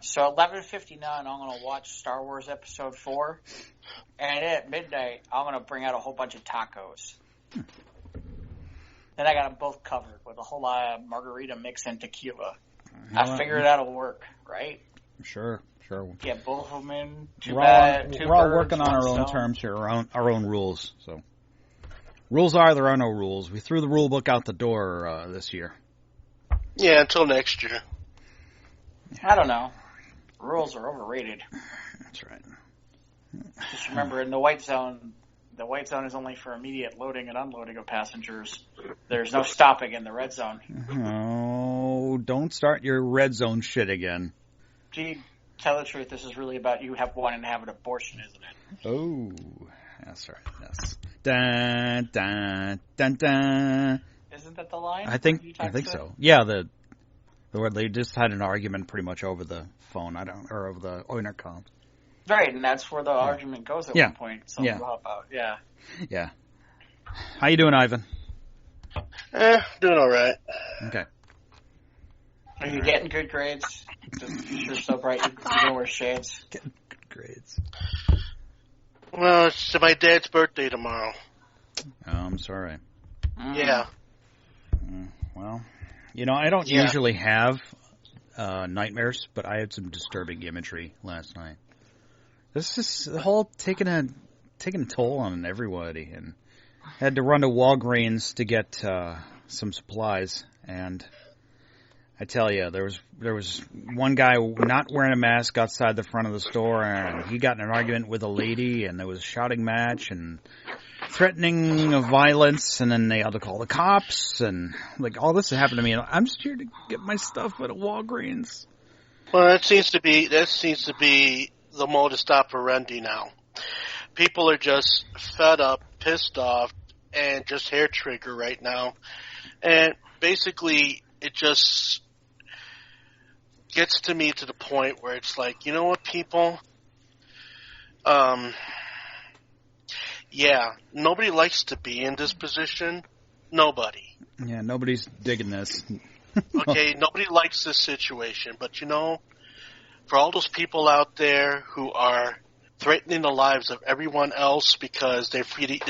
So 11:59, I'm going to watch Star Wars Episode 4, and at midnight, I'm going to bring out a whole bunch of tacos. Then I got them both covered with a whole lot of margarita mix and tequila. I figured that'll work, right? Sure. Get both of them in. We're all working on our own terms here, our own rules. So, rules are there are no rules. We threw the rule book out the door this year. Yeah, until next year. I don't know. Rules are overrated. That's right. Just remember, in the white zone is only for immediate loading and unloading of passengers. There's no stopping in the red zone. Oh, don't start your red zone shit again. Gee, tell the truth, this is really about you wanting to have an abortion, isn't it? Oh, that's right. Yes. Dun, dun, dun, dun. Isn't that the line? I think so. Yeah, where they just had an argument pretty much over the phone. Or over the intercom. Right, and that's where the argument goes at one point. So about Yeah. How you doing, Ivan? Doing all right. Okay. Are you getting good grades? You're so bright you don't wear shades. Getting good grades. Well, it's my dad's birthday tomorrow. Oh, I'm sorry. Yeah. Well, I don't usually have nightmares, but I had some disturbing imagery last night. This is the whole taking a toll on everybody, and had to run to Walgreens to get some supplies. And I tell you, there was one guy not wearing a mask outside the front of the store, and he got in an argument with a lady, and there was a shouting match and threatening of violence, and then they had to call the cops, and all this happened to me. And I'm just here to get my stuff at a Walgreens. Well, that seems to be the modus operandi now. People are just fed up, pissed off, and just hair trigger right now. And basically, it just gets to me to the point where it's like, you know what, people? Nobody likes to be in this position. Nobody. Yeah, nobody's digging this. Okay, nobody likes this situation, but for all those people out there who are threatening the lives of everyone else because they're feeling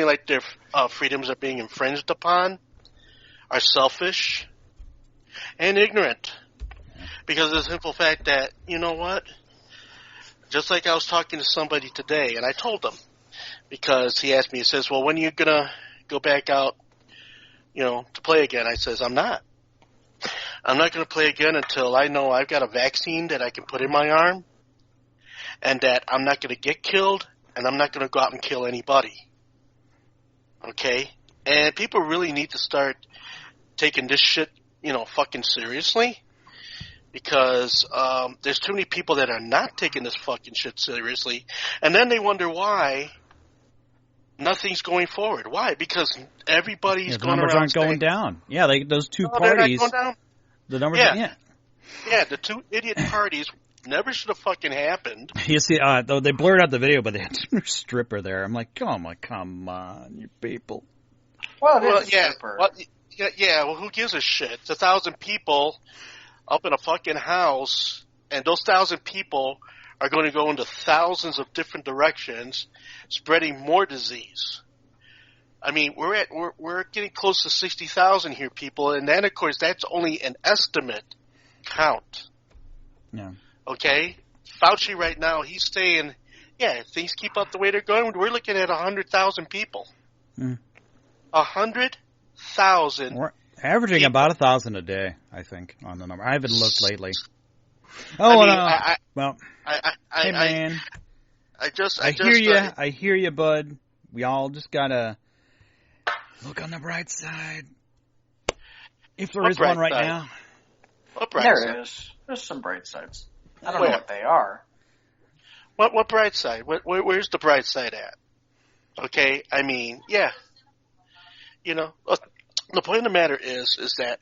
like their freedoms are being infringed upon, are selfish and ignorant. Because of the simple fact that, you know what? Just like I was talking to somebody today, and I told him, because he asked me, he says, well, when are you going to go back out, to play again? I says, I'm not. I'm not going to play again until I know I've got a vaccine that I can put in my arm, and that I'm not going to get killed, and I'm not going to go out and kill anybody. Okay? And people really need to start taking this shit, fucking seriously, because there's too many people that are not taking this fucking shit seriously, and then they wonder why nothing's going forward. Why? Because everybody's going around. The numbers aren't going down. Yeah, those two parties. They're not going down. The numbers. Yeah, the two idiot parties never should have fucking happened. You see, though they blurred out the video, but they had a stripper there. I'm like, come on, you people. Well, yeah. Well, who gives a shit? It's 1,000 people up in a fucking house, and those 1,000 people are going to go into thousands of different directions, spreading more disease. I mean, we're getting close to 60,000 here, people, and then of course that's only an estimate count. Yeah. Okay, Fauci right now, he's saying, if things keep up the way they're going, we're looking at 100,000 people. 100,000. We're averaging people. About 1,000 a day, I think, on the number. I haven't looked lately. Hey man, I hear you, bud. We all just gotta look on the bright side. If there is one right now. There is. There's some bright sides. I don't know what they are. What bright side? Where's the bright side at? Okay, I mean, the point of the matter is that,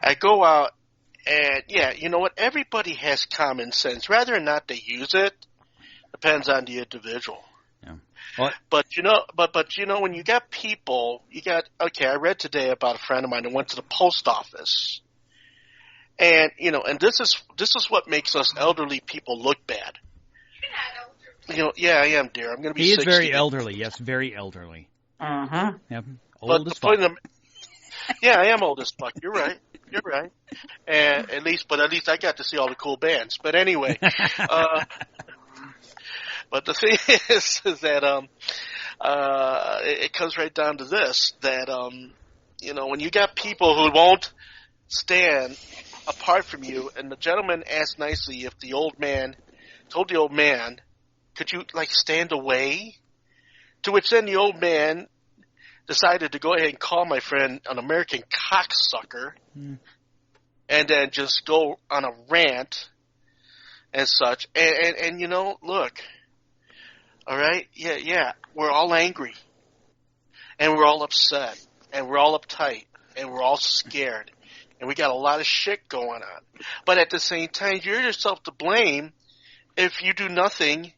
I go out and, you know what, everybody has common sense. Whether or not they use it depends on the individual. Yeah. Well, but when you got people, I read today about a friend of mine who went to the post office, And and this is what makes us elderly people look bad. Yeah, I am, dear. I'm going to be. He is 60. very elderly. Yes, very elderly. Yep. Old as fuck. Yeah, I am old as fuck. You're right. And at least I got to see all the cool bands. But anyway, but the thing is that it comes right down to this, that when you got people who won't stand apart from you, and the gentleman asked nicely if the old man told the old man, could you stand away? To which then the old man decided to go ahead and call my friend an American cocksucker, and then just go on a rant and such. And look, all right, yeah, we're all angry, and we're all upset, and we're all uptight, and we're all scared, and we got a lot of shit going on. But at the same time, you're yourself to blame if you do nothing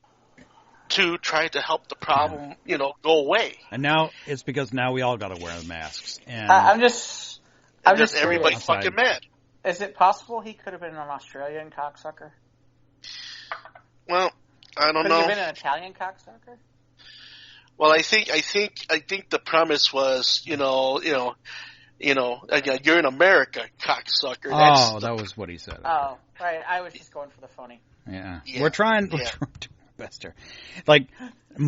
to try to help the problem, go away. And now it's because now we all got to wear the masks. And I'm just everybody's fucking mad. Is it possible he could have been an Australian cocksucker? Well, I don't know. Could he have been an Italian cocksucker? Well, I think the premise was, you're in America, cocksucker. That was what he said. Oh, right. I was just going for the phony. Yeah. We're trying to best here.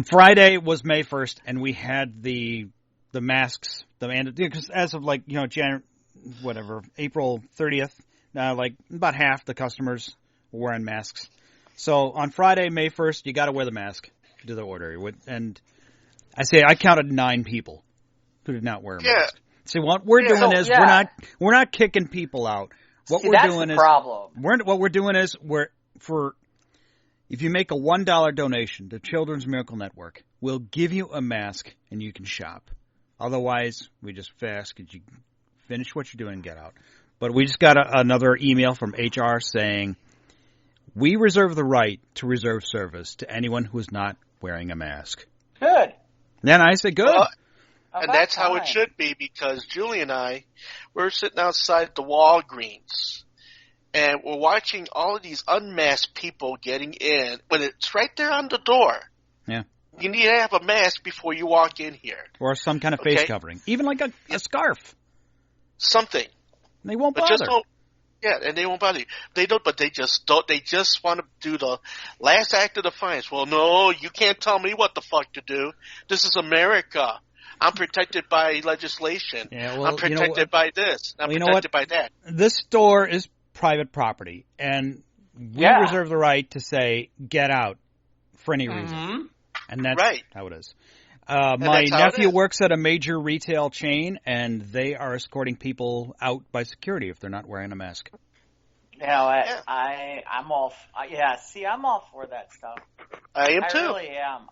Friday was May 1st, and we had the masks, because as of April 30th, about half the customers were wearing masks. So on Friday, May 1st, you got to wear the mask to do the order. And I counted 9 people who did not wear a mask. See, what we're doing is we're not kicking people out. What we're doing is if you make a $1 donation to Children's Miracle Network, we'll give you a mask and you can shop. Otherwise, we just ask that you finish what you're doing and get out. But we just got another email from HR saying, we reserve the right to reserve service to anyone who is not wearing a mask. Good. Then I said, good. And that's how it should be, because Julie and I, we're sitting outside the Walgreens, and we're watching all of these unmasked people getting in when it's right there on the door. Yeah. You need to have a mask before you walk in here. Or some kind of face covering. Even like a scarf. Something. They won't bother. And they won't bother you. They don't, but they just don't. They just want to do the last act of defiance. Well, no, you can't tell me what the fuck to do. This is America. I'm protected by legislation. Yeah, well, I'm protected by this. I'm protected by that. This store is private property, and we reserve the right to say, get out for any reason. And that's how it is. My nephew works at a major retail chain, and they are escorting people out by security if they're not wearing a mask. I'm all. I'm all for that stuff. I am too.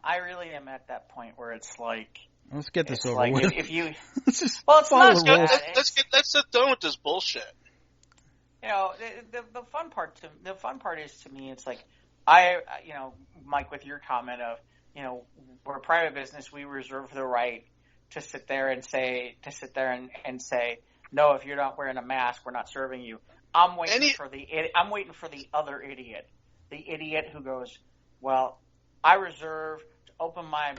I really am at that point where it's like. Let's get this over with. If you, it's not let's sit down with this bullshit. The fun part is, to me, it's like Mike, with your comment of, we're a private business, we reserve the right to sit there and say, no, if you're not wearing a mask, we're not serving you. I'm waiting for the other idiot, the idiot who goes, well, I reserve to open my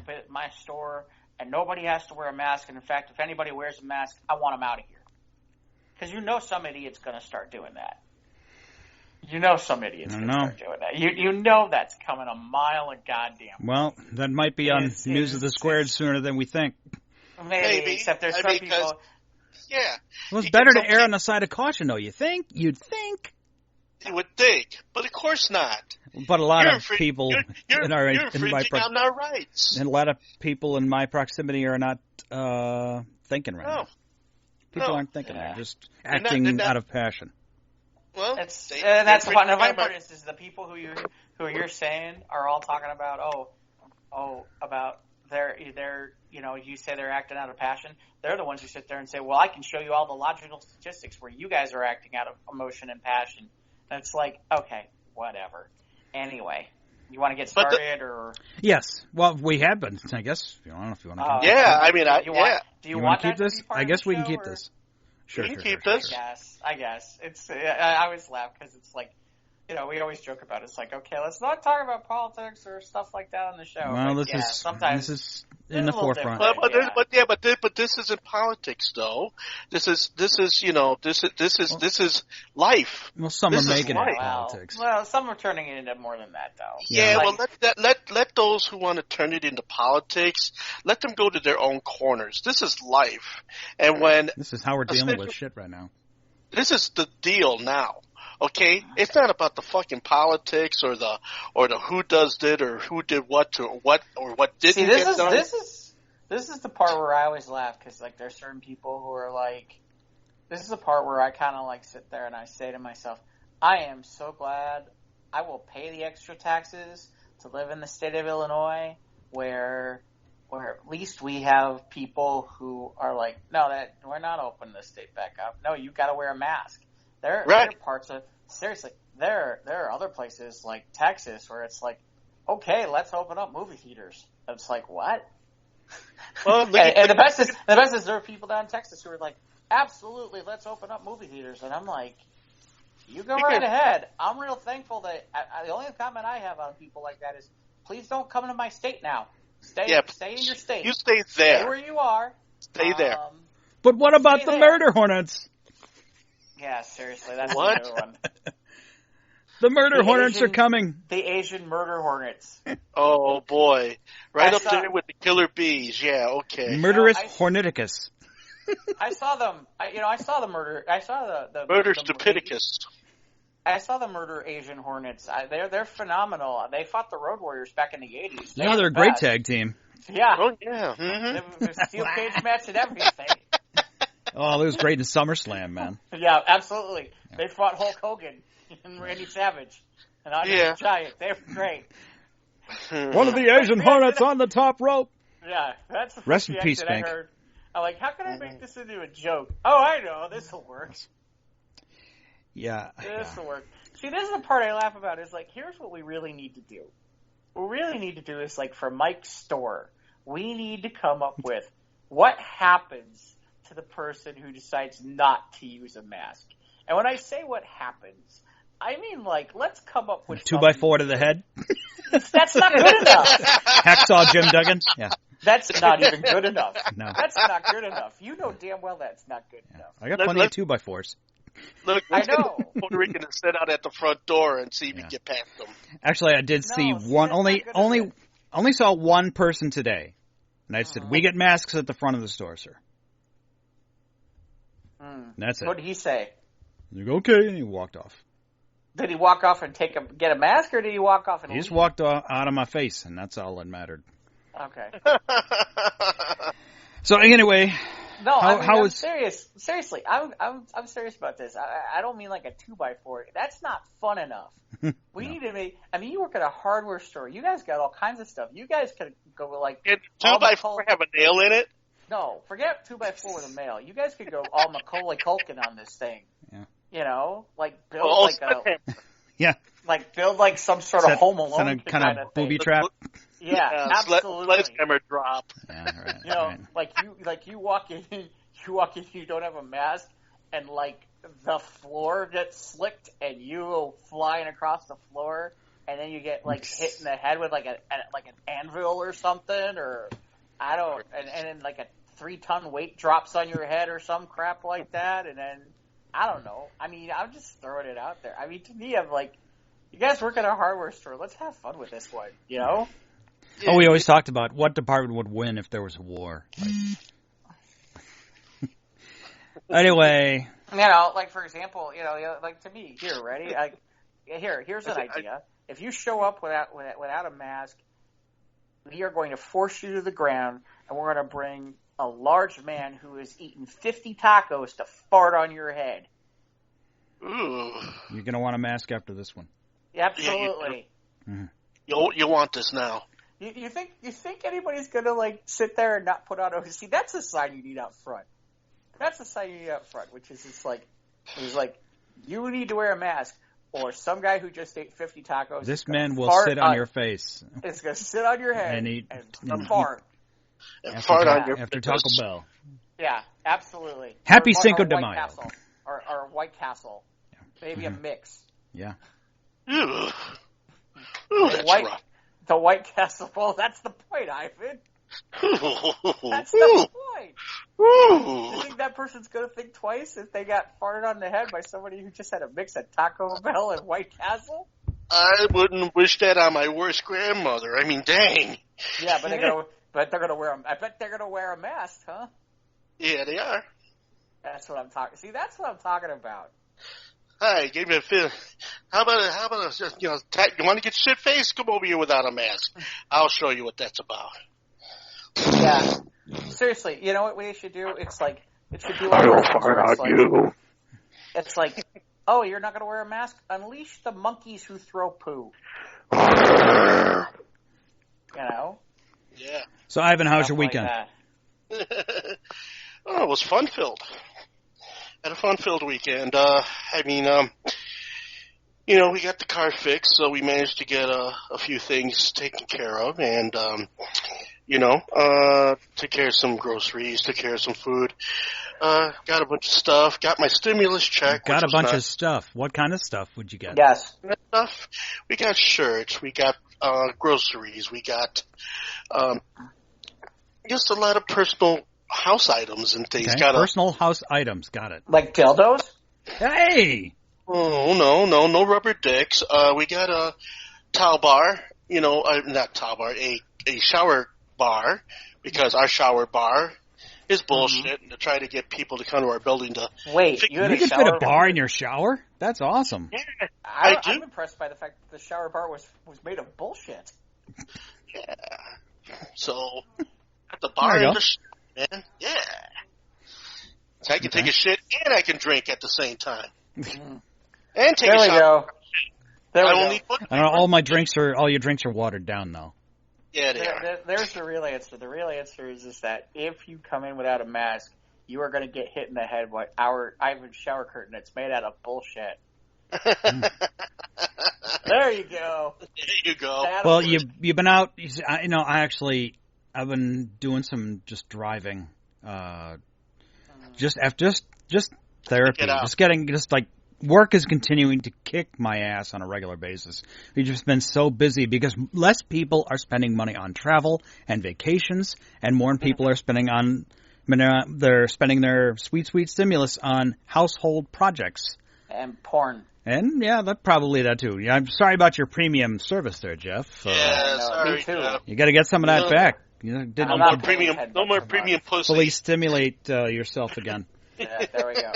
store and nobody has to wear a mask. And in fact, if anybody wears a mask, I want them out of here. Because some idiot's going to start doing that. Some idiot's going to start doing that. That's coming a mile of goddamn. Well, that might be on News of the Squared sooner than we think. Maybe. Except there's some people. Yeah. Well, it's better to err on the side of caution, though. You'd think. You would think, but of course not. But a lot of people in our rights. And a lot of people in my proximity are not thinking right now. People aren't thinking; they're just acting out of passion. Well, that's the fun. The funny part is the people who you're saying are all talking about about their you say they're acting out of passion. They're the ones who sit there and say, well, I can show you all the logical statistics where you guys are acting out of emotion and passion. And it's like, okay, whatever. Anyway, you want to get started or? Yes. Well, we have been, I guess. I don't know if you want to. Do you want to keep this? I guess we can keep this. Sure, You can sure, keep sure, this. sure. I guess. I always laugh because it's like, we always joke about it. It's like, okay, let's not talk about politics or stuff like that on the show. Well, but sometimes this is in the a little forefront. different. But this isn't politics though. This is life. Well, some This are is making life. it politics. Well, some are turning it into more than that, though. Yeah, Like, well, let those who want to turn it into politics, let them go to their own corners. This is life, and when This is how we're dealing with shit right now. this is the deal now. Okay, it's not about the fucking politics or the who does it or who did what to what or what didn't get done. This is the part where I always laugh because like there's certain people who are like, this is the part where I kind of like sit there and I say to myself, I am so glad I will pay the extra taxes to live in the state of Illinois where at least we have people who are like, no, that we're not opening the state back up. No, you got to wear a mask. There are parts of, seriously, there are other places like Texas where it's like, okay, let's open up movie theaters. It's like, what? Well, and the best is there are people down in Texas who are like, absolutely, let's open up movie theaters. And I'm like, you go right ahead. I'm real thankful that the only comment I have on people like that is, please don't come to my state now. Stay in your state. You stay there. Stay where you are. Stay there. But what about the murder hornets? Yeah, seriously, that's What? another one. The murder hornets are coming. The Asian murder hornets. Oh boy, up there with the killer bees. Yeah, okay. Murderous horneticus. I saw them. I saw the murder. I saw the murder stupidicus. I saw the murder Asian hornets. They're phenomenal. They fought the Road Warriors back in the 80s. Yeah, they're a great tag team. Yeah. Oh yeah. Mm-hmm. The steel cage match and everything. Oh, it was great in SummerSlam, man. Yeah, absolutely. Yeah. They fought Hulk Hogan and Randy Savage and Andre the Giant. They were great. One of the Asian hornets on the top rope. Yeah, that's the Rest in peace, I heard. I'm like, how can I make this into a joke? Oh, I know. This will work. Yeah. This will work. See, this is the part I laugh about is like, here's what we really need to do. What we really need to do is like for Mike's store, we need to come up with what happens to the person who decides not to use a mask. And when I say what happens, I mean like, let's come up with 2x4 to the head. That's not good enough. Hacksaw Jim Duggan. Yeah. That's not even good enough. No. That's not good enough. You know damn well that's not good enough. I got plenty of 2x4s. Look, I know. Puerto Rican to sit out at the front door and see if you get past them. Actually, I did see one. Only saw one person today, and I said, "We get masks at the front of the store, sir." That's it. What did he say? You go, okay, and he walked off. Did he walk off and get a mask, or did he walk off and He just walked out of my face, and that's all that mattered. Okay. So anyway, no, I'm serious. Seriously, I'm serious about this. I don't mean like a 2x4. That's not fun enough. We need to make. I mean, you work at a hardware store. You guys got all kinds of stuff. You guys could go like. Did 2x4 have a nail in it? No, forget 2x4 with a nail. You guys could go all Macaulay Culkin on this thing. Yeah. You know, like build build like some sort of Home Alone kind of booby trap. Yeah, absolutely. Sledgehammer drop. Yeah, right. You know, you walk in, you don't have a mask, and like the floor gets slicked, and you go flying across the floor, and then you get like hit in the head with like an anvil or something, or I don't, and then like a 3-ton weight drops on your head or some crap like that, and then I don't know. I mean, I'm just throwing it out there. I mean, to me, I'm like, you guys work at a hardware store. Let's have fun with this one, you know? Oh, we always talked about what department would win if there was a war. Anyway. You know, like, for example, you know, like, to me, here, ready? Here's an idea. If you show up without a mask, we are going to force you to the ground, and we're going to bring a large man who has eaten 50 tacos to fart on your head. Ooh. You're going to want a mask after this one. Absolutely. Yeah, you want this now. You think anybody's gonna like sit there and not put on a see? That's a sign you need out front. That's the sign you need out front, which is it's like you need to wear a mask, or some guy who just ate 50 tacos. This man will sit on your face. It's gonna sit on your head and eat and fart. And fart on your after Taco Bell. Yeah, absolutely. Happy Or Cinco de White Mayo. Castle. Or White Castle. Maybe a mix. Yeah. Ooh, that's rough. The White Castle. Well, that's the point, Ivan. That's the point. You think that person's going to think twice if they got farted on the head by somebody who just had a mix of Taco Bell and White Castle? I wouldn't wish that on my worst grandmother. I mean, dang. Yeah, but they're gonna wear. I bet they're gonna wear a mask, huh? Yeah, they are. That's what I'm talking. See, that's what I'm talking about. Hi, gave me a feel. How about just you want to get shit faced? Come over here without a mask. I'll show you what that's about. Yeah, seriously. You know what we should do? It should be like I will fart on you. It's like, oh, you're not gonna wear a mask? Unleash the monkeys who throw poo. You know. Yeah. So, Ivan, how's your weekend? Like Oh, it was fun-filled. Had a fun-filled weekend. We got the car fixed, so we managed to get a few things taken care of, and took care of some groceries, took care of some food. Got a bunch of stuff. Got my stimulus check. Got a bunch of stuff. What kind of stuff would you get? yes. Stuff. We got shirts. We got groceries. We got just a lot of personal house items and things. Okay. Personal house items. Got it. Like dildos? Hey! Oh, no rubber dicks. We got a towel bar, not towel bar, a shower bar, because our shower bar is bullshit, and to try to get people to come to our building to... Wait, You can fit a bar in your shower? That's awesome. Yeah, I'm impressed by the fact that the shower bar was made of bullshit. Yeah. So, at the bar in the man. Yeah. So I can take a shit and I can drink at the same time. And take a shower. There we go. I don't know, all your drinks are watered down, though. Yeah, they are. There's the real answer. The real answer is that if you come in without a mask, you are going to get hit in the head by our Ivan's shower curtain. It's made out of bullshit. There you go. There you go. Well, you've been out. I've been doing some just driving, just therapy, work is continuing to kick my ass on a regular basis. We've just been so busy because less people are spending money on travel and vacations, and more people are spending they're spending their sweet stimulus on household projects and porn. And yeah, that too. Yeah, I'm sorry about your premium service there, Jeff. Sorry, me too. Jeff. You got to get some of that back. You didn't No more premium pussy. fully stimulate yourself again. Yeah, there we go.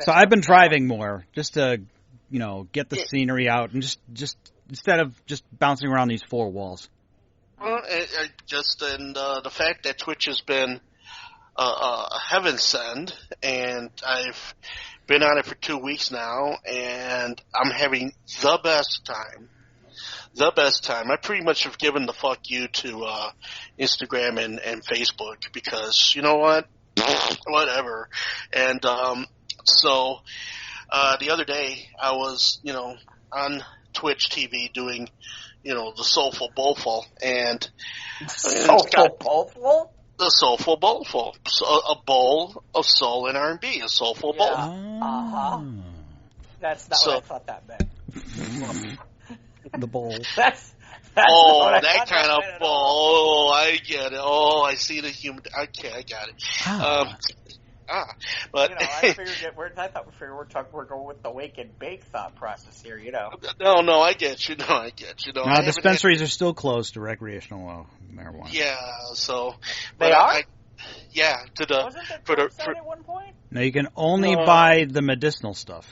So I've been driving more just to, get the scenery out and just instead of just bouncing around these four walls. Well, the fact that Twitch has been a heaven send, and I've been on it for 2 weeks now, and I'm having the best time. The best time. I pretty much have given the fuck you to Instagram and Facebook because, you know what? Whatever. And so the other day I was, on Twitch TV doing, the Soulful Bowlful. And Soulful Bowlful? The Soulful Bowlful. So, a bowl of soul and R&B. A Soulful Bowl. Uh-huh. That's not what I thought that meant. The bowl. That's that kind of bowl. Oh, I get it. Oh, I see the human. Okay, I got it. But I thought we're going with the wake and bake thought process here. No, I get you. Now, dispensaries are still closed to recreational marijuana. Yeah, so they are. Wasn't it at one point? No, you can only buy the medicinal stuff.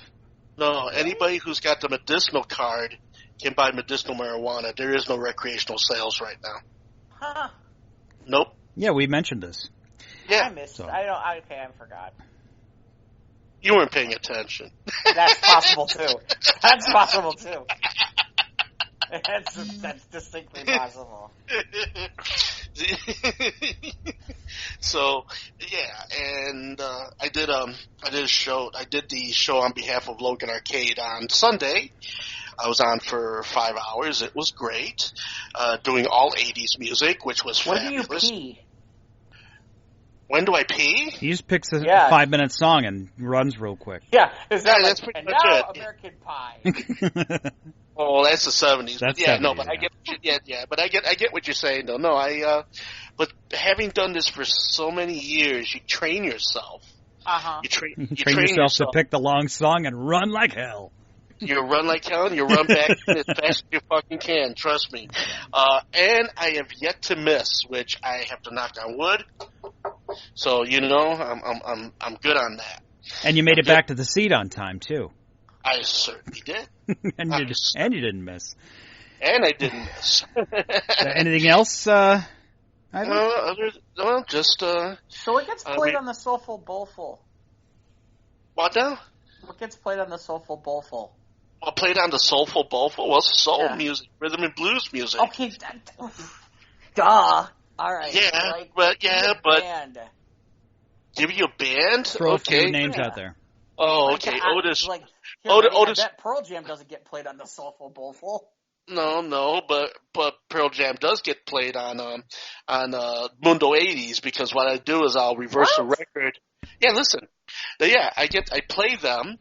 No, anybody who's got the medicinal card can buy medicinal marijuana. There is no recreational sales right now. Huh. Nope. Yeah, we mentioned this. Yeah. I missed it. I forgot. You weren't paying attention. That's possible too. That's distinctly possible. So and I did the show on behalf of Logan Arcade on Sunday. I was on for 5 hours. It was great. Doing all 80s music, which was fabulous. What do you pee? When do I pee? He just picks a 5-minute song and runs real quick. Yeah, is that that's pretty and much now it. American Pie. Oh, that's the 70s. That's but 70s, but I get, but I get what you're saying though. No, but having done this for so many years, you train yourself. Uh-huh. You train yourself to pick the long song and run like hell. You run like hell, and you run back as fast as you fucking can. Trust me. And I have yet to miss, which I have to knock on wood. So I'm good on that. And you made it back to the seat on time too. I certainly did. and you didn't miss. And I didn't miss. Anything else? Just. So what gets played on the Soulful Bowlful? What now? What gets played on the Soulful Bowlful? Well, played on the Soulful Bowlful? Well, soul music, rhythm and blues music. Okay, duh. All right. Yeah, but band. Give you a band? Throw a few names out there. Oh, okay. Otis. Otis. That Pearl Jam doesn't get played on the Soulful Bowlful. No, but Pearl Jam does get played on Mundo 80s because what I do is I'll reverse the record. Yeah, listen. I play them.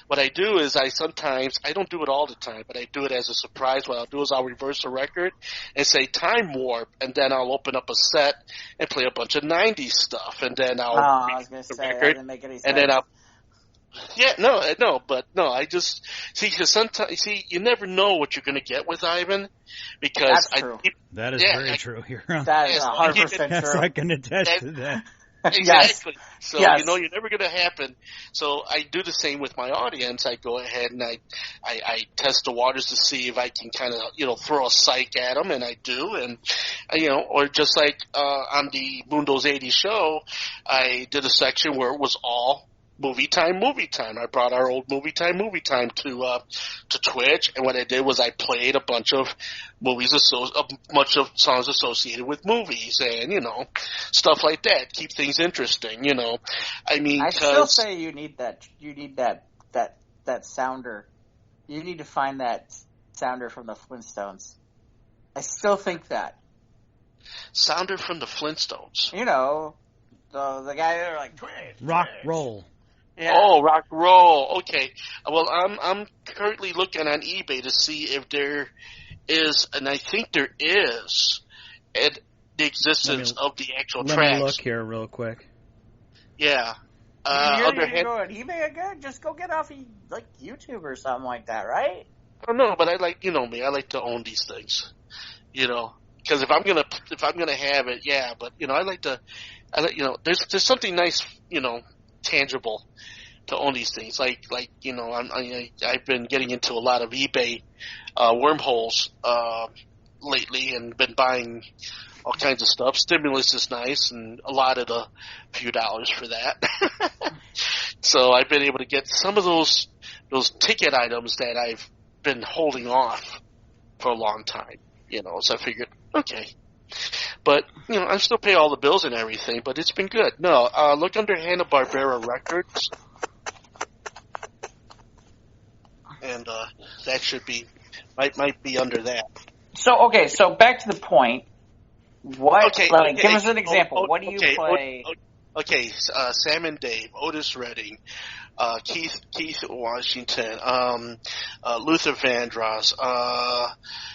What I do is I don't do it all the time, but I do it as a surprise. What I'll do is I'll reverse the record and say time warp, and then I'll open up a set and play a bunch of 90s stuff, and then I'll I was going to say, that didn't make any sense. And then I just because sometimes you never know what you're going to get with Ivan because that's true. That is very true. That is 100% true. I can attest to that. Exactly. Yes. So, you're never going to happen. So I do the same with my audience. I go ahead and I test the waters to see if I can kind of, throw a psych at them, and I do. And, or just like on the Mundo's 80 show, I did a section where it was all movie time. I brought our old movie time to Twitch, and what I did was I played a bunch of bunch of songs associated with movies, and stuff like that. Keep things interesting, I mean, I still say you need that. You need that sounder. You need to find that sounder from the Flintstones. I still think that sounder from the Flintstones. The guy there like Twitch, rock roll. Yeah. Oh, rock roll. Okay. Well, I'm currently looking on eBay to see if there is, and I think there is, the existence of the actual tracks. Let me look here real quick. Yeah. You're go on eBay again? Just go get off like YouTube or something like that, right? Oh no, but I like me. I like to own these things. Because if I'm gonna have it, yeah. But I like there's something nice, tangible to own these things. Like I've been getting into a lot of eBay wormholes lately, and been buying all kinds of stuff. Stimulus is nice, and allotted a few dollars for that. So I've been able to get some of those ticket items that I've been holding off for a long time. So I figured, okay. But, I still pay all the bills and everything, but it's been good. No, look under Hanna-Barbera Records. And that should be, might be under that. So back to the point. Give us an example. What do you play? Okay, Sam and Dave, Otis Redding, Keith Washington, Luther Vandross,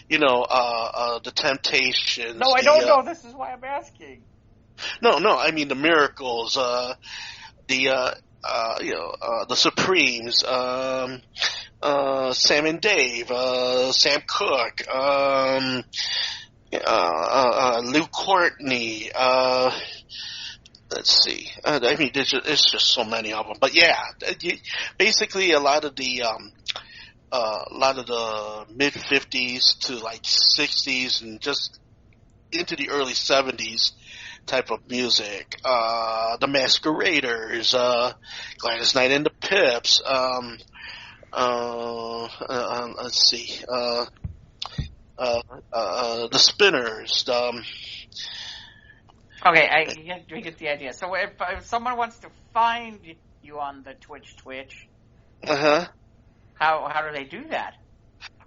the Temptations. No, I don't know. This is why I'm asking. No, I mean the Miracles, the Supremes, Sam and Dave, Sam Cooke, Lou Courtney, let's see. I mean, it's just so many of them. But yeah, basically a lot of the mid 50s to like 60s and just into the early 70s type of music. The Masqueraders, Gladys Knight and the Pips. Let's see. The Spinners. Okay, we get the idea. So if someone wants to find you on the Twitch, how do they do that?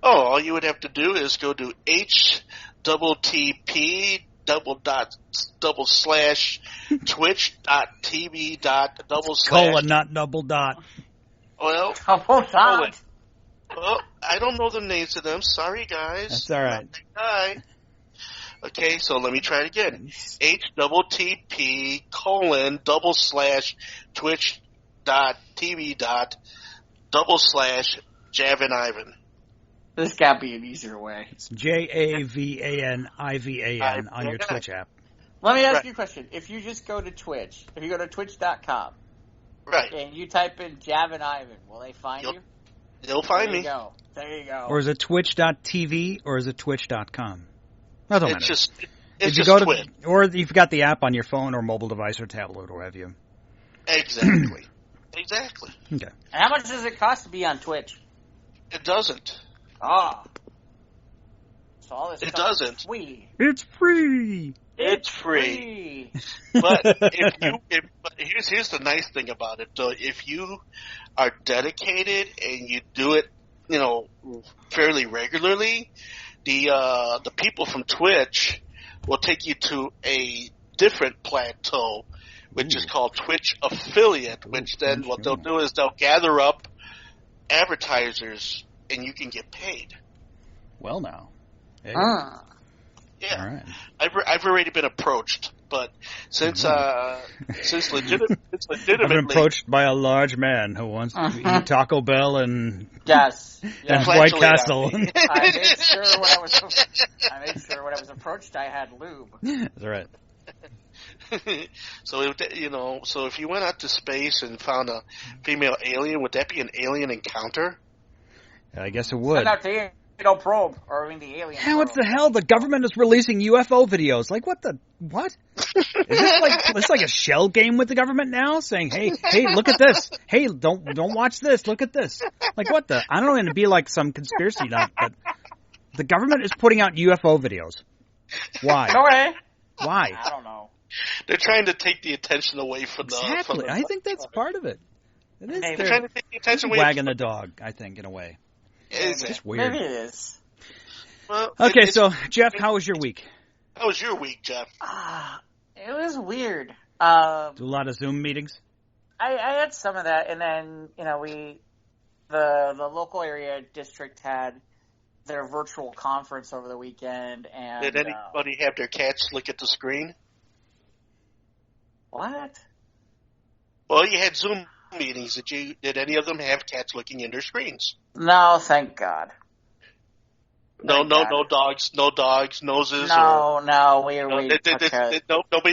Oh, all you would have to do is go to http /twitch.tv// not double dot. Well, Double dot. well, I don't know the names of them. Sorry, guys. That's all right. Okay, so let me try it again. http://twitch.tv// Ivan. There's got to be an easier way. It's JAVANIVAN on your Twitch app. Let me ask you a question. If you just go to Twitch, if you go to twitch.com, right, and you type in Javin Ivan, will they find you? They'll find me. There you go. Or is it twitch.tv or is it twitch.com? That don't matter. It's you just go Twitch. or you've got the app on your phone or mobile device or tablet or what have you. Exactly. Exactly. Okay. And how much does it cost to be on Twitch? It doesn't. Ah. So all this It stuff is doesn't. free. It's free. It's free. But here's the nice thing about it, though. If you are dedicated and you do it, fairly regularly, the people from Twitch will take you to a different plateau, which is called Twitch Affiliate. Which then what they'll do is they'll gather up advertisers and you can get paid. Well, now. Hey. Ah. Yeah, all right. I've already been approached, but since legitimately, I've been approached by a large man who wants to eat Taco Bell and Yes. and White Castle. I made sure when I was approached, I had lube. That's right. So if you went out to space and found a female alien, would that be an alien encounter? I guess it would. Send out the probe, or I mean the alien. Yeah, what the hell? The government is releasing UFO videos. Like, what? Is this like a shell game with the government now? Saying, hey, look at this. Hey, don't watch this. Look at this. Like, what the? I don't want to be like some conspiracy nut, but the government is putting out UFO videos. Why? No way. Why? I don't know. They're trying to take the attention away from Exactly. I think that's part of it. It is. They're trying to take the attention away. Wagging the dog, I think, in a way. It's just weird. Maybe it is. Well, okay, so Jeff, how was your week? How was your week, Jeff? It was weird. Do a lot of Zoom meetings? I had some of that, and then the local area district had their virtual conference over the weekend. And did anybody have their cats look at the screen? What? Well, you had Zoom meetings. Did any of them have cats looking in their screens? No, thank God. No dogs, noses. Nobody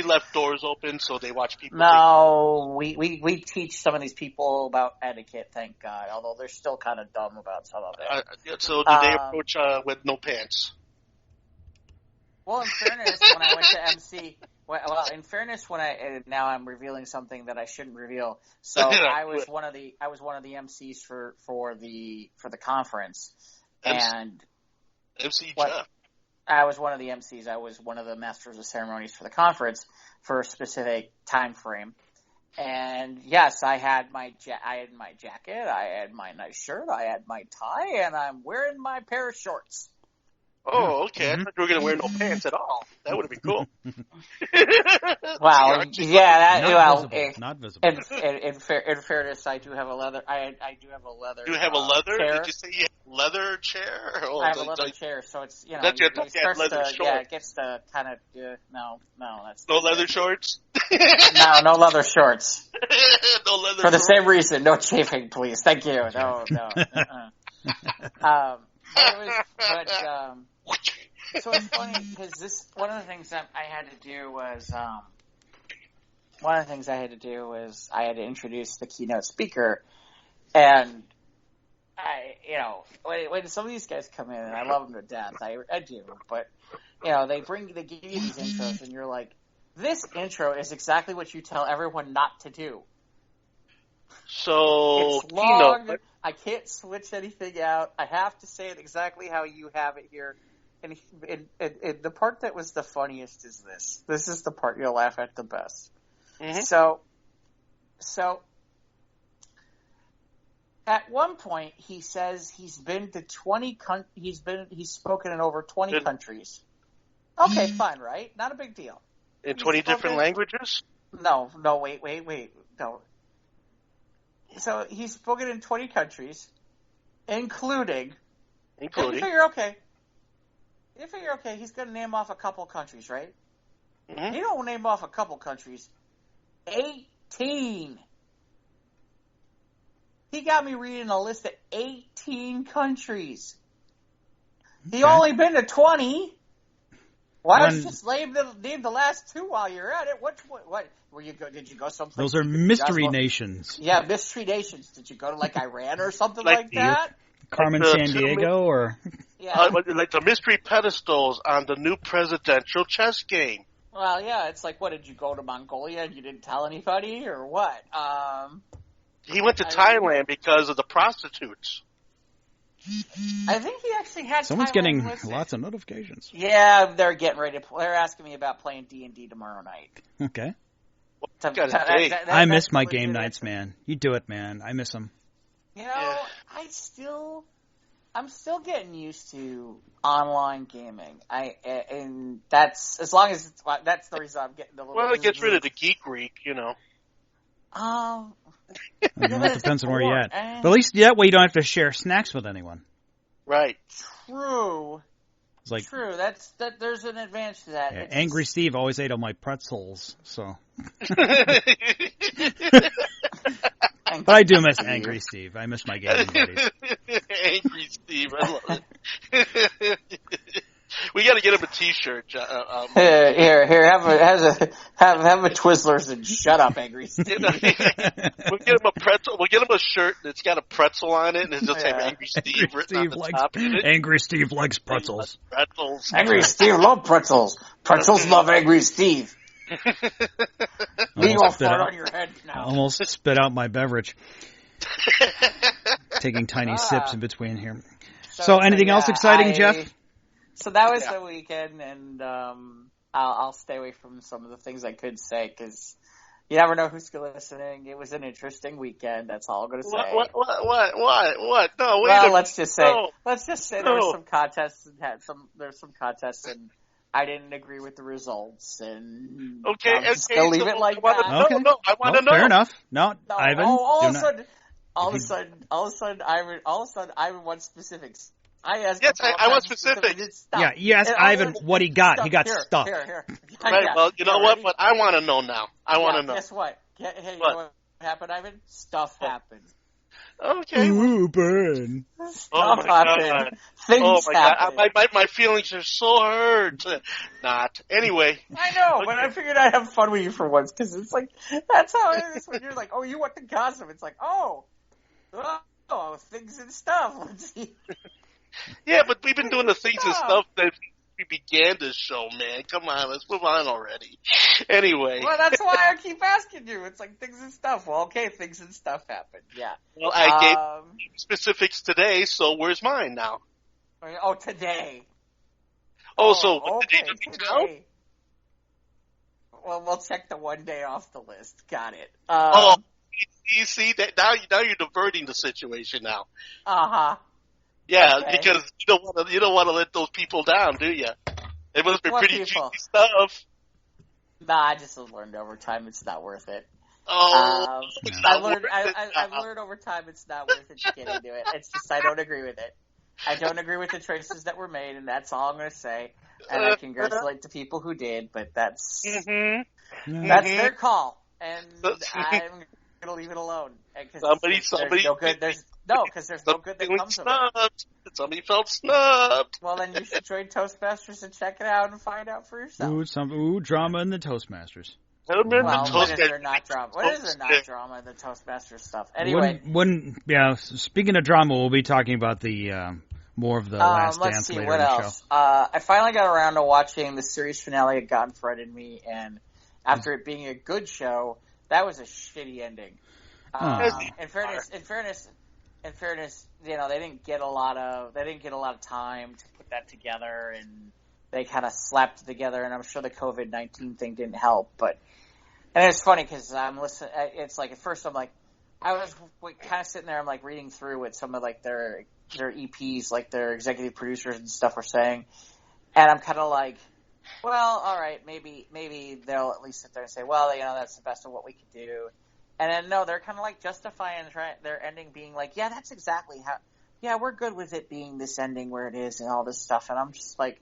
left doors open, so they watch people. No, we teach some of these people about etiquette, thank God. Although they're still kind of dumb about some of it. So did they approach with no pants? Well, in fairness, when I went to MC, now I'm revealing something that I shouldn't reveal. So I was one of the MCs for the conference, and MC Jeff. I was one of the MCs. I was one of the masters of ceremonies for the conference for a specific time frame. And yes, I had my jacket, I had my nice shirt, I had my tie, and I'm wearing my pair of shorts. Oh, okay. I thought you were going to wear no pants at all. That would have been cool. Wow. Yeah. Not visible. In fairness, I do have a leather. I do have a leather. You have a leather? Chair. Did you say you have a leather chair? Oh, I have a leather chair, so it's it gets to kind of no, that's no leather shorts. No leather shorts. No leather. For the same reason, no chafing, please. Thank you. No. So it's funny because one of the things that I had to do was I had to introduce the keynote speaker, and when some of these guys come in, and I love them to death, I do, but they give you these intros, and you're like, this intro is exactly what you tell everyone not to do. So it's long. I can't switch anything out. I have to say it exactly how you have it here. And the part that was the funniest is this. This is the part you'll laugh at the best. Mm-hmm. So at one point he says he's been to 20 he's spoken in over 20 countries. Okay, fine, right? Not a big deal. In 20 different languages? No, wait. No. So he's spoken in 20 countries, including. You figure, okay, he's going to name off a couple countries, right? Mm-hmm. He don't name off a couple countries. 18. He got me reading a list of 18 countries. Okay. He only been to 20. Why don't you just name the last two while you're at it? What where you go? Did you go someplace? Those are mystery nations. Yeah, mystery nations. Did you go to like Iran or something like that? Carmen San Diego or like the mystery pedestals on the new presidential chess game. Well, yeah, it's like, what, did you go to Mongolia and you didn't tell anybody or what? He went to Thailand because of the prostitutes. I think he actually had. Someone's getting lots of notifications. Yeah, they're getting ready to. They're asking me about playing D&D tomorrow night. Okay. I miss my game nights, man. You do it, man. I miss them. You know, I'm still getting used to online gaming. And that's as long as that's the reason I'm getting a little. Well, it gets rid of the geek reek, you know. It depends on where you're at. But at least that way you don't have to share snacks with anyone. Right. True. It's like, true. There's an advantage to that. Yeah, Angry Steve always ate all my pretzels, so. But I do miss Angry Steve. I miss my gaming buddies. Angry Steve, I love it. We got to get him a T-shirt. Here, have a Twizzlers and shut up, Angry Steve. We'll get him a pretzel. We'll get him a shirt that's got a pretzel on it, and it's just like Angry Steve written on the top. Angry Steve likes pretzels. Angry Steve loves pretzels. Pretzels love Angry Steve. Legal fart on your head now. Almost spit out my beverage. Taking tiny sips in between here. So anything else exciting, Jeff? So that was the weekend, and I'll stay away from some of the things I could say because you never know who's listening. It was an interesting weekend. That's all I'm going to say. What? No, wait. Well, let's just say there were some contests and there's some contests and I didn't agree with the results and I'll leave it like that. Okay. No, I want to know. Fair enough. No, Ivan. All of a sudden, Ivan wants specifics. I want specifics. Yeah, you asked Ivan what he got. He got stuff. Here. Right, well, you know what? But I want to know now. I want to know. Guess what? Hey, you know what happened, Ivan? Stuff happened. Okay. Ooh, burn. Stuff happened. Things happened. My feelings are so hurt. Not. Anyway. I know, but I figured I'd have fun with you for once, because it's like, that's how it is when you're like, oh, you want the gossip. It's like, oh, things and stuff. Let's see. Yeah, but we've been doing the things and stuff that we began this show, man. Come on, let's move on already. Anyway. Well, that's why I keep asking you. It's like things and stuff. Well, okay, things and stuff happen. Yeah. Well, I gave specifics today, so where's mine now? Oh, today. So okay, today. Well, we'll check the one day off the list. Got it. You see that now you're diverting the situation now. Uh-huh. Yeah, okay. Because you don't want to let those people down, do you? It must be pretty juicy stuff. Nah, I just learned over time it's not worth it. Oh, I've learned over time it's not worth it to get into it. It's just I don't agree with it. I don't agree with the choices that were made, and that's all I'm going to say. And I congratulate the people who did, but that's their call, and I'm going to leave it alone. Somebody. Because there's no good that comes of it. Somebody felt snubbed. Well, then you should join Toastmasters and check it out and find out for yourself. Drama in the Toastmasters. When is there not drama? What is there not drama in the Toastmasters stuff? Anyway. Speaking of drama, we'll be talking about the more of the Last Dance later in the show. I finally got around to watching the series finale of God Unfriended Me, and after it being a good show, that was a shitty ending. In fairness, you know, they didn't get a lot of time to put that together, and they kind of slapped it together. And I'm sure the COVID-19 thing didn't help. And it's funny because I'm listening. It's like at first I'm like, I was kind of sitting there. I'm like reading through what some of like their EPs, like their executive producers and stuff, are saying, and I'm kind of like, well, all right, maybe they'll at least sit there and say, well, that's the best of what we could do. And then, no, they're kind of like justifying their ending being like, yeah, that's exactly how, yeah, we're good with it being this ending where it is and all this stuff. And I'm just like,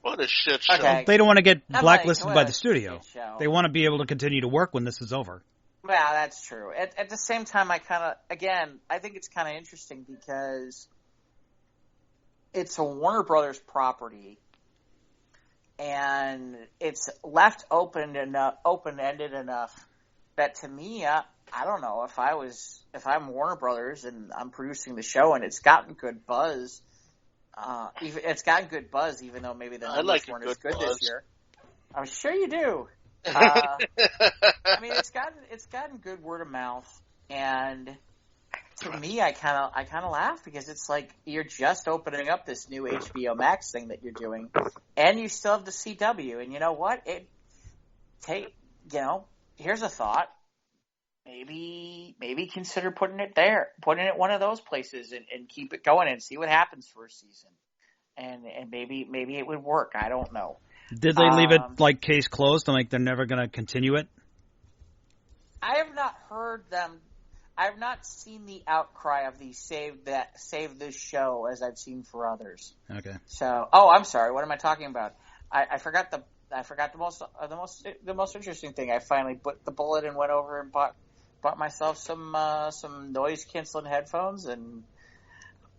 what a shit show. Okay. They don't want to get blacklisted like, by the studio. They want to be able to continue to work when this is over. Yeah, that's true. At the same time, I think it's kind of interesting because it's a Warner Brothers property, and it's left open-ended enough that to me, I don't know if I'm Warner Brothers and I'm producing the show and it's gotten good buzz. Even though maybe the numbers weren't as good this year. I'm sure you do. I mean, it's gotten good word of mouth, and to me, I kind of laugh because it's like you're just opening up this new HBO Max thing that you're doing, and you still have the CW. And you know what? Here's a thought. Maybe consider putting it one of those places and keep it going and see what happens for a season. And maybe it would work. I don't know. Did they leave it like case closed and like they're never going to continue it? I have not heard them. I have not seen the outcry of the save this show as I've seen for others. Okay. So, I'm sorry. What am I talking about? I forgot the most interesting thing. I finally put the bullet and went over and bought myself some noise canceling headphones and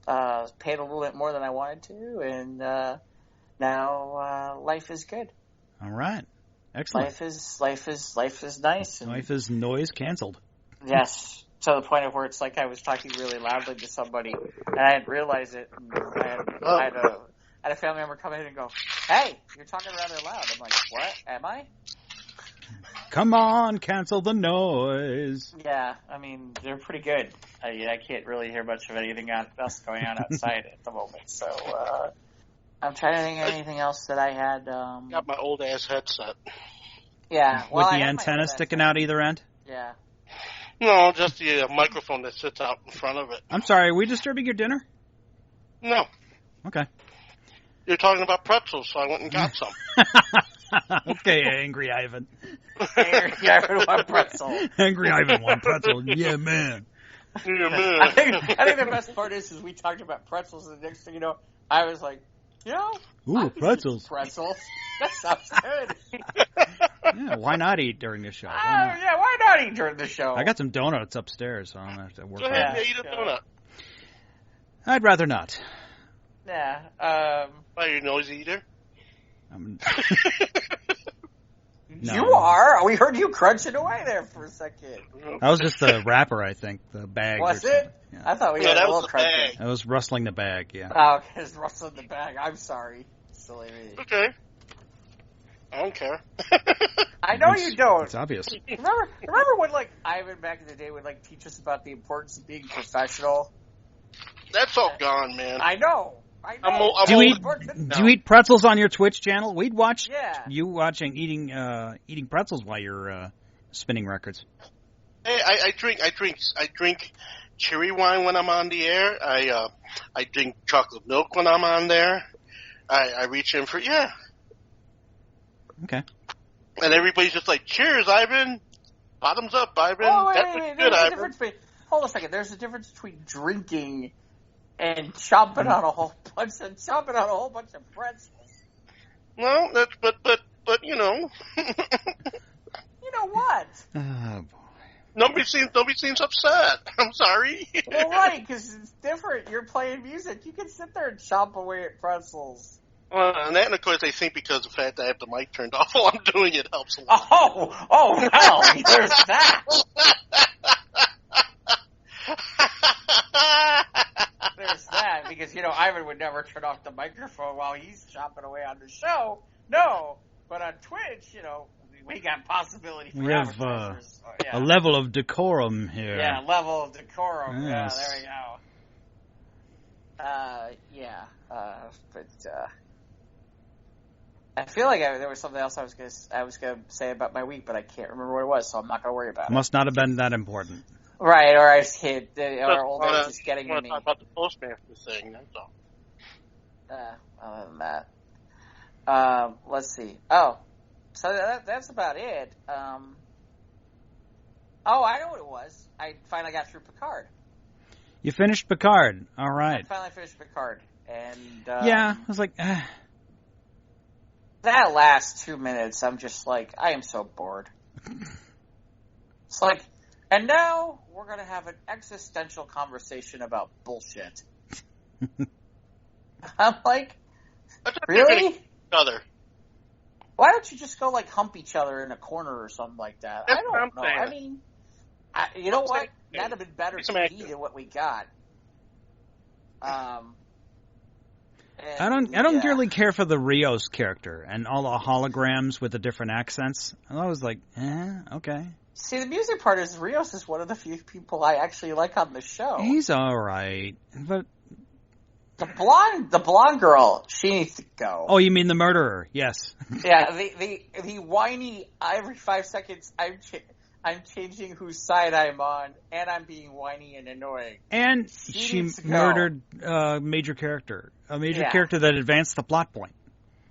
paid a little bit more than I wanted to, and now life is good. All right, excellent. Life is nice. And life is noise canceled. Yes, to the point of where it's like I was talking really loudly to somebody and I didn't realize it. I had a family member come in and go, "Hey, you're talking rather loud." I'm like, "What? Am I?" Come on, cancel the noise. Yeah, I mean, they're pretty good. I can't really hear much of anything else going on outside at the moment. So, I'm trying to think of anything else that I had. Got my old ass headset. Yeah. With the antenna sticking out either end? Yeah. No, just the microphone that sits out in front of it. I'm sorry, are we disturbing your dinner? No. Okay. You're talking about pretzels, so I went and got some. Okay, Angry Ivan. Angry Ivan want pretzel. Angry Ivan want pretzel. Yeah, man. Yeah, man. I think the best part is we talked about pretzels, and the next thing you know, I was like, ooh, pretzels. Pretzels. That sounds good. Yeah, why not eat during the show? Why not eat during the show? I got some donuts upstairs, so I'm going to have to work Go ahead, eat a donut. I'd rather not. Yeah. Are you a noisy eater? No. You are. We heard you crunching away there for a second. That was just the wrapper, I think. The bag. Was it? Yeah. I thought we had a little crunching. I was rustling the bag, yeah. Oh, okay. It's rustling the bag. I'm sorry. Silly me. Okay. I don't care. I know you don't. It's obvious. Remember when, like, Ivan back in the day would, like, teach us about the importance of being professional? That's all gone, man. I know. Do you eat pretzels on your Twitch channel? We'd watch you eating pretzels while you're spinning records. Hey, I drink cherry wine when I'm on the air. I drink chocolate milk when I'm on there. I reach in for Okay. And everybody's just like, "Cheers, Ivan! Bottoms up, Ivan!" Oh, That's good, Ivan. Hold a second. There's a difference between drinking and chomping on a whole bunch of pretzels. No, that's but you know. You know what? Oh boy. Nobody seems upset. I'm sorry. Well, right, because it's different. You're playing music. You can sit there and chomp away at pretzels. Well, and that, of course, I think because of the fact that I have the mic turned off while I'm doing it helps a lot. Oh, well, there's that. There's that, because, Ivan would never turn off the microphone while he's chopping away on the show. No, but on Twitch, we got possibility for advertisers. A level of decorum here. Yeah, level of decorum. Yes. Yeah, there we go. But I feel like there was something else I was gonna say about my week, but I can't remember what it was, so I'm not gonna worry about it. Must not have been that important. Right, or I was kid, or old age is getting to me. Talk about the Postmaster thing. That's all. Other than that, Let's see. Oh, so that's about it. Oh, I know what it was. I finally got through Picard. You finished Picard. All right. I finally finished Picard. And yeah, I was like, that last 2 minutes, I'm just like, I am so bored. It's like, and now we're going to have an existential conversation about bullshit. I'm like, really? Other. Why don't you just go like hump each other in a corner or something like that? That's I don't know. saying. I mean, you know what? That'd have been better TV than what we got. I don't really care for the Rios character and all the holograms with the different accents. And I was like, okay. See, the music part is Rios is one of the few people I actually like on the show. He's all right, but the blonde girl, she needs to go. Oh, you mean the murderer? Yes. Yeah, the whiny every 5 seconds I'm changing whose side I'm on, and I'm being whiny and annoying. And she murdered a major character that advanced the plot point.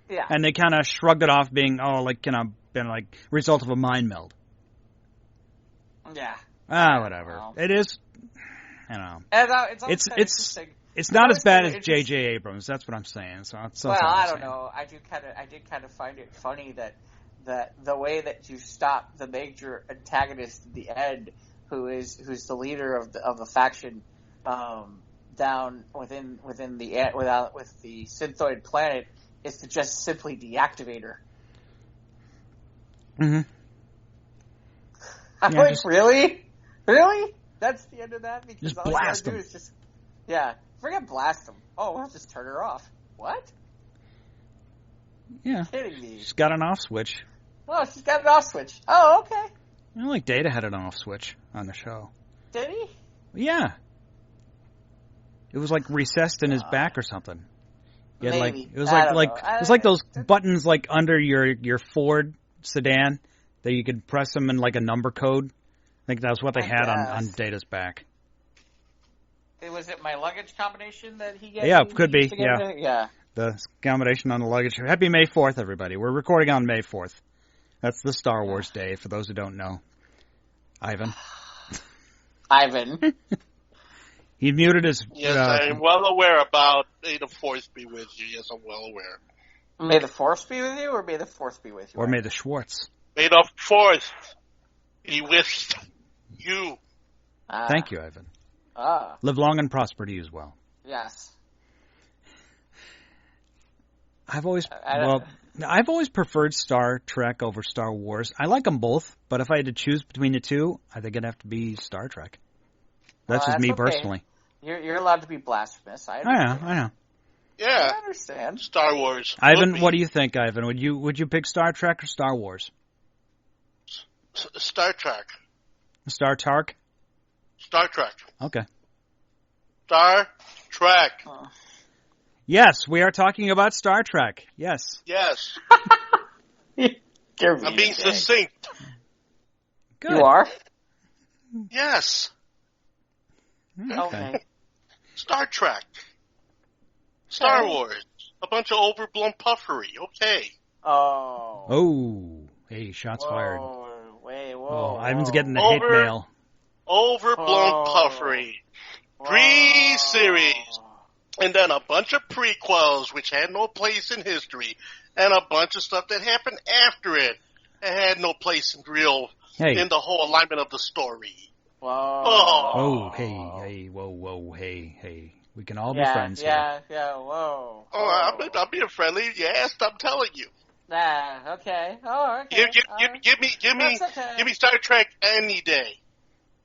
Yeah. And they kind of shrugged it off, being been like result of a mind meld. Yeah. Whatever. Well, it is. You know. It's not as bad as J.J. Abrams. That's what I'm saying. I don't know. I did kind of find it funny that the way that you stop the major antagonist at the end, who's the leader of the faction, down within the Synthoid planet, is to just simply deactivate her. Mm-hmm. I'm like, really? That's the end of that? Because just all blast you gotta do is just, forget blast them. Oh, we'll just turn her off. What? Yeah. You're kidding me. She's got an off switch. Oh, she's got an off switch. Oh, okay. I like Data had an off switch on the show. Did he? Yeah. It was like recessed in his back or something. He had Maybe. It was like those buttons like under your Ford sedan that you could press them in like a number code. I think that was what they had on Data's back. Was it my luggage combination that he gave? Yeah, could be. Yeah. The combination on the luggage. Happy May 4th, everybody. We're recording on May 4th. That's the Star Wars day, for those who don't know. Ivan. He muted his... Yes, I'm well aware about May the 4th be with you. Yes, I'm well aware. May the 4th be with you, or may the 4th be with you? Or may the Schwartz. May the 4th be with you. Thank you, Ivan. Live long and prosper to you as well. Yes. I've always preferred Star Trek over Star Wars. I like them both, but if I had to choose between the two, I think it'd have to be Star Trek. That's just me personally. You're allowed to be blasphemous. I know. Yeah. I understand. Star Wars. Ivan, what do you think, Ivan? Would you pick Star Trek or Star Wars? Star Trek. Star Trek? Star Trek. Okay. Star Trek. Yes, we are talking about Star Trek. Yes. Yes. I'm being succinct. Good. You are? Yes. Okay. Star Trek. Star Wars. A bunch of overblown puffery. Okay. Oh. Hey, shots fired. Whoa. Ivan's getting the hate mail. Overblown puffery. Pre-series. And then a bunch of prequels, which had no place in history. And a bunch of stuff that happened after it. It had no place in in the whole alignment of the story. Whoa. Oh, hey, whoa, hey. We can all be friends here. Yeah, whoa. Oh, I'm being friendly. Yes, I'm telling you. Okay. Oh, okay. Give me Star Trek any day.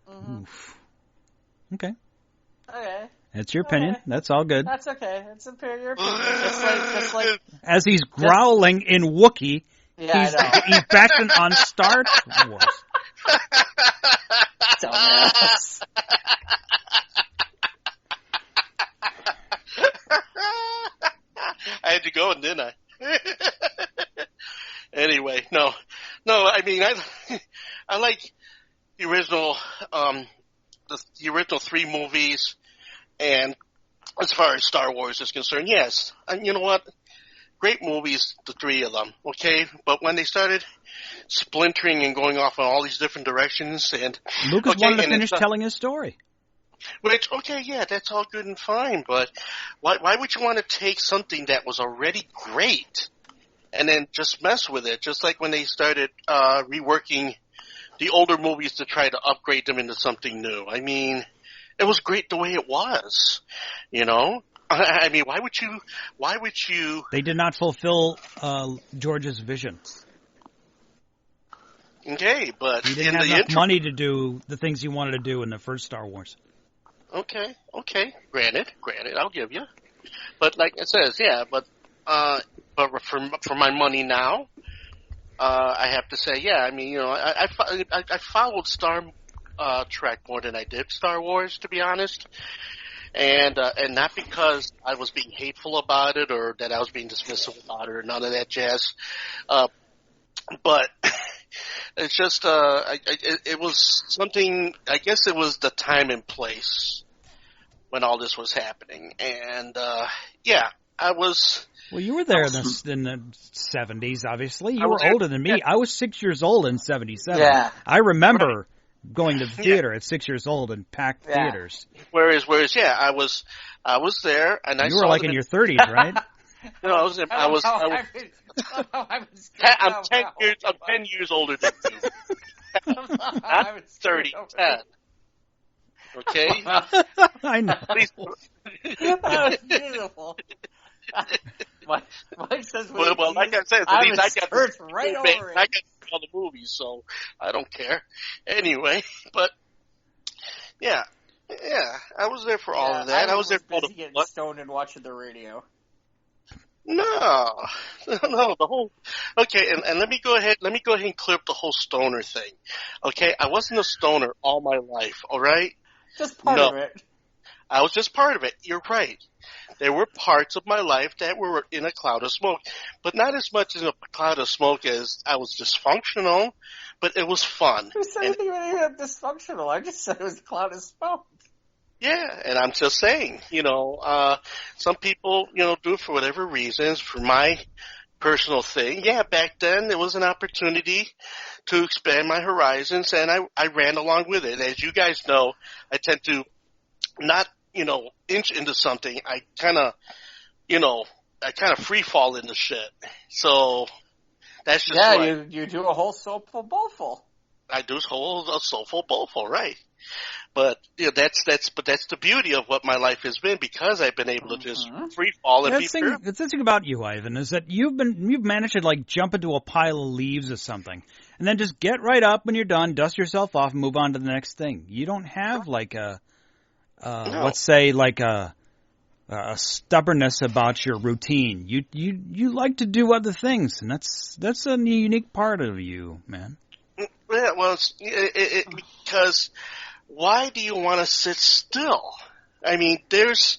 Mm-hmm. Okay. Okay. That's your opinion. That's all good. That's okay. It's your opinion. Just like as he's growling in Wookiee, he's backing on Star Wars. Dumbass. I had to go, didn't I? Anyway, no. I mean, I like the original, the original 3 movies, and as far as Star Wars is concerned, yes. And you know what? great movies, the three of them, okay? But when they started splintering and going off in all these different directions, and Lucas wanted to finish telling his story. Which, okay, yeah, that's all good and fine, but why would you want to take something that was already great and then just mess with it? Just like when they started reworking the older movies to try to upgrade them into something new. I mean, it was great the way it was, you know? I mean, why would you... They did not fulfill George's vision. Okay, but... He didn't have enough money to do the things he wanted to do in the first Star Wars. Okay. Granted, I'll give you. But like it says, yeah, but for my money now, I have to say, yeah, I mean, you know, I followed Star Trek more than I did Star Wars, to be honest. And not because I was being hateful about it or that I was being dismissive about it or none of that jazz. But it's just, it was something, I guess it was the time and place when all this was happening. And, yeah, I was... Well, you were there in the 70s, obviously. You were older than me. Yeah. I was 6 years old in 77. Yeah. I remember going to the theater at 6 years old in packed theaters. Whereas, yeah, I was there, and I saw... You were like in your 30s, right? No, I'm 10 years older than you. I'm 30. 10. Okay? I know. That was beautiful. Mike says, well, like I said, at least I got right over it. I got all the movies, so I don't care. Anyway, but yeah, I was there for all of that. I was there for getting stoned and watching the radio. No, the whole. Okay, and let me go ahead and clear up the whole stoner thing. Okay, I wasn't a stoner all my life. All right, just part of it. I was just part of it. You're right. There were parts of my life that were in a cloud of smoke, but not as much in a cloud of smoke as I was dysfunctional, but it was fun. Who said anything about dysfunctional? I just said it was a cloud of smoke. Yeah, and I'm just saying, you know, some people, you know, do it for whatever reasons. For my personal thing, yeah, back then there was an opportunity to expand my horizons, and I ran along with it. As you guys know, I tend to not, you know, inch into something. I kind of free fall into shit. So that's just you do a whole soulful bowlful. I do a soulful bowlful, right? But you know, that's the beauty of what my life has been, because I've been able to just free fall and be free. The thing about you, Ivan, is that you've managed to like jump into a pile of leaves or something, and then just get right up when you're done, dust yourself off, and move on to the next thing. You don't have like a let's say like a stubbornness about your routine. You like to do other things, and that's a unique part of you, man. Yeah, well, because why do you want to sit still? I mean, there's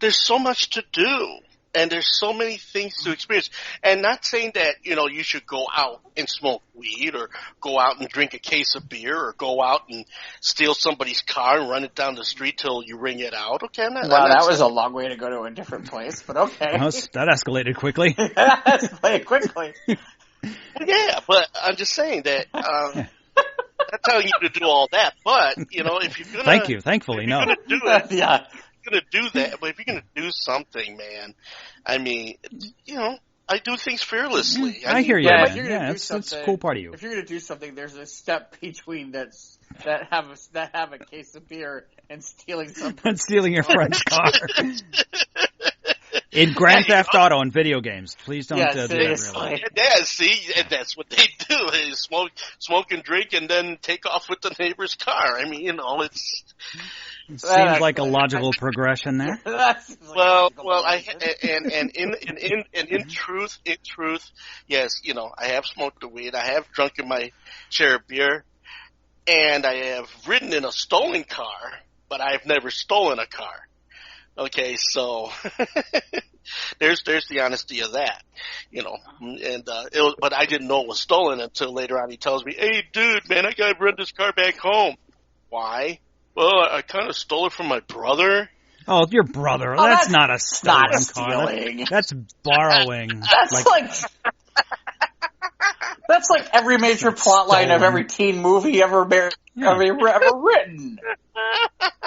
so much to do, and there's so many things to experience. And not saying that, you know, you should go out and smoke weed or go out and drink a case of beer or go out and steal somebody's car and run it down the street till you wring it out. Okay, that was a long way to go to a different place, but okay. That escalated quickly. That escalated quickly. Yeah, but I'm just saying that, I'm not telling you to do all that, but, you know, if you're gonna... Thank you, thankfully, no. If you're gonna do it, yeah. If you're gonna do that, but if you're gonna do something, man, I mean, you know, I do things fearlessly. I hear you, man. Yeah, that's a cool part of you. If you're gonna do something, there's a step between that have a case of beer and stealing something. And stealing your friend's car. In Grand Theft Auto and video games, please don't do that. Really. Yeah, see, and that's what they do: is smoke and drink, and then take off with the neighbor's car. I mean, you know, it seems like a logical progression there. In truth, yes, you know, I have smoked the weed, I have drunken my share of beer, and I have ridden in a stolen car, but I have never stolen a car. Okay, so there's the honesty of that, you know, and but I didn't know it was stolen until later on. He tells me, "Hey, dude, man, I gotta run this car back home." Why? Well, I kind of stole it from my brother. Oh, your brother. Oh, that's not a stolen not car. stealing. That's borrowing. That's like every major plot line of every teen movie ever written.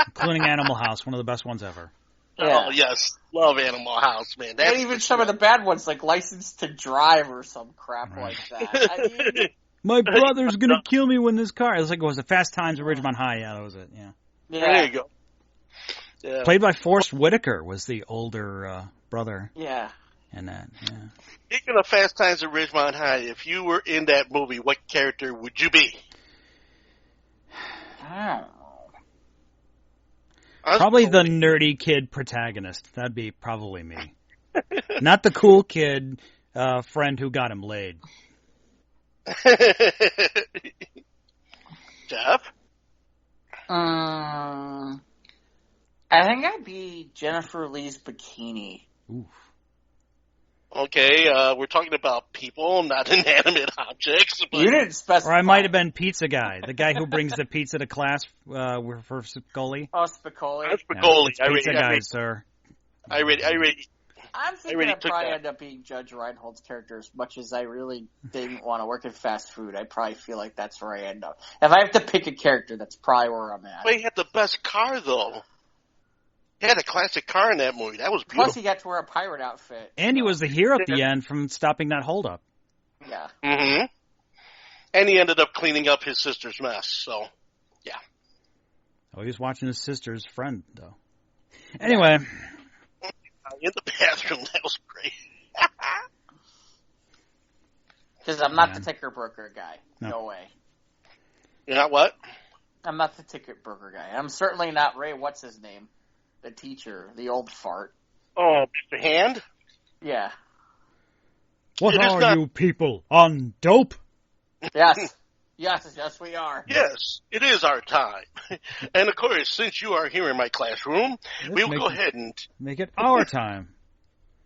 Including Animal House, one of the best ones ever. Yeah. Oh, yes. Love Animal House, man. And even some of the bad ones, like License to Drive or some crap like that. I mean, my brother's going to kill me when this car... It was it Fast Times at Ridgemont High? Yeah, that was it, yeah. There you go. Yeah. Played by Forrest Whitaker was the older brother. Yeah. And that, yeah. Speaking of Fast Times at Ridgemont High, if you were in that movie, what character would you be? I don't know. Probably the nerdy kid protagonist. That'd be probably me. Not the cool kid friend who got him laid. Jeff? I think I'd be Jennifer Lee's Bikini. Oof. Okay, we're talking about people, not inanimate objects. But... You didn't specify. Or I might have been Pizza Guy, the guy who brings the pizza to class for Spicoli. Oh, Spicoli. That's Spicoli. Yeah, Pizza Guy, sir. I'm thinking I'd probably end up being Judge Reinhold's character as much as I really didn't want to work in fast food. I probably feel like that's where I end up. If I have to pick a character, that's probably where I'm at. But he had the best car, though. He had a classic car in that movie. That was beautiful. Plus, he got to wear a pirate outfit. And he was the hero at the end from stopping that holdup. Yeah. Mm-hmm. And he ended up cleaning up his sister's mess, so, yeah. Oh, he was watching his sister's friend, though. Anyway. In the bathroom, that was great. Because I'm not the ticket broker guy. No way. You're not what? I'm not the ticket broker guy. I'm certainly not Ray, what's his name? The teacher, the old fart. Oh, Mr. Hand? Yeah. What are you people, on dope? Yes. Yes, we are. Yes, it is our time. And of course, since you are here in my classroom, we will go ahead and... Make it our time.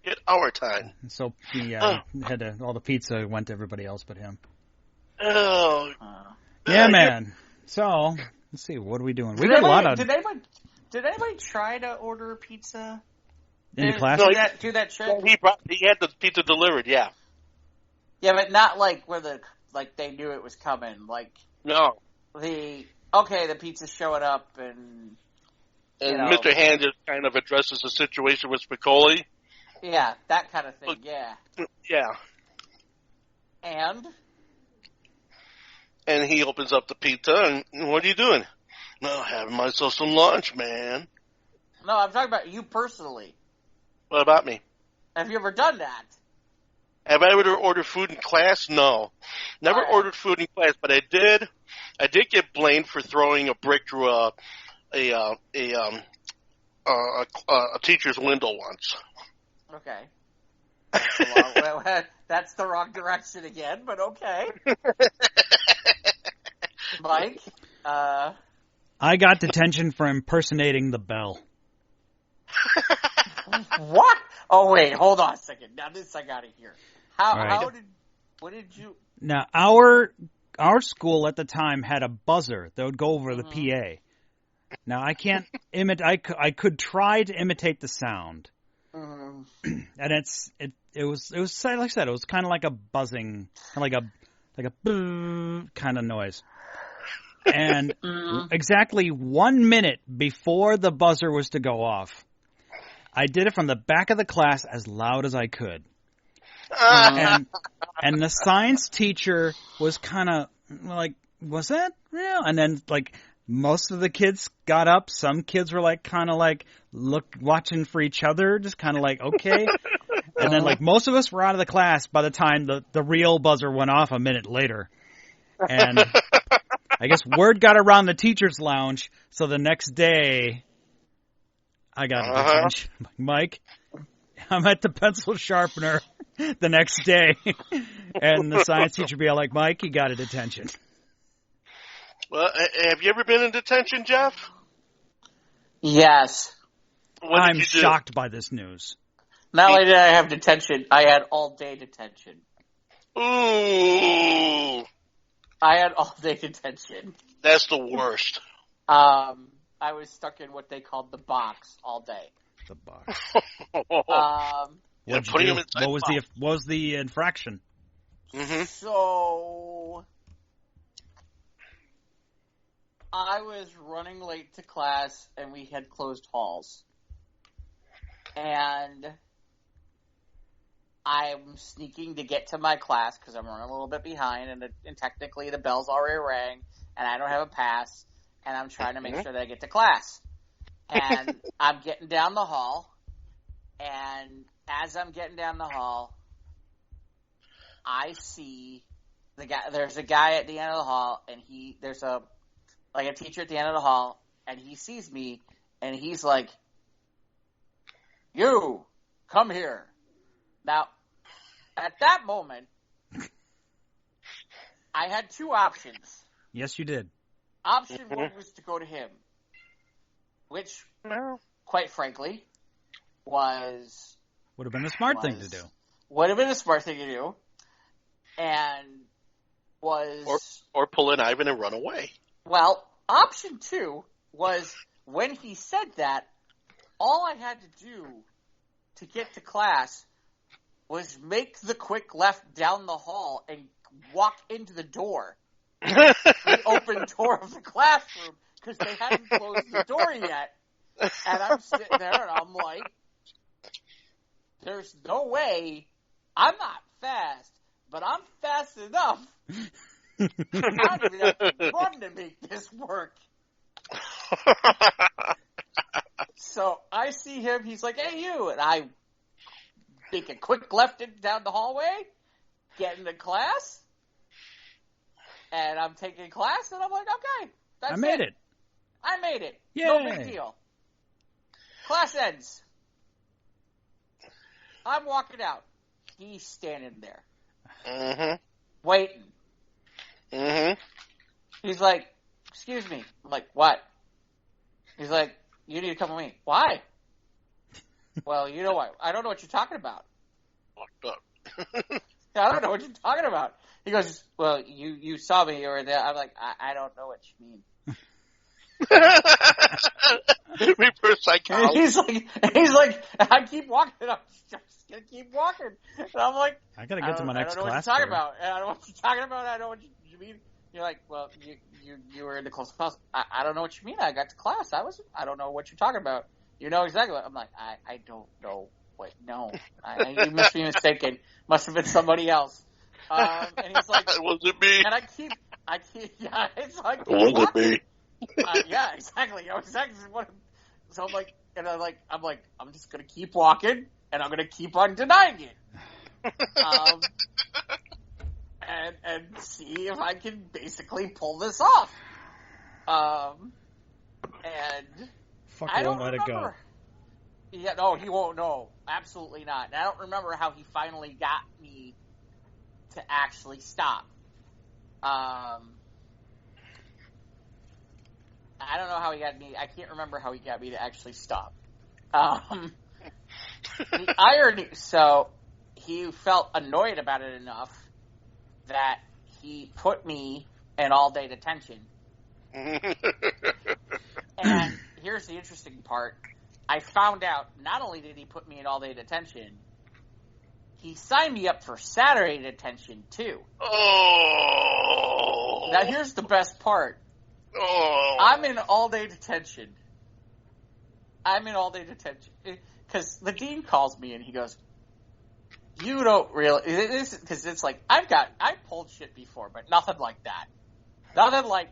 Get our time. And so he had to, all the pizza went to everybody else but him. Oh. Yeah, man. So, let's see, what are we doing? We got a lot of... Did anybody try to order pizza? In the class? No, do that trick? He had the pizza delivered, yeah. Yeah, but not like where they knew it was coming. Like, no. The pizza's showing up and Mr. Hand just kind of addresses the situation with Spicoli. Yeah, that kind of thing, yeah. Yeah. And he opens up the pizza, and what are you doing? No, having myself some lunch, man. No, I'm talking about you personally. What about me? Have you ever done that? Have I ever ordered food in class? No. Never ordered food in class, but I did get blamed for throwing a brick through a teacher's window once. Okay. That's the wrong direction again, but okay. Mike? I got detention for impersonating the bell. What? Oh, wait, hold on a second. Now this I gotta hear. What did you... Now, our school at the time had a buzzer that would go over the PA. Now, I can't I could try to imitate the sound. And it was like I said, it was kind of like a buzzing, like a boo kind of noise. And exactly 1 minute before the buzzer was to go off, I did it from the back of the class as loud as I could. And the science teacher was kind of like, was that real? And then like most of the kids got up. Some kids were like kind of like watching for each other, just kind of like, okay. And then like most of us were out of the class by the time the real buzzer went off a minute later. And I guess word got around the teacher's lounge, so the next day I got detention. Mike, I'm at the pencil sharpener the next day, and the science teacher would be like, Mike, you got a detention. Well, have you ever been in detention, Jeff? Yes. I'm shocked by this news. Not only did I have detention, I had all-day detention. Ooh. I had all-day detention. That's the worst. I was stuck in what they called the box all day. The box. Putting him inside what was the infraction? Mm-hmm. So I was running late to class, and we had closed halls. And I'm sneaking to get to my class because I'm running a little bit behind, and technically the bell's already rang, and I don't have a pass, and I'm trying to make sure that I get to class. And I'm getting down the hall, and as I'm getting down the hall, I see the guy. There's a guy at the end of the hall, and there's a teacher at the end of the hall, and he sees me, and he's like, "You, come here." Now, at that moment, I had two options. Yes, you did. Option one was to go to him, which, quite frankly, would have been a smart thing to do. Would have been a smart thing to do, and was or pull an Ivan and run away. Well, option two was when he said that, all I had to do to get to class was make the quick left down the hall and walk into the door. The open door of the classroom, because they hadn't closed the door yet. And I'm sitting there and I'm like, there's no way. I'm not fast, but I'm fast enough. I don't even have to run to make this work. So I see him, he's like, "Hey, you," and I make a quick left down the hallway, get into class, and I'm taking class, and I'm like, okay, that's I made it. I made it. Yay. No big deal. Class ends. I'm walking out. He's standing there. Mm-hmm. Waiting. Mm-hmm. He's like, "Excuse me." I'm like, "What?" He's like, "You need to come with me." "Why?" "Well, you know what? I don't know what you're talking about." Locked up. "I don't know what you're talking about." He goes, "Well, you saw me or there." I'm like, I don't know what you mean. Reverse psychology. He's like, I keep walking. I'm just gonna keep walking. And I'm like, I gotta get to my next class. I don't know what you're talking about. And I don't know what you're talking about. I know what you mean. You're like, "Well, you were in the close class." I don't know what you mean. I got to class. I don't know what you're talking about. You know exactly what I'm like. I don't know what. No, you must be mistaken. Must have been somebody else. And he's like, "Was it me?" And I keep. Yeah, it's like, "Was it me?" Yeah, exactly. You know exactly what. So I'm like, I'm just gonna keep walking, and I'm gonna keep on denying it, and see if I can basically pull this off. And Fuck, I don't won't let it go. Yeah, no, he won't. No, absolutely not. And I don't remember how he finally got me to actually stop. I don't know how he got me. I can't remember how he got me to actually stop. The irony. So he felt annoyed about it enough that he put me in all-day detention. And here's the interesting part. I found out not only did he put me in all-day detention, he signed me up for Saturday detention, too. Oh. Now, here's the best part. Oh. I'm in all-day detention. Because the dean calls me and he goes, "You don't really..." Because it's like, I've pulled shit before, but nothing like that. Nothing like...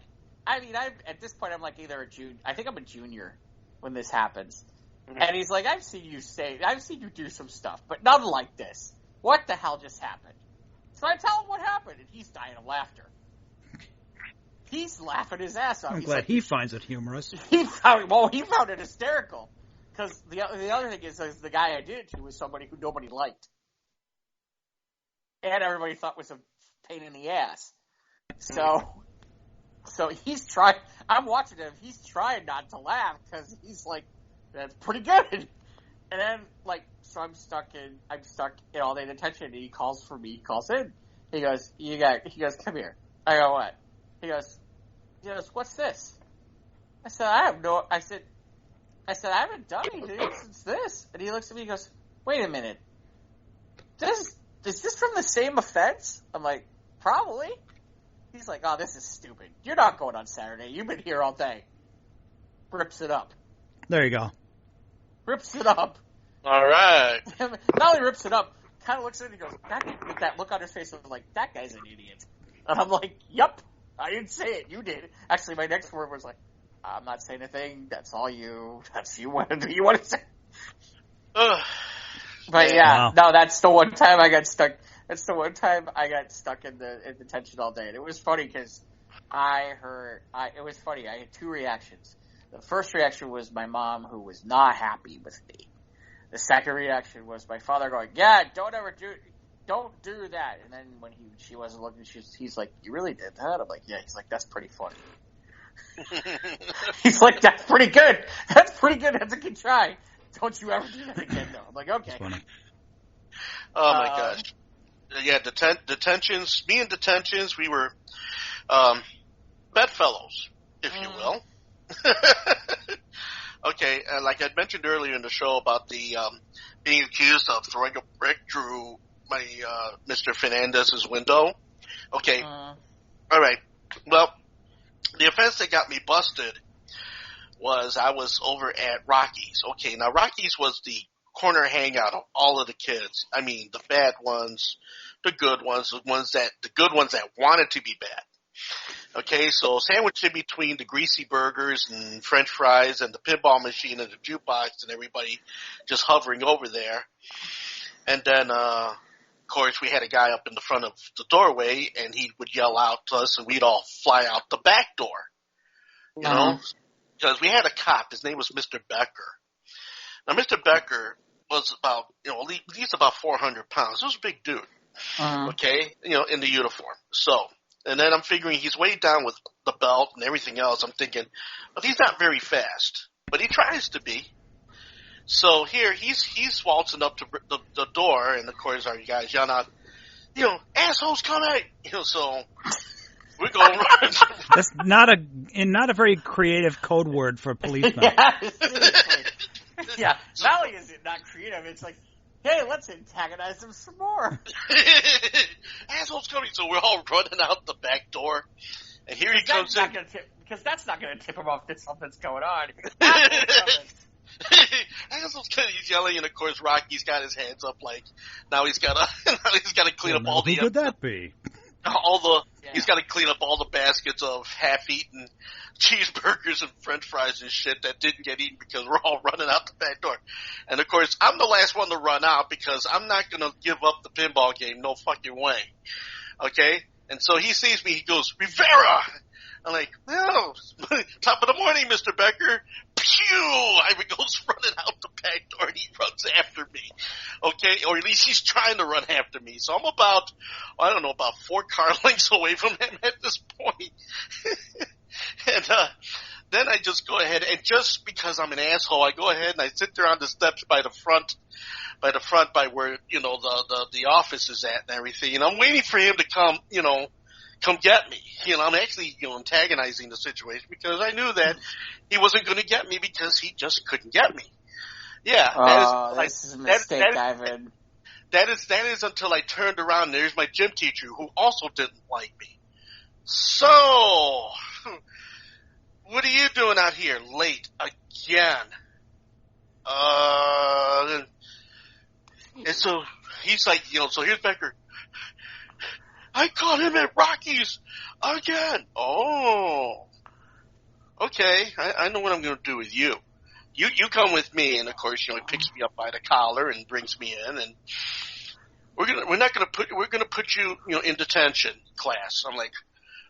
at this point, I'm like either a junior... I think I'm a junior when this happens. Mm-hmm. And he's like, I've seen you do some stuff, but nothing like this. What the hell just happened? So I tell him what happened, and he's dying of laughter. He's laughing his ass off. I'm glad he finds it humorous. He found it hysterical. Because the other thing is the guy I did it to was somebody who nobody liked. And everybody thought was a pain in the ass. So he's trying... I'm watching him. He's trying not to laugh because he's like, "That's pretty good." And then, so I'm stuck in all-day detention. And he calls for me. He calls in. He goes, "Come here." I go, "What?" He goes, "What's this?" I said, I haven't done anything since this. And he looks at me and goes, wait a minute. Is this from the same offense? I'm like, probably. He's like, oh, this is stupid. You're not going on Saturday. You've been here all day. Rips it up. There you go. Rips it up. All right. Not only rips it up, kind of looks at it and goes, with that look on his face, I was like, that guy's an idiot. And I'm like, yep. I didn't say it. You did. Actually, my next word was like, I'm not saying anything. That's all you. That's you want to say. But yeah, no, that's the one time I got stuck. That's the one time I got stuck in detention all day. And it was funny because it was funny. I had two reactions. The first reaction was my mom, who was not happy with me. The second reaction was my father going, yeah, don't do that. And then when she wasn't looking, he's like, you really did that? I'm like, yeah. He's like, that's pretty funny. He's like, that's pretty good. That's pretty good. That's a good try. Don't you ever do that again, though. I'm like, okay. Oh my gosh. Yeah, detentions. Me and detentions, we were bedfellows, if you will. Okay, like I mentioned earlier in the show about the being accused of throwing a brick through my Mr. Fernandez's window. Okay, all right. Well, the offense that got me busted was I was over at Rocky's. Okay, now Rocky's was the corner hangout of all of the kids. I mean, the bad ones, the good ones, the good ones that wanted to be bad. Okay, so sandwiched in between the greasy burgers and French fries and the pinball machine and the jukebox and everybody just hovering over there. And then, of course, we had a guy up in the front of the doorway, and he would yell out to us, and we'd all fly out the back door. You know? Because we had a cop. His name was Mr. Becker. Now, Mr. Becker was about, he's about 400 pounds. He was a big dude. Okay? In the uniform. So, and then I'm figuring he's way down with the belt and everything else. I'm thinking, well, he's not very fast, but he tries to be. So here he's waltzing up to the door, and of course our guys yelling out, assholes coming! So we're going. That's not a very creative code word for a policeman. Yeah, seriously. Yeah, not only is it not creative, it's like, hey, let's antagonize them some more. Assholes coming! So we're all running out the back door, and here he comes in. Because that's not going to tip him off that something's going on. He's yelling, and of course Rocky's got his hands up like now he's got to clean up all the. Who could that be? He's got to clean up all the baskets of half-eaten cheeseburgers and French fries and shit that didn't get eaten because we're all running out the back door. And of course I'm the last one to run out because I'm not going to give up the pinball game. No fucking way. Okay. And so he sees me. He goes, Rivera. I'm like, no, top of the morning, Mr. Becker. Pew! I goes running out the back door, and he runs after me. Okay? Or at least he's trying to run after me. So I'm about 4 car lengths away from him at this point. And then I just go ahead, and just because I'm an asshole, I go ahead and I sit there on the steps by the front by where, the office is at and everything. And I'm waiting for him to come get me. I'm actually, antagonizing the situation because I knew that he wasn't going to get me because he just couldn't get me. Yeah. This is a mistake, Ivan. That is until I turned around and there's my gym teacher who also didn't like me. So, what are you doing out here late again? And so he's like, so here's Becker. I caught him at Rocky's again. Oh. Okay, I know what I'm going to do with you. You come with me, and of course, he picks me up by the collar and brings me in, and we're going to put you, in detention class. I'm like,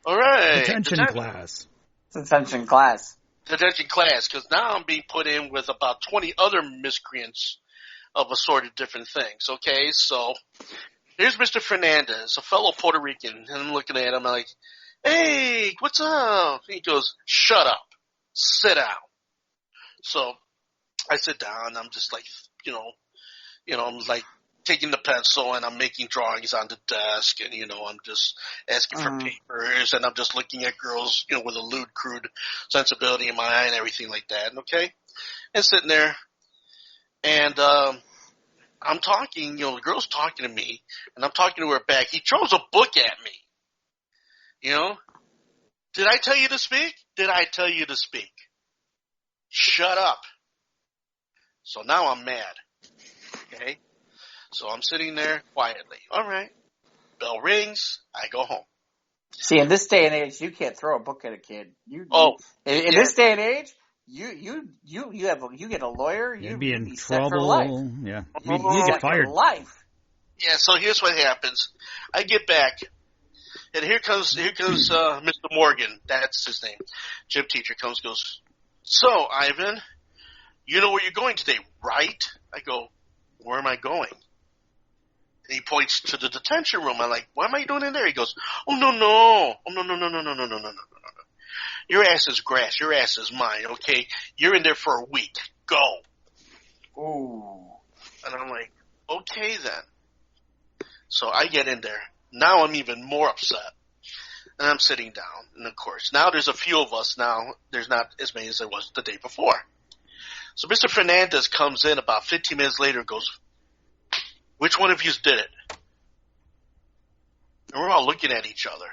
all right. Detention class. Detention class. Detention class, because now I'm being put in with about 20 other miscreants of assorted different things. Okay, so here's Mr. Fernandez, a fellow Puerto Rican, and I'm looking at him like, hey, what's up? He goes, shut up. Sit down. So I sit down, and I'm just like, I'm like taking the pencil and I'm making drawings on the desk, and I'm just asking for papers, and I'm just looking at girls, with a lewd, crude sensibility in my eye and everything like that. Okay, and sitting there, and I'm talking. The girl's talking to me, and I'm talking to her back. He throws a book at me. Did I tell you to speak? Did I tell you to speak? Shut up. So now I'm mad. Okay? So I'm sitting there quietly. All right. Bell rings. I go home. See, in this day and age, you can't throw a book at a kid. In this day and age, you get a lawyer. You'd be in be trouble. Set for life. Yeah, you get fired. Life. Yeah. So here's what happens. I get back, and here comes Mr. Morgan. That's his name. Gym teacher goes. So Ivan, you know where you're going today, right? I go, where am I going? And he points to the detention room. I'm like, what am I doing in there? He goes, oh, no. Oh, no. Your ass is grass. Your ass is mine, okay? You're in there for a week. Go. Ooh. And I'm like, okay then. So I get in there. Now I'm even more upset. And I'm sitting down. And, of course, now there's a few of us now. There's not as many as there was the day before. So Mr. Fernandez comes in about 15 minutes later and goes, which one of you did it? And we're all looking at each other.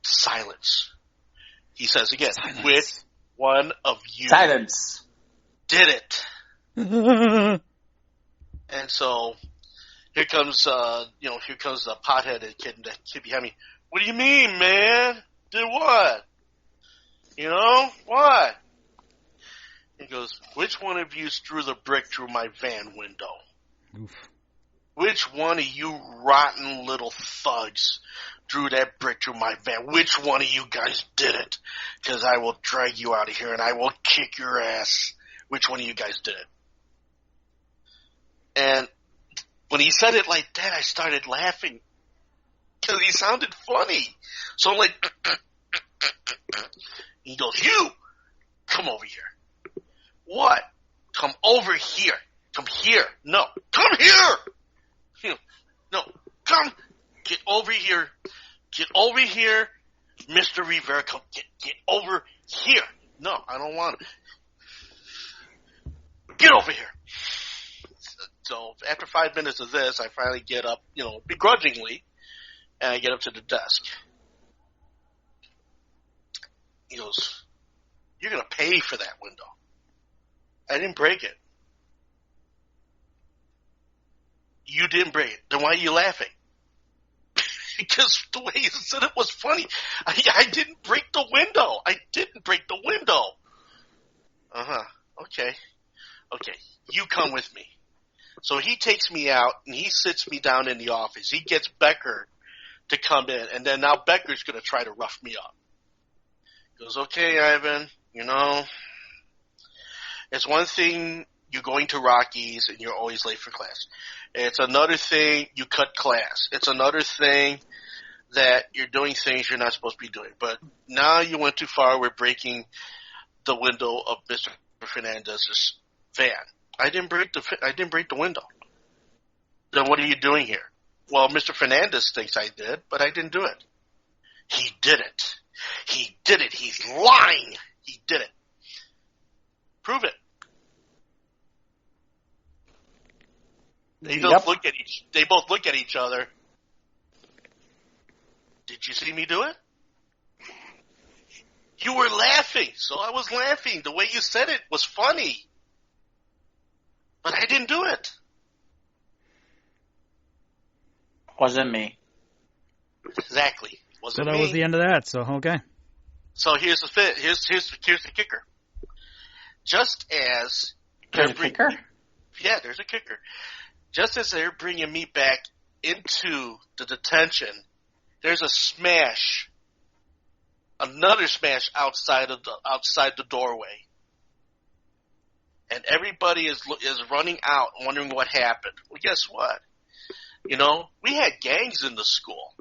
Silence. He says again, Silence. Which one of you Silence. did it? And so here comes the potheaded kid behind me. What do you mean, man? Did what? What? He goes, which one of you threw the brick through my van window? Oof. Which one of you rotten little thugs drew that brick through my van? Which one of you guys did it? Because I will drag you out of here and I will kick your ass. Which one of you guys did it? And when he said it like that, I started laughing because he sounded funny. So I'm like, he goes, you, come over here. What? Come over here. Come here. No. Come here. No. Come. Get over here. Get over here. Mr. Rivera, come. Get over here. No, I don't want to. Get over here. So after 5 minutes of this, I finally get up, begrudgingly, and I get up to the desk. He goes, you're going to pay for that window. I didn't break it. You didn't break it. Then why are you laughing? Because the way you said it was funny. I didn't break the window. I didn't break the window. Uh-huh. Okay. You come with me. So he takes me out, and he sits me down in the office. He gets Becker to come in, and then now Becker's going to try to rough me up. He goes, okay, Ivan, it's one thing you're going to Rockies and you're always late for class. It's another thing you cut class. It's another thing that you're doing things you're not supposed to be doing. But now you went too far. We're breaking the window of Mr. Fernandez's van. I didn't break the window. Then what are you doing here? Well, Mr. Fernandez thinks I did, but I didn't do it. He did it. He's lying. He did it. Prove it. They both look at each other. Did you see me do it? You were laughing, so I was laughing. The way you said it was funny. But I didn't do it. Wasn't me. Exactly. Wasn't me. So that was the end of that, so okay. So here's the kicker. Just as There's a kicker? Yeah, there's a kicker. Just as they're bringing me back into the detention, there's another smash outside the doorway, and everybody is running out, wondering what happened. Well, guess what? We had gangs in the school.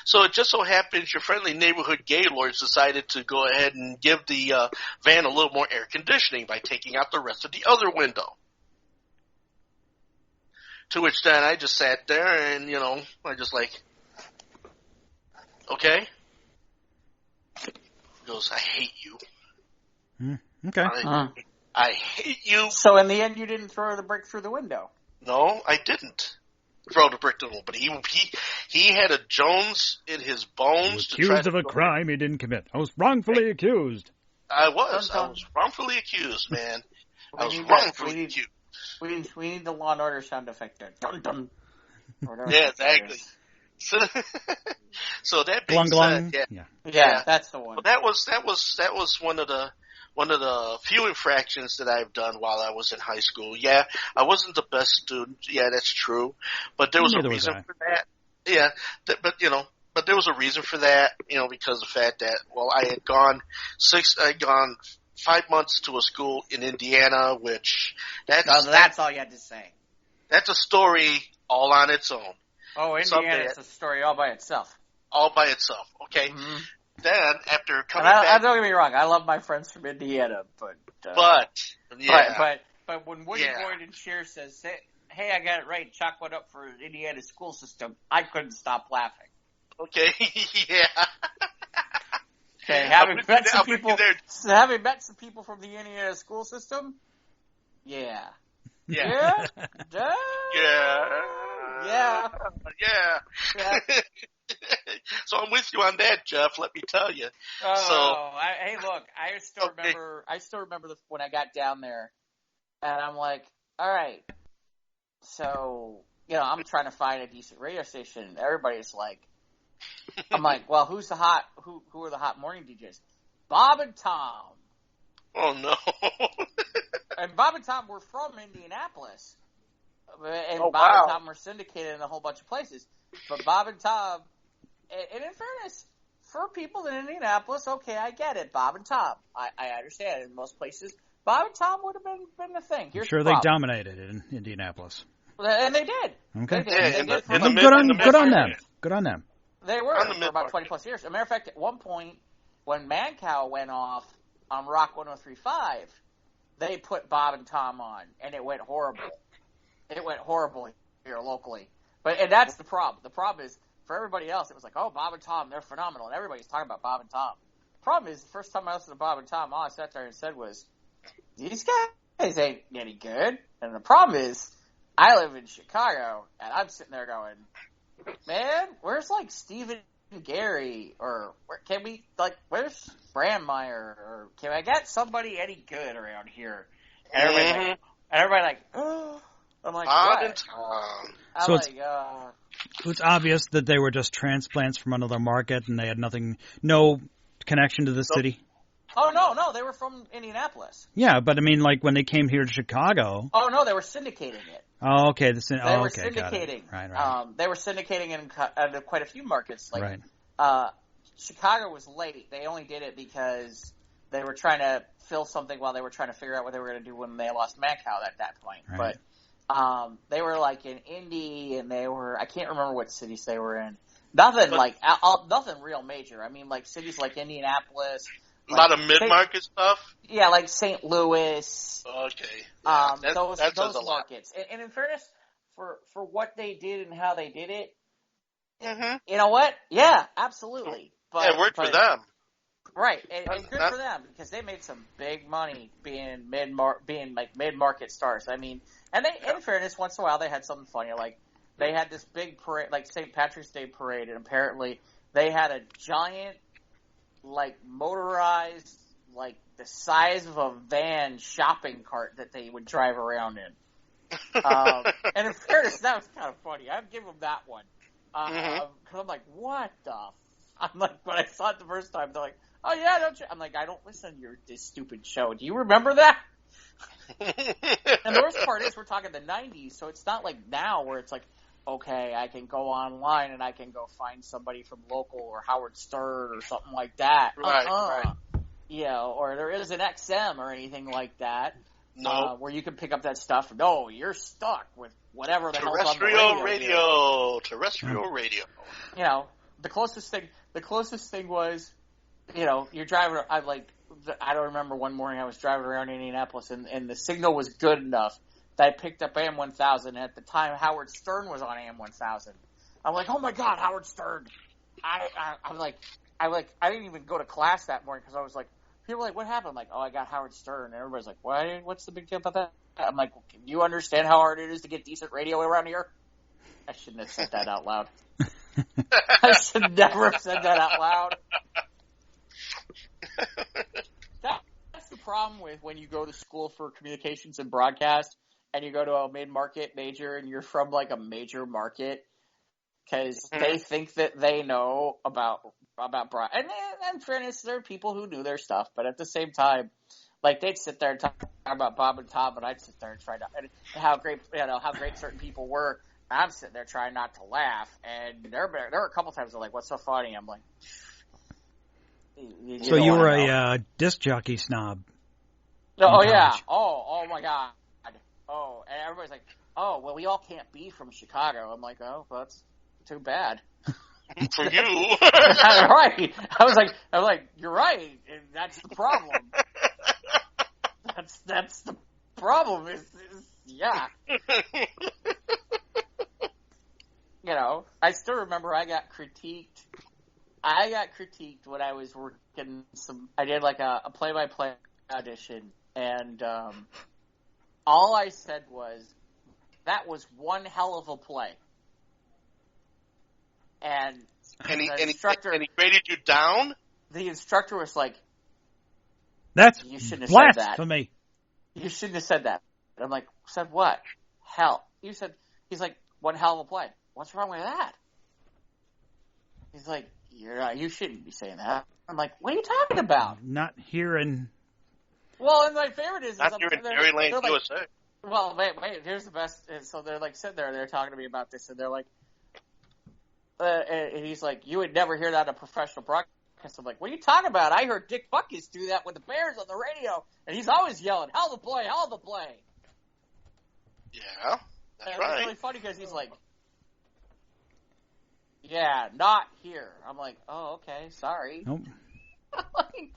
So it just so happens your friendly neighborhood gaylords decided to go ahead and give the van a little more air conditioning by taking out the rest of the other window. To which then I just sat there and, I just like, okay. He goes, I hate you. Okay. I hate you. So in the end, you didn't throw the brick through the window? No, I didn't throw the brick through the window. But he had a Jones in his bones. Accused of a crime he didn't commit. I was wrongfully accused. I was wrongfully accused, man. I was wrongfully accused. We need the Law and Order sound effect there. Dun dun. Yeah, exactly. So that being glung, said, yeah, that's the one. Well, that was one of the few infractions that I've done while I was in high school. Yeah, I wasn't the best student. Yeah, that's true. But there was a reason for that. Yeah, but there was a reason for that. Because of the fact that I had gone 5 months to a school in Indiana, which that's all you had to say. That's a story all on its own. Oh, Indiana's a story all by itself. All by itself, okay. Mm-hmm. Then after coming back, don't get me wrong, I love my friends from Indiana, but when Woody Boyd and Shear says, "Hey, I got it right, chalk one up for Indiana's school system," I couldn't stop laughing. Okay, yeah. Okay, having met some people from the Indiana school system, yeah. Yeah. Yeah. Yeah. Yeah. So I'm with you on that, Jeff. Let me tell you. Hey, look, I still remember when I got down there, and I'm like, all right. So I'm trying to find a decent radio station. Everybody's like, I'm like, well, who are the hot morning DJs? Bob and Tom. Oh no. And Bob and Tom were from Indianapolis. And Bob and Tom were syndicated in a whole bunch of places. But Bob and Tom, and in fairness, for people in Indianapolis, okay, I get it. Bob and Tom. I understand. In most places, Bob and Tom would have been the thing. I'm sure they dominated in Indianapolis. And they did. Okay. They did. Good on them. Good on them. They were for about 20 plus years. As a matter of fact, at one point, when Mancow went off on Rock 103.5, they put Bob and Tom on, and it went horrible. It went horrible here locally. And that's the problem. The problem is, for everybody else, it was like, oh, Bob and Tom, they're phenomenal. And everybody's talking about Bob and Tom. The problem is, the first time I listened to Bob and Tom, all I sat there and said was, these guys ain't any good. And the problem is, I live in Chicago, and I'm sitting there going, man, where's like Stephen Gary, or where's Brandmeier, or can I get somebody any good around here? And everybody like, oh. I'm like, what? So it's obvious that they were just transplants from another market, and they had no connection to the city. Oh no, they were from Indianapolis. Yeah, but I mean, like when they came here to Chicago. Oh no, they were syndicating it. Oh, okay. They were syndicating. Right. They were syndicating in quite a few markets. Like, right. Chicago was late. They only did it because they were trying to fill something while they were trying to figure out what they were going to do when they lost Mancow at that point. Right. But they were like in Indy, and I can't remember what cities they were in. Nothing real major. I mean, like cities like Indianapolis. A lot of mid-market stuff? Yeah, like St. Louis. Okay. Yeah, those markets. And in fairness, for what they did and how they did it, you know what? Yeah, absolutely. But, it worked for them. Right, and good for them, because they made some big money being mid-market stars. I mean, and they, in fairness, once in a while they had something funny. Like, they had this big parade, like St. Patrick's Day parade, and apparently they had a giant, like, motorized, like, the size of a van shopping cart that they would drive around in. And in fairness, that was kind of funny. I'd give them that one. Because I'm like, what the I'm like, when I saw it the first time, they're like, oh yeah, don't you? I'm like, I don't listen to this stupid show. Do you remember that? And the worst part is we're talking the 90s, so it's not like now where it's like, okay, I can go online and I can go find somebody from local or Howard Stern or something like that. Right. You know, or there is an XM or anything like that. No. Where you can pick up that stuff. No, you're stuck with whatever the hell's on the Terrestrial radio. You know, the closest thing was, you know, you're driving. I don't remember one morning I was driving around Indianapolis and the signal was good enough that I picked up AM 1000. And at the time, Howard Stern was on AM 1000. I'm like, oh my God, Howard Stern. I didn't even go to class that morning because I was like, people were like, what happened? I'm like, oh, I got Howard Stern. And everybody's like, what? What's the big deal about that? I'm like, well, can you understand how hard it is to get decent radio around here? I shouldn't have said that out loud. I should never have said that out loud. That's the problem with when you go to school for communications and broadcast and you go to a mid-market major and you're from like a major market because they think that they know about broad. And in fairness, there are people who knew their stuff, but at the same time, like they'd sit there and talk about Bob and Tom, and I'd sit there and try to and how great certain people were. I'm sitting there trying not to laugh, and there were a couple times they're like, "What's so funny?" I'm like, "So you were a disc jockey snob?" Oh yeah. Oh my God. Oh, and everybody's like, "Oh, well, we all can't be from Chicago." I'm like, "Oh, well, that's too bad." For you. Right. I was like, you're right. And that's the problem. That's the problem is yeah. You know, I still remember I got critiqued when I was working I did like a play-by-play audition, and all I said was, that was one hell of a play. And he graded you down? The instructor was like, "That's you shouldn't have blasphemy. said that. You shouldn't have said that." And I'm like, "Said what? Hell." He's like, "One hell of a play. What's wrong with that?" He's like, "You shouldn't be saying that." I'm like, "What are you talking about?" Not hearing. Well, and my favorite is not hearing Dairyland USA. Well, wait, here's the best. And so they're like sitting there, they're talking to me about this, and they're like, and he's like, "You would never hear that in a professional broadcast." I'm like, "What are you talking about? I heard Dick Buckus do that with the Bears on the radio, and he's always yelling, hell of a play, hell of a play." Yeah, that's right. It's really funny because he's like, "Yeah, not here." I'm like, "Oh, okay, sorry." Nope. Like,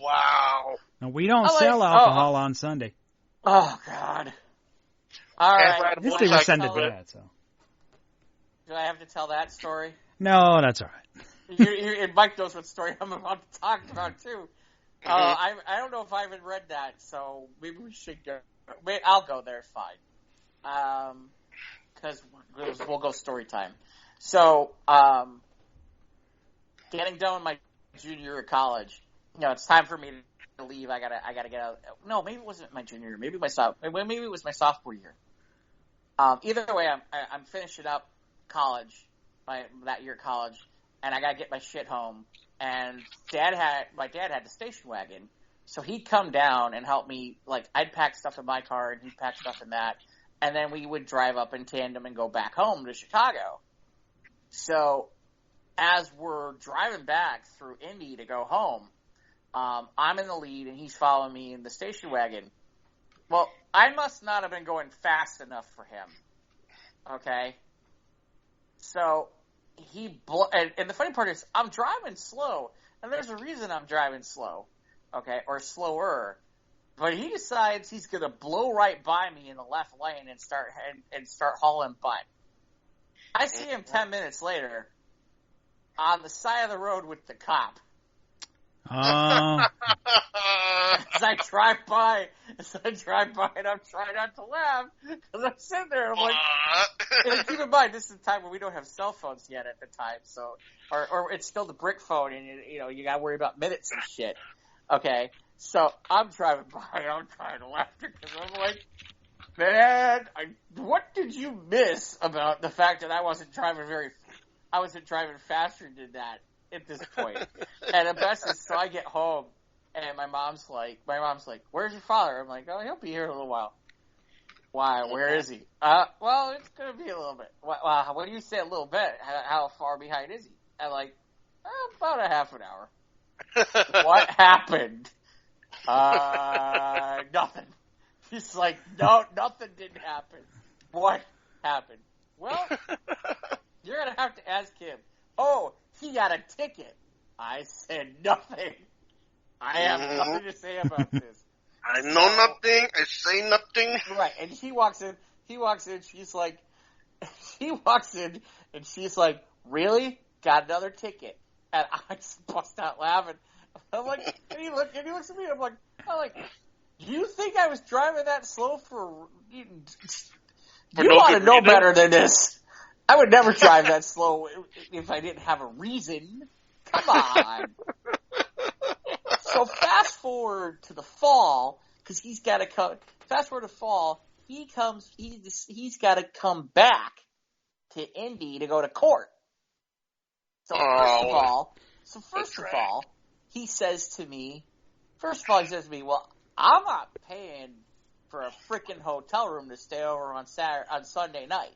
wow. No, we don't sell alcohol on Sunday. Oh, God. All right. At least they were sending to that, so. Do I have to tell that story? No, that's all right. And Mike knows what story I'm about to talk about, too. I don't know if I haven't read that, so maybe we should go. Wait, I'll go there, fine. Because we'll go story time. So, getting done with my junior year of college, it's time for me to leave. I gotta get out. No, maybe it wasn't my junior year. Maybe it was my sophomore year. Either way, I'm finishing up college, that year of college, and I gotta get my shit home. And my dad had the station wagon, so he'd come down and help me. Like, I'd pack stuff in my car, and he'd pack stuff in that, and then we would drive up in tandem and go back home to Chicago. So, as we're driving back through Indy to go home, I'm in the lead, and he's following me in the station wagon. Well, I must not have been going fast enough for him. Okay? So, and the funny part is, I'm driving slow, and there's a reason I'm driving slow, okay, or slower. But he decides he's going to blow right by me in the left lane and start hauling butt. I see him 10 minutes later on the side of the road with the cop. As I drive by, and I'm trying not to laugh because I'm sitting there. I'm like, and keep in mind, this is the time when we don't have cell phones yet at the time, so or it's still the brick phone, and you got to worry about minutes and shit. Okay, so I'm driving by, and I'm trying to laugh because I'm like, man, what did you miss about the fact that I wasn't driving faster than that at this point? And the best is, so I get home, and my mom's like, "Where's your father?" I'm like, "Oh, he'll be here in a little while." Why? Where is he? Well, it's gonna be a little bit. Well, when you say a little bit, how far behind is he? I'm like, about a half an hour. What happened? Nothing. He's like, no, nothing didn't happen. What happened? Well, you're gonna have to ask him. Oh, he got a ticket. I said nothing. I have nothing to say about this. I know nothing. I say nothing. Right, and he walks in, she's like, really? Got another ticket. And I just bust out laughing. I'm like, and he looks at me, I'm like, do you think I was driving that slow for you no ought to know reason. better than this. I would never drive that slow if I didn't have a reason. Come on. So fast forward to the fall, because he's got to come. Fast forward to fall, he's got to come back to Indy to go to court. So first of all, he says to me, well, I'm not paying for a freaking hotel room to stay over on Sunday night.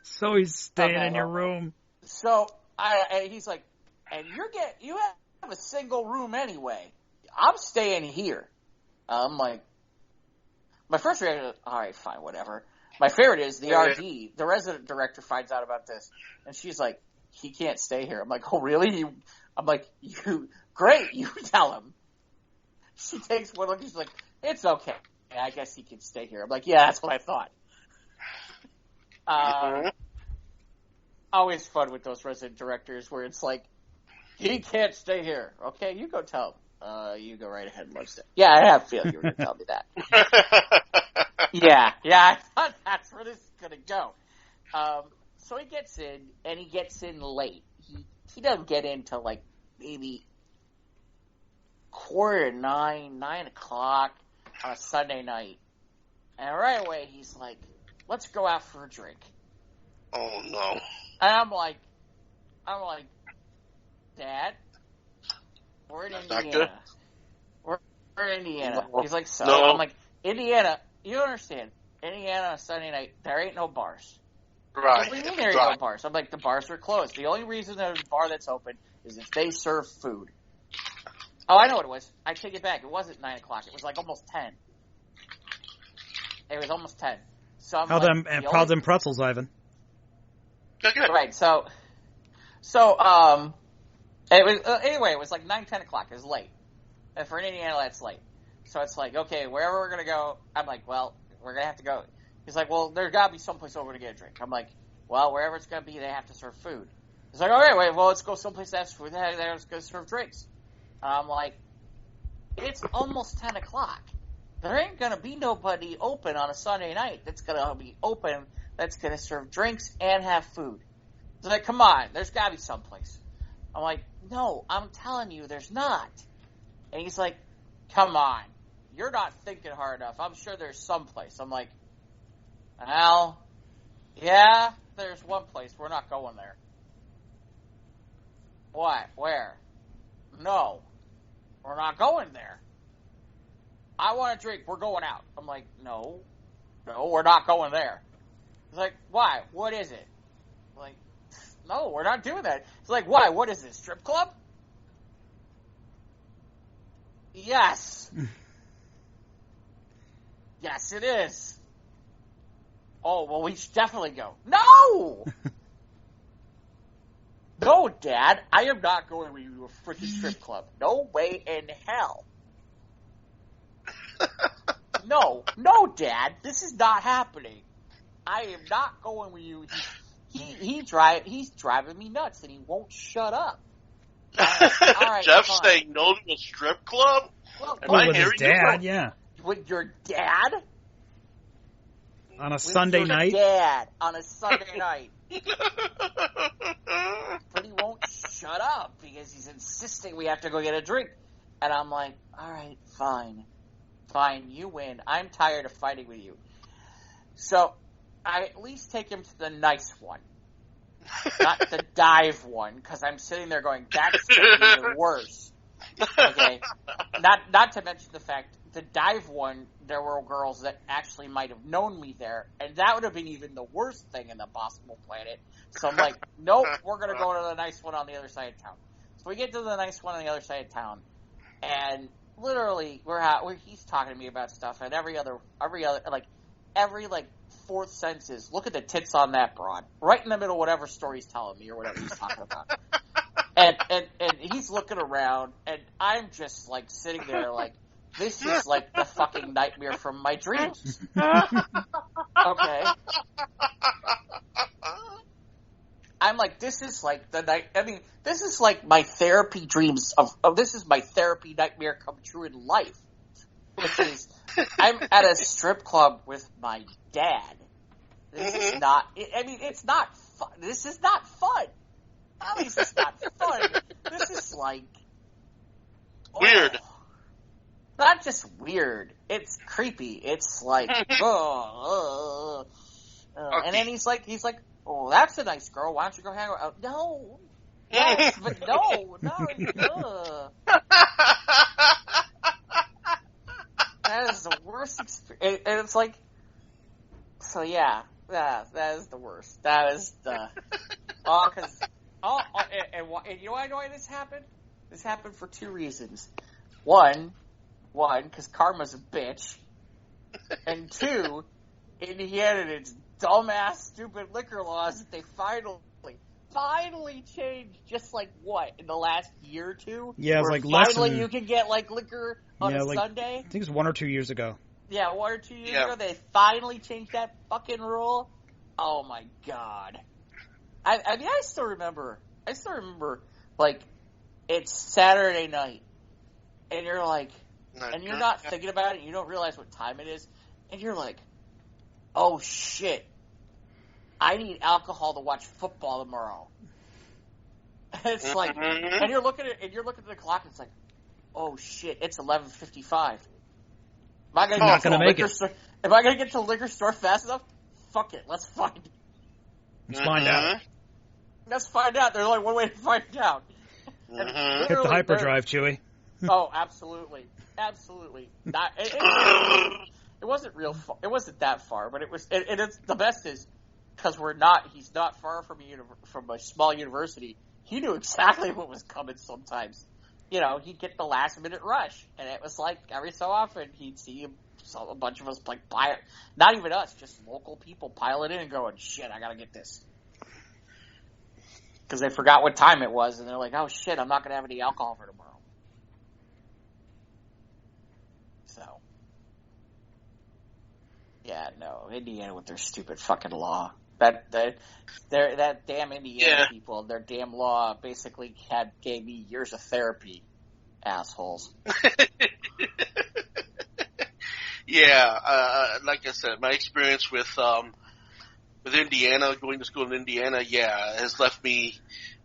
So he's staying in your room. So he's like, and you have a single room anyway. I'm staying here. I'm like, my first reaction is, all right, fine, whatever. My favorite is the RD, the resident director, finds out about this, and she's like, he can't stay here. I'm like, oh, really? I'm like, great, you tell him. She takes one look, she's like, it's okay. I guess he can stay here. I'm like, yeah, that's what I thought. Always fun with those resident directors where it's like, he can't stay here. Okay, you go tell him. You go right ahead and let's stay. Yeah, I have a feeling you were going to tell me that. Yeah, I thought that's where this is going to go. So he gets in, and he gets in late. He doesn't get in till like maybe 9:45, 9 o'clock on a Sunday night. And right away, he's like, let's go out for a drink. Oh, no. And I'm like, Dad, we're in Indiana. We're in Indiana. He's like, so? No. I'm like, Indiana, you don't understand. Indiana on a Sunday night, there ain't no bars. Right. What do you mean there ain't no bars? I'm like, the bars are closed. The only reason there's a bar that's open is if they serve food. Oh, I know what it was. I take it back. It wasn't 9 o'clock. It was like almost 10. It was almost 10. So I'm How's them pretzels, Ivan? Good. Right. So it was anyway. It was like 9, 10 o'clock. It was late, and for an Indiana, that's late. So it's like, okay, wherever we're gonna go, I'm like, well, we're gonna have to go. He's like, well, there's gotta be someplace over to get a drink. I'm like, well, wherever it's gonna be, they have to serve food. He's like, okay, wait, well, let's go someplace that has food. That's gonna serve drinks. I'm like, it's almost 10 o'clock. There ain't gonna be nobody open on a Sunday night that's gonna be open, that's gonna serve drinks and have food. He's like, come on, there's gotta be someplace. I'm like, no, I'm telling you, there's not. And he's like, come on, you're not thinking hard enough. I'm sure there's someplace. I'm like, well, yeah, there's one place. We're not going there. What? Where? No, we're not going there. I want a drink. We're going out. I'm like, no, we're not going there. He's like, why? What is it? I'm like, no, we're not doing that. He's like, why? What is this, strip club? Yes. Yes, it is. Oh, well, we should definitely go. No! No, Dad, I am not going with you to a freaking strip club. No way in hell. No, Dad, this is not happening. I am not going with you. He's driving me nuts, and he won't shut up. All right, Jeff's fine. saying no to a strip club? Well, with his dad, yeah. With your dad? On a Sunday night? Dad, on a Sunday night. But he won't shut up because he's insisting we have to go get a drink. And I'm like, all right, fine. Fine, you win. I'm tired of fighting with you. So I at least take him to the nice one. Not the dive one, because I'm sitting there going, that's going to be even worse. Okay? Not to mention the fact, the dive one, there were girls that actually might have known me there, and that would have been even the worst thing in the possible planet. So I'm like, nope, we're going to go to the nice one on the other side of town. So we get to the nice one on the other side of town, and literally, he's talking to me about stuff, and every fourth sentence is, look at the tits on that broad. Right in the middle of whatever story he's telling me or whatever he's talking about. And he's looking around, and I'm just, like, sitting there, like, this is like the fucking nightmare from my dreams. Okay? I'm like, this is like the night. I mean, this is like my therapy dreams of this is my therapy nightmare come true in life. Which is, I'm at a strip club with my dad. This is not, I mean, it's not fun. This is not fun. At least it's not fun. This is like... Weird. Not just weird. It's creepy. It's like, And then he's like, oh, that's a nice girl. Why don't you go hang out? No. Yes, but no. That is the worst experience. And it's like, so yeah, that is the worst. That is the, and you know why this happened? This happened for two reasons. One, because karma's a bitch. And two, Indiana and its dumbass, stupid liquor laws that they finally changed just like what, in the last year or two? Yeah, it's like finally you can get like liquor on a Sunday? I think it was 1 or 2 years ago. Yeah, 1 or 2 years ago they finally changed that fucking rule. Oh my god. I mean I still remember like it's Saturday night and you're like and you're not thinking about it, you don't realize what time it is, and you're like, oh shit, I need alcohol to watch football tomorrow. And it's like, and you're looking at the clock, and it's like, oh shit, it's 11:55. Am I gonna make it? Am I gonna get to the liquor store fast enough? Fuck it, let's find find out. Let's find out. There's only one way to find out. Hit the hyperdrive, Chewy. Oh, absolutely. Not. It wasn't real. It wasn't that far, but it was. And it's the best is because he's not far from a small university. He knew exactly what was coming. Sometimes, he'd get the last minute rush, and it was like every so often he'd see a bunch of us like not even us, just local people piling in and going, "Shit, I gotta get this." Because they forgot what time it was, and they're like, "Oh shit, I'm not gonna have any alcohol for tomorrow." So, yeah, no, Indiana with their stupid fucking law. That damn Indiana people, their damn law basically gave me years of therapy, assholes. Yeah, like I said, my experience with Indiana, going to school in Indiana, has left me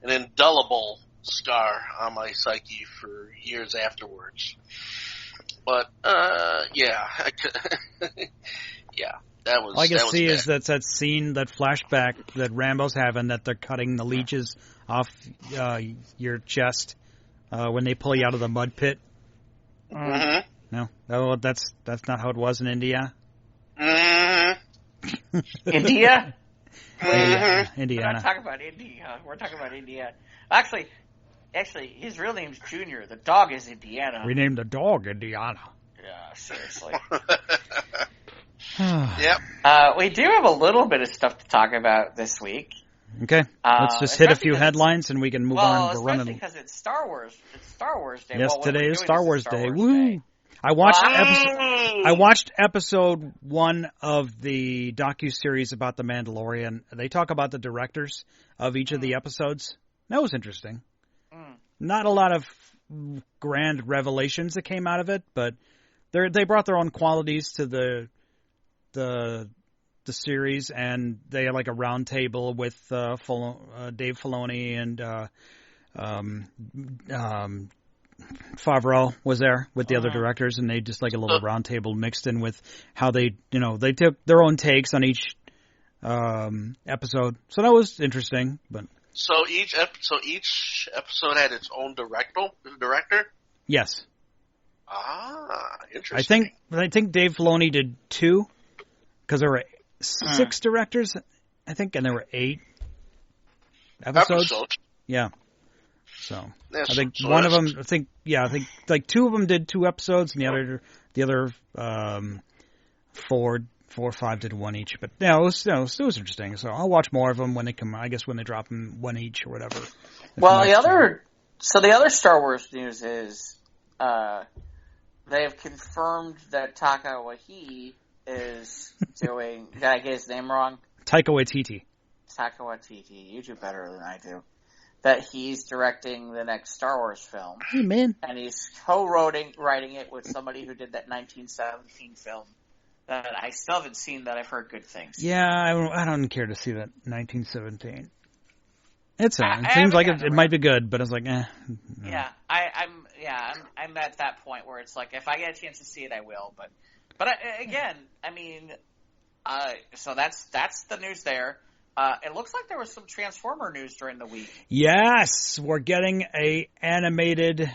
an indelible scar on my psyche for years afterwards. But, yeah, that was. All I can see is that scene, that flashback that Rambo's having, that they're cutting the leeches off your chest when they pull you out of the mud pit. No, that's not how it was in India. India? Indiana. We're not talking about India. We're talking about India. Actually, his real name's Junior. The dog is Indiana. We named the dog Indiana. Yeah, seriously. Yep. We do have a little bit of stuff to talk about this week. Okay, let's just hit a few headlines and we can move on. We're running because it's Star Wars. It's Star Wars Day. Yes, today is Star Wars Day. Woo! I watched episode 1 of the docuseries about the Mandalorian. They talk about the directors of each of the episodes. That was interesting. Not a lot of grand revelations that came out of it, but they brought their own qualities to the series, and they had like a round table with Dave Filoni and Favreau was there with the other directors, and they just like a little round table mixed in with how they took their own takes on each episode. So that was interesting. But so each episode had its own director. Yes. Interesting. I think Dave Filoni did 2 because there were 6 directors, I think, and there were 8 episodes. Yeah. So I think one of them, I think like 2 of them did 2 episodes, and the other 4 or 5 did 1 each. But yeah, it was interesting. So I'll watch more of them when they come. I guess when they drop them 1 each or whatever. Well, the other Star Wars news is They have confirmed that Taika Waititi is doing. Did I get his name wrong? Taika Waititi. Taika Waititi. You do better than I do. That he's directing the next Star Wars film. Hey, man. And he's co-writing it with somebody who did that 1917 film that I still haven't seen, that I've heard good things. Yeah, I don't care to see that 1917. It seems like it might be good, but it's like, eh. No. Yeah, I'm at that point where it's like, if I get a chance to see it, I will. But again, I mean, so that's the news there. It looks like there was some Transformer news during the week. Yes, we're getting a animated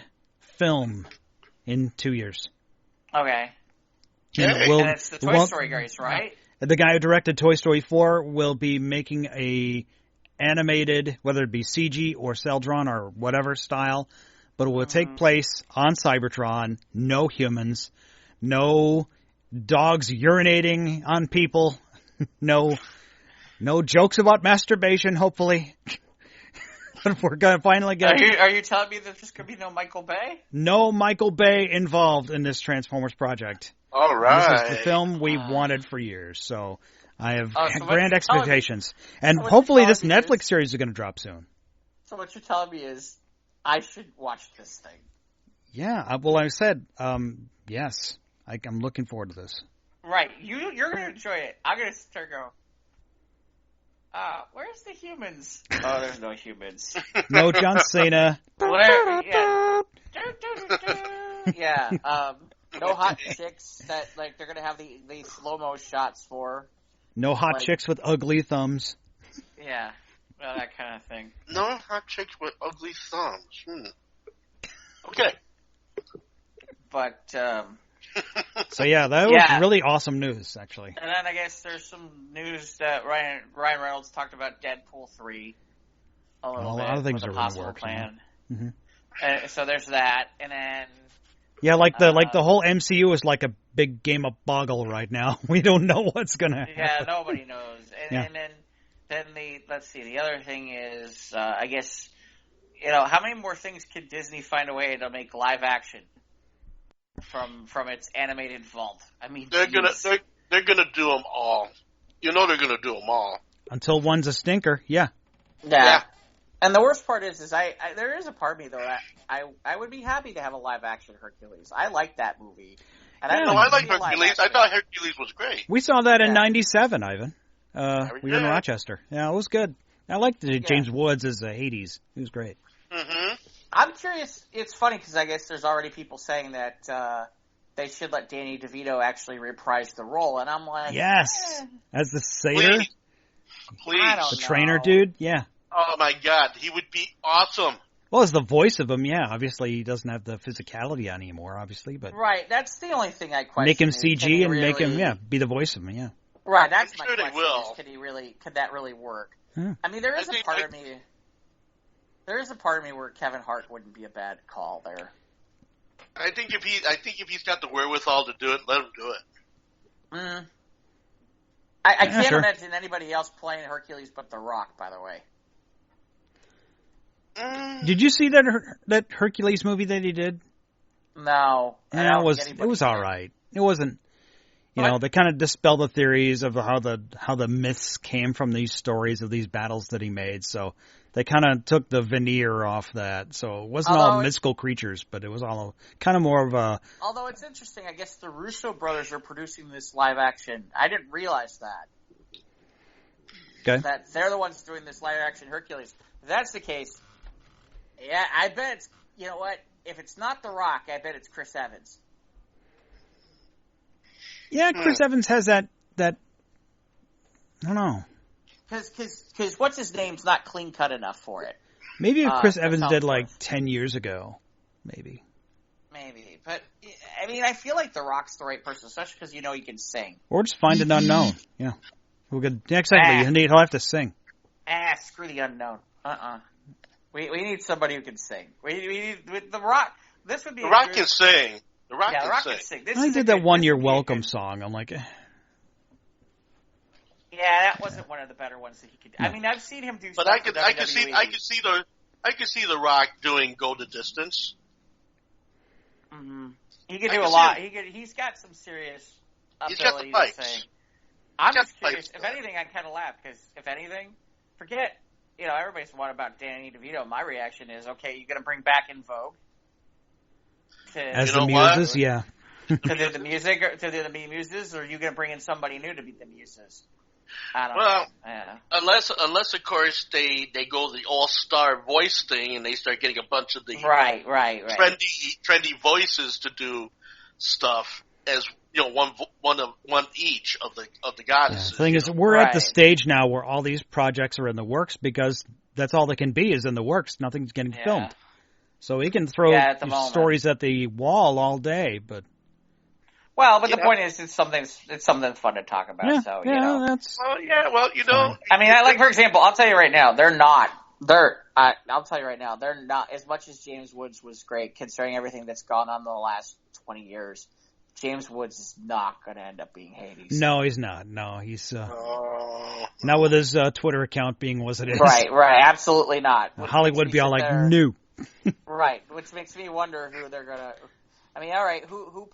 film in 2 years. Okay. And it's the Toy Story guys, right? The guy who directed Toy Story 4 will be making a animated, whether it be CG or cel-drawn or whatever style, but it will take place on Cybertron, no humans, no dogs urinating on people, no jokes about masturbation, hopefully. But we're going to finally get... Are you telling me that there's going to be no Michael Bay? No Michael Bay involved in this Transformers project. All right. This is the film we've wanted for years, so I have so grand expectations. And hopefully this Netflix series is going to drop soon. So what you're telling me is I should watch this thing. Yeah, well, I said, yes. I'm looking forward to this. Right. You're going to enjoy it. I'm going to start going, where's the humans? Oh, there's no humans. No John Cena. Yeah. No hot chicks that, like, they're going to have the slow-mo shots for. No hot chicks with ugly thumbs. Yeah. Well, that kind of thing. No hot chicks with ugly thumbs. Okay. But, So yeah, that was really awesome news, actually. And then I guess there's some news that Ryan Reynolds talked about Deadpool 3 a lot of things are in the works, plan. Mm-hmm. So there's that, and then yeah, like the whole MCU is like a big game of Boggle right now. We don't know what's gonna happen. Yeah, nobody knows. And then the other thing is, I guess, how many more things can Disney find a way to make live action from its animated vault? I mean, they're gonna do them all. They're gonna do them all until one's a stinker. Yeah. And the worst part is there is a part of me though that I would be happy to have a live action Hercules. I like that movie. And I like Hercules. I thought Hercules was great. We saw that in '97, Ivan. We were in Rochester. Yeah, it was good. I liked James Woods as Hades. He was great. Mm-hmm. I'm curious. It's funny because I guess there's already people saying that they should let Danny DeVito actually reprise the role, and I'm like, yes, as the satyr, please, the trainer dude, yeah. Oh my God, he would be awesome. Well, as the voice of him, yeah. Obviously, he doesn't have the physicality anymore, obviously, but right. That's the only thing I question. Make him CG and make him, be the voice of him, yeah. Right. That's I'm my sure question. They will. Could that really work? Yeah. I mean, there is a part of me. There is a part of me where Kevin Hart wouldn't be a bad call there. I think if he's got the wherewithal to do it, let him do it. I can't imagine anybody else playing Hercules but The Rock, by the way. Did you see that Hercules movie that he did? No. Yeah, it was all right. It wasn't. They kind of dispel the theories of how the myths came from these stories of these battles that he made. So they kind of took the veneer off that. So it wasn't all mystical creatures, but it was all kind of more of a. Although it's interesting, I guess the Russo brothers are producing this live action. I didn't realize that. Okay. That they're the ones doing this live action Hercules. If that's the case, yeah, I bet it's. You know what? If it's not The Rock, I bet it's Chris Evans. Yeah, Chris Evans has that. I don't know. Because what's his name's not clean cut enough for it. Maybe if Chris Evans did like 10 years ago, maybe. Maybe, but I mean, I feel like The Rock's the right person, especially because he can sing. Or just find an unknown. Yeah, exactly. He'll have to sing. Screw the unknown. We need somebody who can sing. We need with The Rock. This would be The Rock can sing. The Rock can sing. I did that one year welcome song. I'm like, Yeah, that wasn't one of the better ones that he could do. No. I mean, I've seen him do stuff. But I could see the Rock doing Go the Distance. Mm-hmm. He can do a lot. He's got some serious ability to sing. I'm just curious. If anything, I kind of laugh because if anything, forget. Everybody's wondering about Danny DeVito. My reaction is, okay, you're going to bring back In Vogue as the Muses, yeah. to do the music, to do the Muses, or are you going to bring in somebody new to be the Muses? I don't know. Yeah. Unless of course they go the all-star voice thing and they start getting a bunch of the right. trendy voices to do stuff as one each of the goddesses. The thing is, we're at the stage now where all these projects are in the works because that's all they can be is in the works. Nothing's getting filmed, so we can throw stories at the wall all day, but. Well, but the point is, it's something fun to talk about. Yeah, so that's. Well, yeah. Well, I mean, for example, I'll tell you right now, they're not. I'll tell you right now, they're not as much as James Woods was great, considering everything that's gone on in the last 20 years. James Woods is not going to end up being Hades. No, he's not. No, he's not with his Twitter account being what it is. Right, absolutely not. Hollywood would be all like, no. Right, which makes me wonder who they're gonna. I mean, all right, who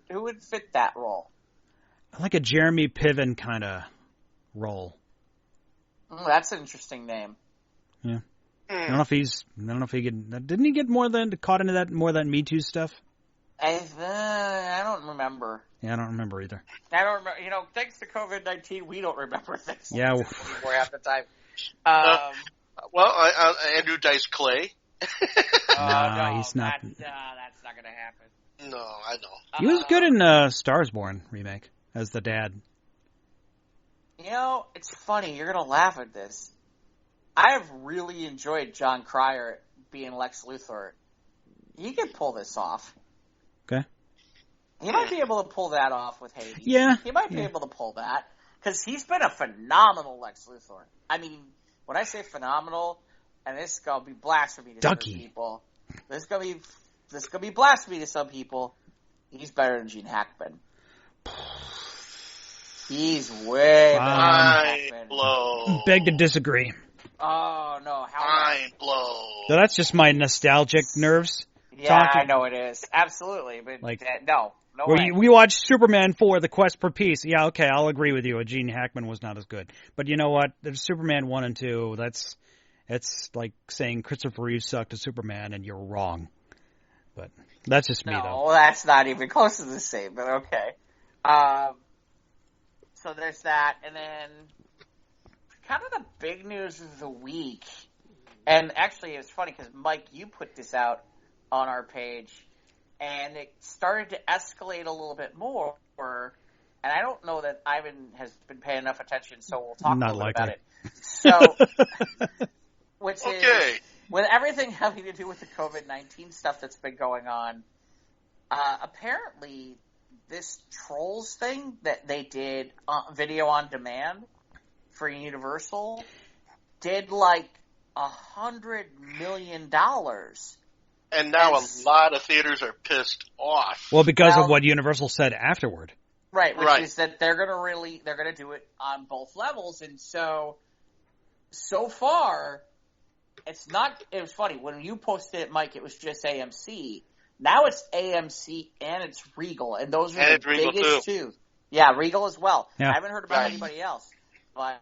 would fit that role? Like a Jeremy Piven kind of role. That's an interesting name. Yeah, I don't know if he could. Didn't he get caught into that Me Too stuff? I don't remember. Yeah, I don't remember either. I don't remember. Thanks to COVID-19, we don't remember things. Yeah, anymore half the time. Andrew Dice Clay. No, he's not. That's not going to happen. No, I know. He was good in Stars Born remake as the dad. It's funny. You're going to laugh at this. I have really enjoyed John Cryer being Lex Luthor. He could pull this off. Okay. He might be able to pull that off with Hades. Yeah. He might be able to pull that. Because he's been a phenomenal Lex Luthor. I mean, when I say phenomenal, and this is going to be blasphemy to some people. This is going to be blasphemy to some people. He's better than Gene Hackman. He's way better than Hackman. Blow. Beg to disagree. Oh, no. Mind blow. So that's just my nostalgic nerves. Yeah, I know it is. Absolutely. But no way. We watched Superman 4, The Quest for Peace. Yeah, okay, I'll agree with you. Gene Hackman was not as good. But you know what? There's Superman 1 and 2. It's like saying Christopher Reeve sucked as Superman and you're wrong. But that's just me, though. No, that's not even close to the same, but okay. So there's that. And then kind of the big news of the week. And actually, it's funny because, Mike, you put this out on our page, and it started to escalate a little bit more. And I don't know that Ivan has been paying enough attention, so we'll talk a little bit about it. So, which is, with everything having to do with the COVID-19 stuff that's been going on, apparently this Trolls thing that they did video on demand for Universal did like $100 million. And now a lot of theaters are pissed off. Well, because of what Universal said afterward. Right, which is that they're gonna do it on both levels, and so far, it was funny, when you posted it, Mike, it was just AMC. Now it's AMC and it's Regal, and those are the biggest two. Yeah, Regal as well. Yeah. I haven't heard about anybody else, but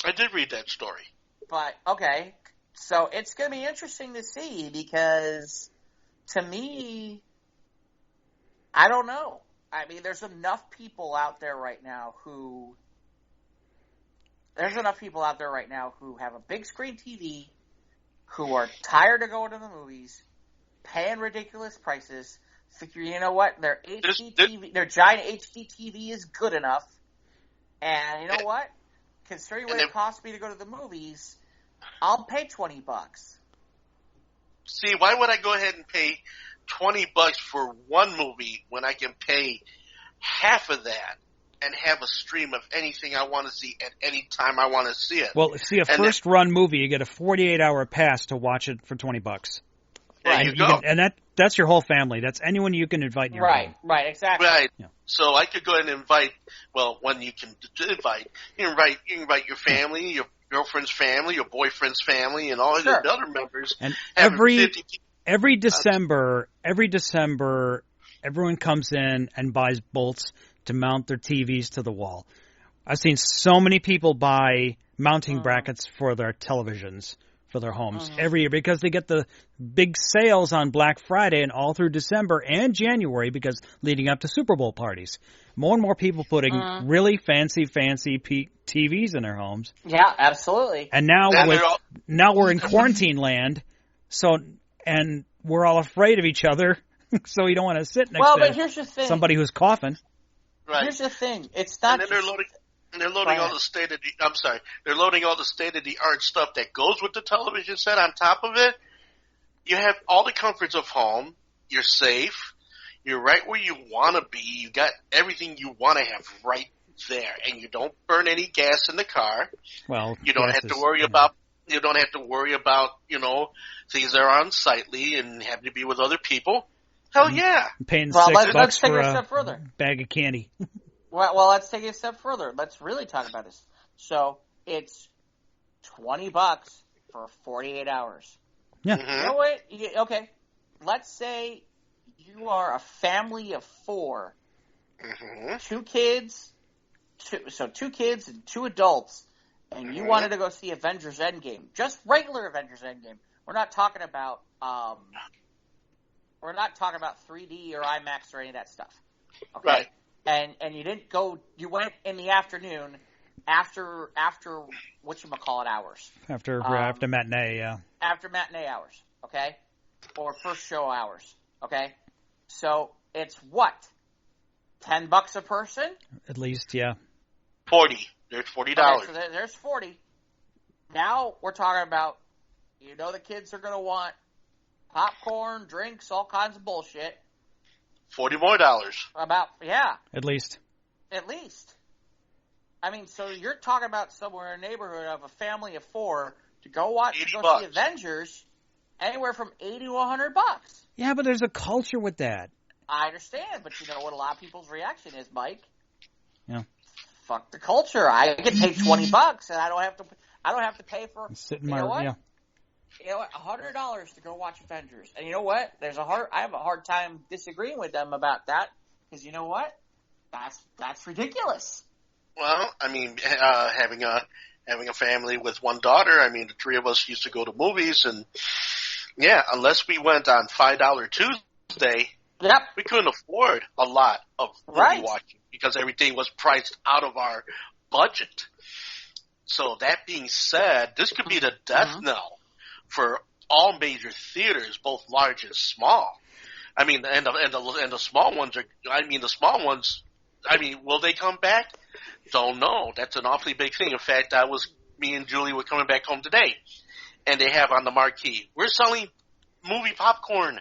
I did read that story. But, okay. So it's going to be interesting to see because, to me, I don't know. I mean, there's enough people out there right now who have a big screen TV, who are tired of going to the movies, paying ridiculous prices, figure, you know what, their giant HD TV is good enough, and you know what, considering what it costs me to go to the movies, I'll pay $20. See, why would I go ahead and pay $20 for one movie when I can pay half of that and have a stream of anything I want to see at any time I want to see it? Well, see, a first-run movie, you get a 48-hour pass to watch it for $20. There you go. And that's your whole family. That's anyone you can invite in your home. Right, exactly. Right. Yeah. So I could go ahead and invite, when you can invite, you invite your family, your girlfriend's family, your boyfriend's family, and all the other members. And every December, everyone comes in and buys bolts to mount their TVs to the wall. I've seen so many people buy mounting brackets for their televisions, for their homes every year because they get the big sales on Black Friday and all through December and January because leading up to Super Bowl parties. More and more people putting really fancy TVs in their homes. Yeah, absolutely. And now we're in quarantine land, and we're all afraid of each other, so you don't want to sit next but here's the thing. Somebody who's coughing. Right. Here's the thing. It's not. And then they're loading all the they're loading all the state-of-the-art stuff that goes with the television set on top of it. You have all the comforts of home. You're safe. You're right where you want to be. You got everything you want to have right there, and you don't burn any gas in the car. Well, you don't have to worry about. You don't have to worry about things that are unsightly and having to be with other people. Hell yeah! Paying $6 let's take for it a step further. Bag of candy. Well, let's take it a step further. Let's really talk about this. So it's $20 for 48 hours. Yeah. Mm-hmm. You know what? Okay. Let's say you are a family of 4, 2 kids, two kids and 2 adults, and you wanted to go see Avengers Endgame, just regular Avengers Endgame. We're not talking about 3D or IMAX or any of that stuff. Okay? Right. And you didn't go. You went in the afternoon after whatchamacallit hours. After matinee, yeah. After matinee hours, okay, or first show hours, okay. So it's what, $10 a person? At least, yeah. 40. There's $40. Okay, so there's 40. Now we're talking about, the kids are going to want popcorn, drinks, all kinds of bullshit. $40 more. At least. I mean, so you're talking about somewhere in a neighborhood of a family of 4 to go see Avengers, anywhere from $80 to $100. Yeah, but there's a culture with that. I understand, but you know what a lot of people's reaction is, Mike? Yeah. Fuck the culture. I get paid $20 and I don't have to pay for. Sit in you my know what? yeah. You know what? $100 to go watch Avengers, and you know what? I have a hard time disagreeing with them about that because you know what? That's ridiculous. Well, I mean, having a family with one daughter, I mean, the 3 of us used to go to movies, and yeah, unless we went on $5 Tuesday, yep, we couldn't afford a lot of movie watching because everything was priced out of our budget. So that being said, this could be the death knell for all major theaters, both large and small. I mean, and the small ones are. I mean, the small ones. I mean, will they come back? Don't know. That's an awfully big thing. In fact, me and Julie were coming back home today, and they have on the marquee, we're selling movie popcorn.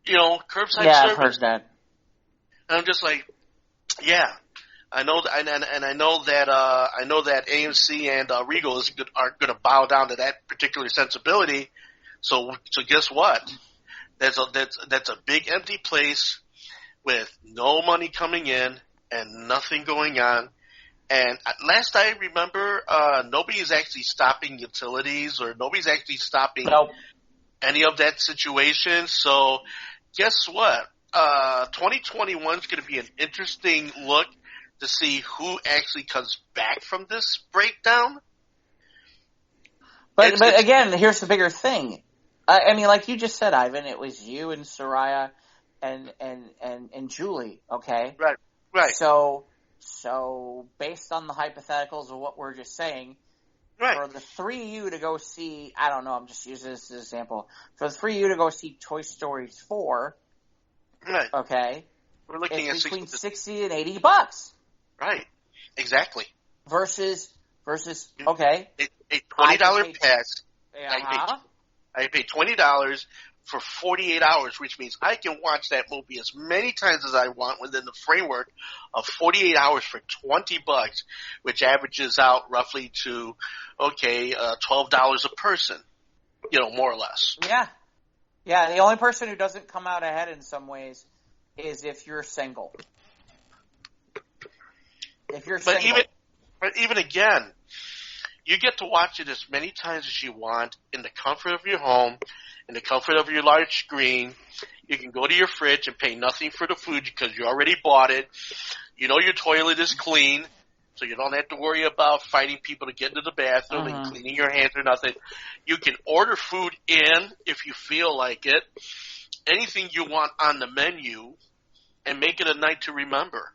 Curbside service. Yeah, I've heard that. And I'm just like, yeah. I know, and I know that AMC and Regal are going to bow down to that particular sensibility. So guess what? That's a big empty place with no money coming in and nothing going on. And last I remember, nobody is actually stopping utilities or nobody's actually stopping any of that situation. So guess what? 2021 is going to be an interesting look to see who actually comes back from this breakdown. But again, here's the bigger thing. I mean, like you just said, Ivan, it was you and Soraya and Julie, okay? Right. So based on the hypotheticals of what we're just saying, for the 3 of you to go see, I don't know, I'm just using this as an example, for the 3 of you to go see Toy Story 4, right? Okay, we're looking at between $60 and $80. Right, exactly. Versus okay, a $20 pass. Uh-huh. I pay $20 for 48 hours, which means I can watch that movie as many times as I want within the framework of 48 hours for $20, which averages out roughly to $12 a person, more or less. Yeah. The only person who doesn't come out ahead in some ways is if you're single. But even again, You get to watch it as many times as you want in the comfort of your home, in the comfort of your large screen. You can go to your fridge and pay nothing for the food because you already bought it. You know your toilet is clean, so you don't have to worry about fighting people to get into the bathroom and cleaning your hands or nothing. You can order food in if you feel like it, anything you want on the menu, and make it a night to remember.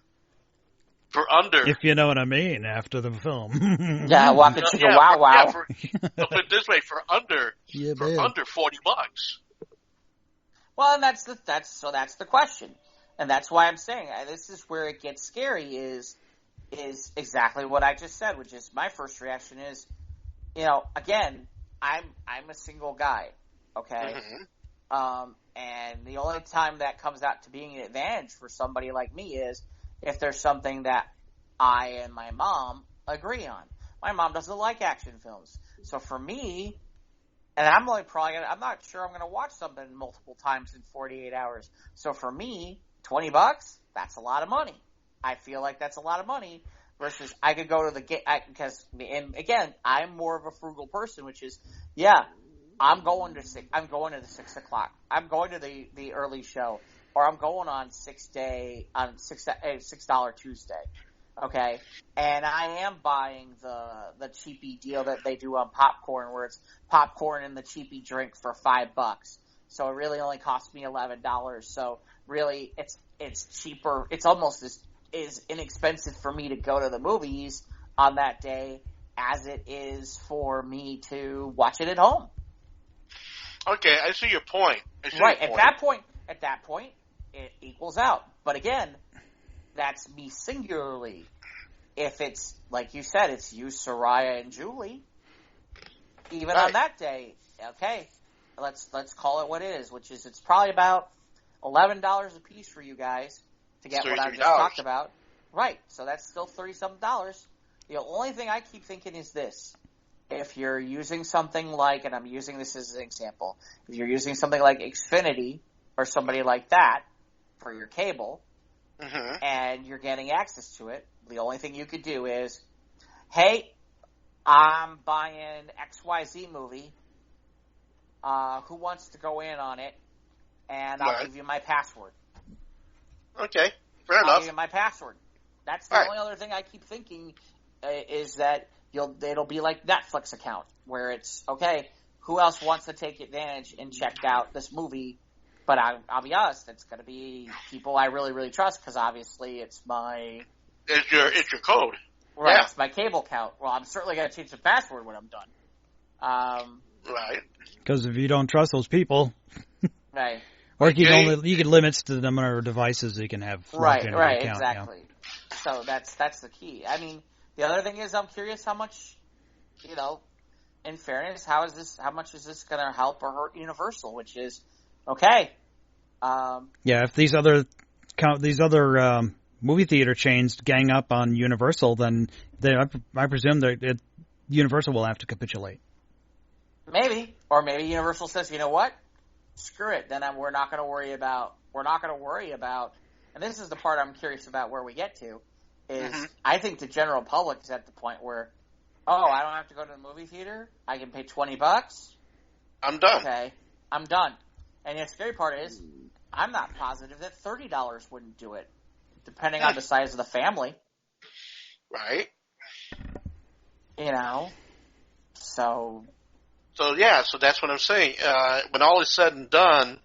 For under, if you know what I mean, after the film. Yeah, walk the chicken wow wow. Put it this way, for under $40. Well, and that's the question, and that's why I'm saying this is where it gets scary. Is exactly what I just said, which is my first reaction is, again, I'm a single guy, okay, and the only time that comes out to being an advantage for somebody like me is if there's something that I and my mom agree on. My mom doesn't like action films. So for me, and I'm not sure I'm going to watch something multiple times in 48 hours. So for me, $20, that's a lot of money. I feel like that's a lot of money versus I could go to and again, I'm more of a frugal person, which is, I'm going to the 6 o'clock. I'm going to the early show. Or I'm going on $6 Tuesday, okay? And I am buying the cheapy deal that they do on popcorn, where it's popcorn and the cheapy drink for $5. So it really only costs me $11. So really, it's cheaper. It's almost as inexpensive for me to go to the movies on that day as it is for me to watch it at home. Okay, I see your point. Right, at that point, it equals out. But again, that's me singularly. If it's, like you said, it's you, Soraya, and Julie, even on that day, okay, let's call it what it is, which is it's probably about $11 a piece for you guys to get what I just talked about. Right, so that's still $30-something. The only thing I keep thinking is this. If you're using something like, and I'm using this as an example, if you're using something like Xfinity or somebody like that for your cable, and you're getting access to it, the only thing you could do is, hey, I'm buying XYZ movie. Who wants to go in on it? And I'll give you my password. Okay, fair enough. I'll give you my password. That's the only other thing I keep thinking is that it'll be like Netflix account, where it's, okay, who else wants to take advantage and check out this movie? But I'll be honest, it's going to be people I really, really trust, because obviously it's my... It's your code. Right, yeah. It's my cable count. Well, I'm certainly going to change the password when I'm done. Right. Because if you don't trust those people... Right. Or you can limit to the number of devices you can have. Right, exactly. So that's the key. I mean, the other thing is I'm curious how much, in fairness, how much is this going to help or hurt Universal, which is, okay. If these other movie theater chains gang up on Universal, then I presume that Universal will have to capitulate. Maybe. Or maybe Universal says, you know what? Screw it. Then we're not going to worry about, and this is the part I'm curious about where we get to, is I think the general public is at the point where, I don't have to go to the movie theater. I can pay $20. I'm done. Okay. I'm done. And the scary part is, I'm not positive that $30 wouldn't do it, depending on the size of the family. Right. So that's what I'm saying. When all is said and done,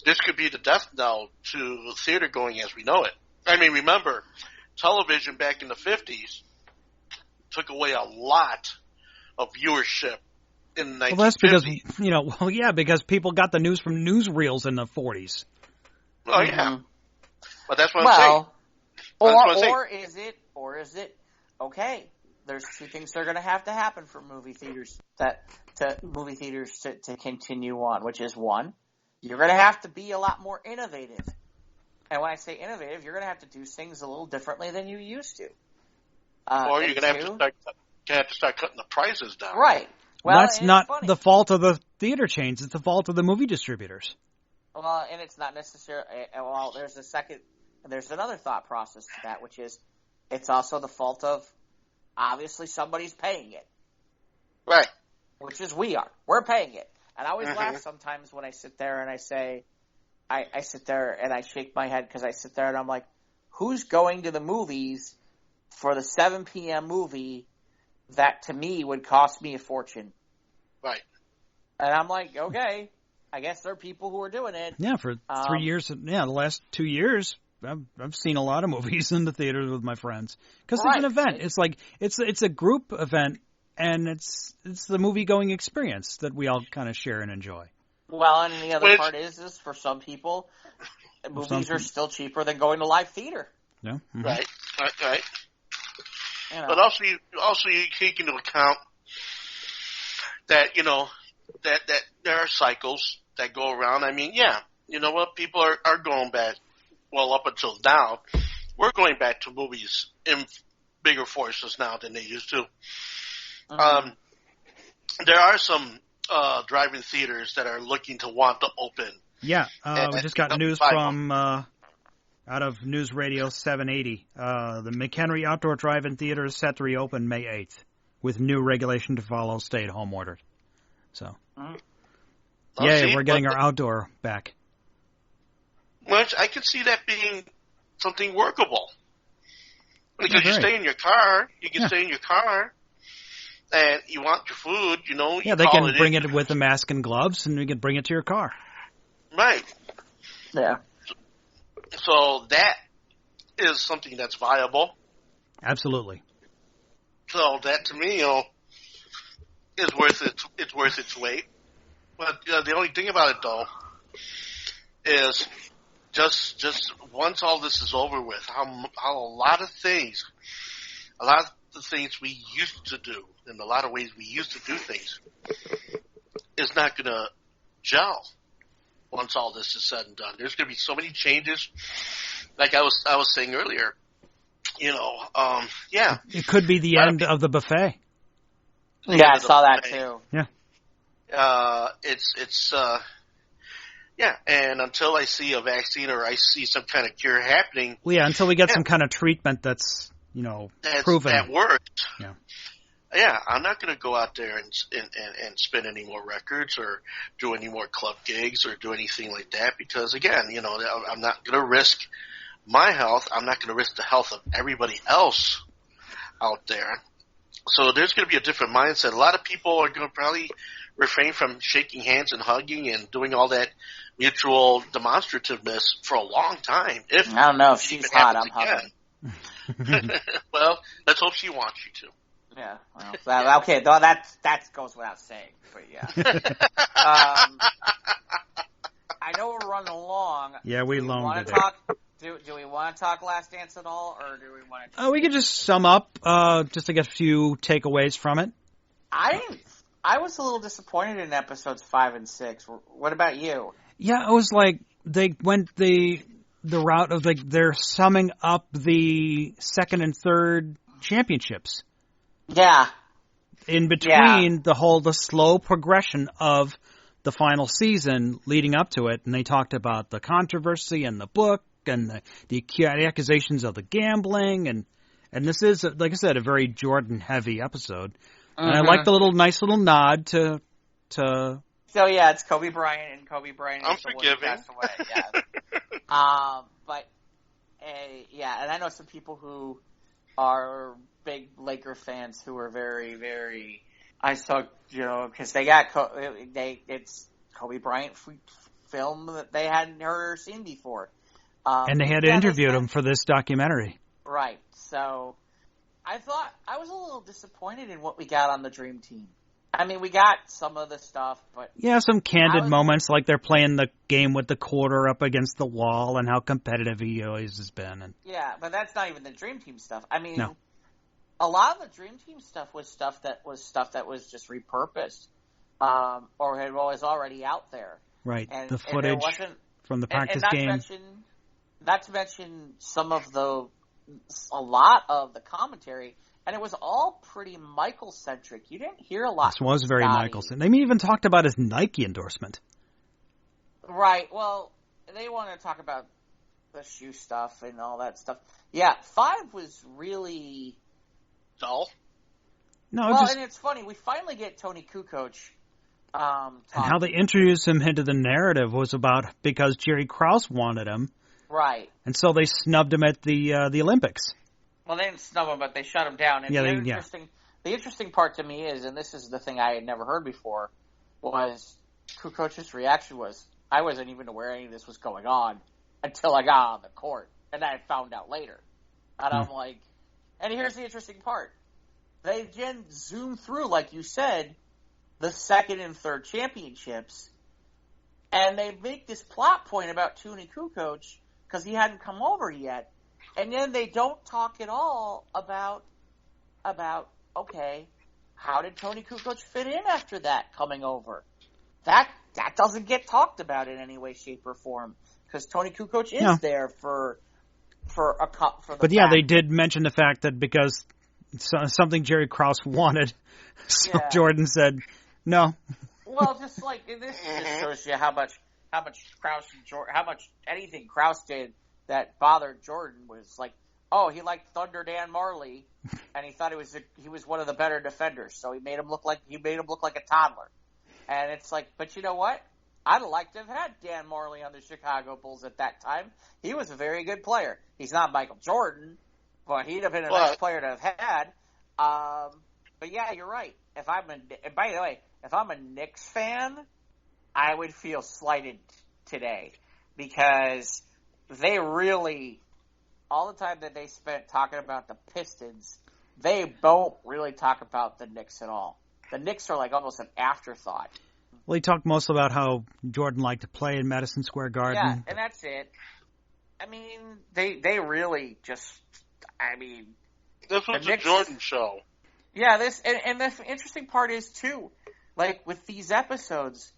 this could be the death knell to theater going as we know it. I mean, remember, television back in the 50s took away a lot of viewership in the 1950s. Well, that's because, because people got the news from newsreels in the 40s. Oh, yeah. But that's what I'm saying. Or is it, okay, there's two things that are going to have to happen for movie theaters to continue on, which is, one, you're going to have to be a lot more innovative. And when I say innovative, you're going to have to do things a little differently than you used to. Or you're going to have to start cutting the prices down. Right. Well, that's not the fault of the theater chains. It's the fault of the movie distributors. Well, and it's not necessarily... Well, there's another thought process to that, which is it's also the fault of obviously somebody's paying it. Right. Which is we are. We're paying it. And I always laugh sometimes when I sit there and I say, I sit there and I shake my head because I sit there and I'm like, who's going to the movies for the 7 p.m. movie that to me would cost me a fortune? Right. And I'm like, okay, I guess there are people who are doing it. Yeah, for 3 years. Yeah, the last 2 years, I've seen a lot of movies in the theaters with my friends because it's an event. It's like it's a group event, and it's the movie going experience that we all kind of share and enjoy. Well, and the other part is for some people, movies are still cheaper than going to live theater. Yeah. Mm-hmm. Right. You know. But also you take into account that that there are cycles that go around. I mean, yeah, you know what? People are going back. Well, up until now, we're going back to movies in bigger forces now than they used to. There are some drive-in theaters that are looking to want to open. Yeah, we just got news from out of News Radio 780. The McHenry Outdoor Drive-In Theater is set to reopen May 8th with new regulation to follow stay-at-home order. So, yay, we're getting our outdoor back. Well, I can see that being something workable. Because you stay in your car, stay in your car, and you want your food, Yeah, they can bring it with a mask and gloves, and you can bring it to your car. Right. Yeah. So that is something that's viable. Absolutely. So that, to me, is worth its weight. But the only thing about it, though, is just once all this is over with, how a lot of the things we used to do, in a lot of ways we used to do things, is not going to gel once all this is said and done. There's going to be so many changes. Like I was saying earlier, yeah. It could be the end of the buffet. Yeah, I saw that too. Yeah. Yeah, and until I see a vaccine or I see some kind of cure happening. Well, yeah, until we get some kind of treatment that's proven. That works. Yeah. Yeah, I'm not going to go out there and spin any more records or do any more club gigs or do anything like that because, again, I'm not going to risk my health. I'm not going to risk the health of everybody else out there. So there's going to be a different mindset. A lot of people are going to probably refrain from shaking hands and hugging and doing all that mutual demonstrativeness for a long time. I don't know if she's hot, I'm hugging. Well, let's hope she wants you to. Yeah, well, okay, though that goes without saying, but yeah. I know we're running along. Yeah, we loaned it. Do we want to talk Last Dance at all, or do we want to? We could just sum up, just to get a few takeaways from it. I was a little disappointed in episodes 5 and 6. What about you? Yeah, it was like they went the route of they're summing up the second and third championships. Yeah. In between the slow progression of the final season leading up to it, and they talked about the controversy and the book and the accusations of the gambling, and this is, like I said, a very Jordan-heavy episode. And I like the nice little nod to. So yeah, it's Kobe Bryant, and Kobe Bryant I'm is the forgiving. one who passed away. Yeah. But and I know some people who are big Laker fans who are very, very. I saw, because they got it's Kobe Bryant film that they hadn't heard or seen before, and they had interviewed him for this documentary. Right. So I thought I was a little disappointed in what we got on the Dream Team. I mean, we got some of the stuff, but yeah, some candid moments like they're playing the game with the quarter up against the wall and how competitive he always has been. And yeah, but that's not even the Dream Team stuff. I mean, no. A lot of the Dream Team stuff was stuff that was just repurposed, or was already out there. Right. And, the footage from the practice game. Not to mention a lot of the commentary. And it was all pretty Michael-centric. You didn't hear a lot. This was very Michael-centric. They even talked about his Nike endorsement. Right. Well, they wanted to talk about the shoe stuff and all that stuff. Yeah, 5 was really dull. No, well, just and it's funny. We finally get Tony Kukoc. and how they introduced him into the narrative was about because Jerry Krause wanted him, right? and so they snubbed him at the Olympics. Well, they didn't snub him, but they shut him down. And the interesting part to me is, and this is the thing I had never heard before, was Kukoc's reaction was, I wasn't even aware any of this was going on until I got on the court, and I found out later. And I'm like, and here's the interesting part. They again zoom through, like you said, the second and third championships, and they make this plot point about Tony Kukoc because he hadn't come over yet, and then they don't talk at all about okay, how did Tony Kukoc fit in after that coming over? That doesn't get talked about in any way, shape, or form because Tony Kukoc is there for the. But yeah, they did mention the fact that because something Jerry Krause wanted, so Jordan said no. Well, just like this just shows you how much Krause and how much anything Krause did that bothered Jordan was like, oh, he liked Thunder Dan Marley, and he thought he was one of the better defenders, so he made him look like a toddler. And it's like, but you know what? I'd have liked to have had Dan Marley on the Chicago Bulls at that time. He was a very good player. He's not Michael Jordan, but he'd have been a nice player to have had. But yeah, you're right. And by the way, if I'm a Knicks fan, I would feel slighted today because they really, all the time that they spent talking about the Pistons, they don't really talk about the Knicks at all. The Knicks are like almost an afterthought. Well, he talked mostly about how Jordan liked to play in Madison Square Garden. Yeah, and that's it. I mean, they really just, I mean... This was a Jordan show. Yeah, and the interesting part is, too, like, with these episodes,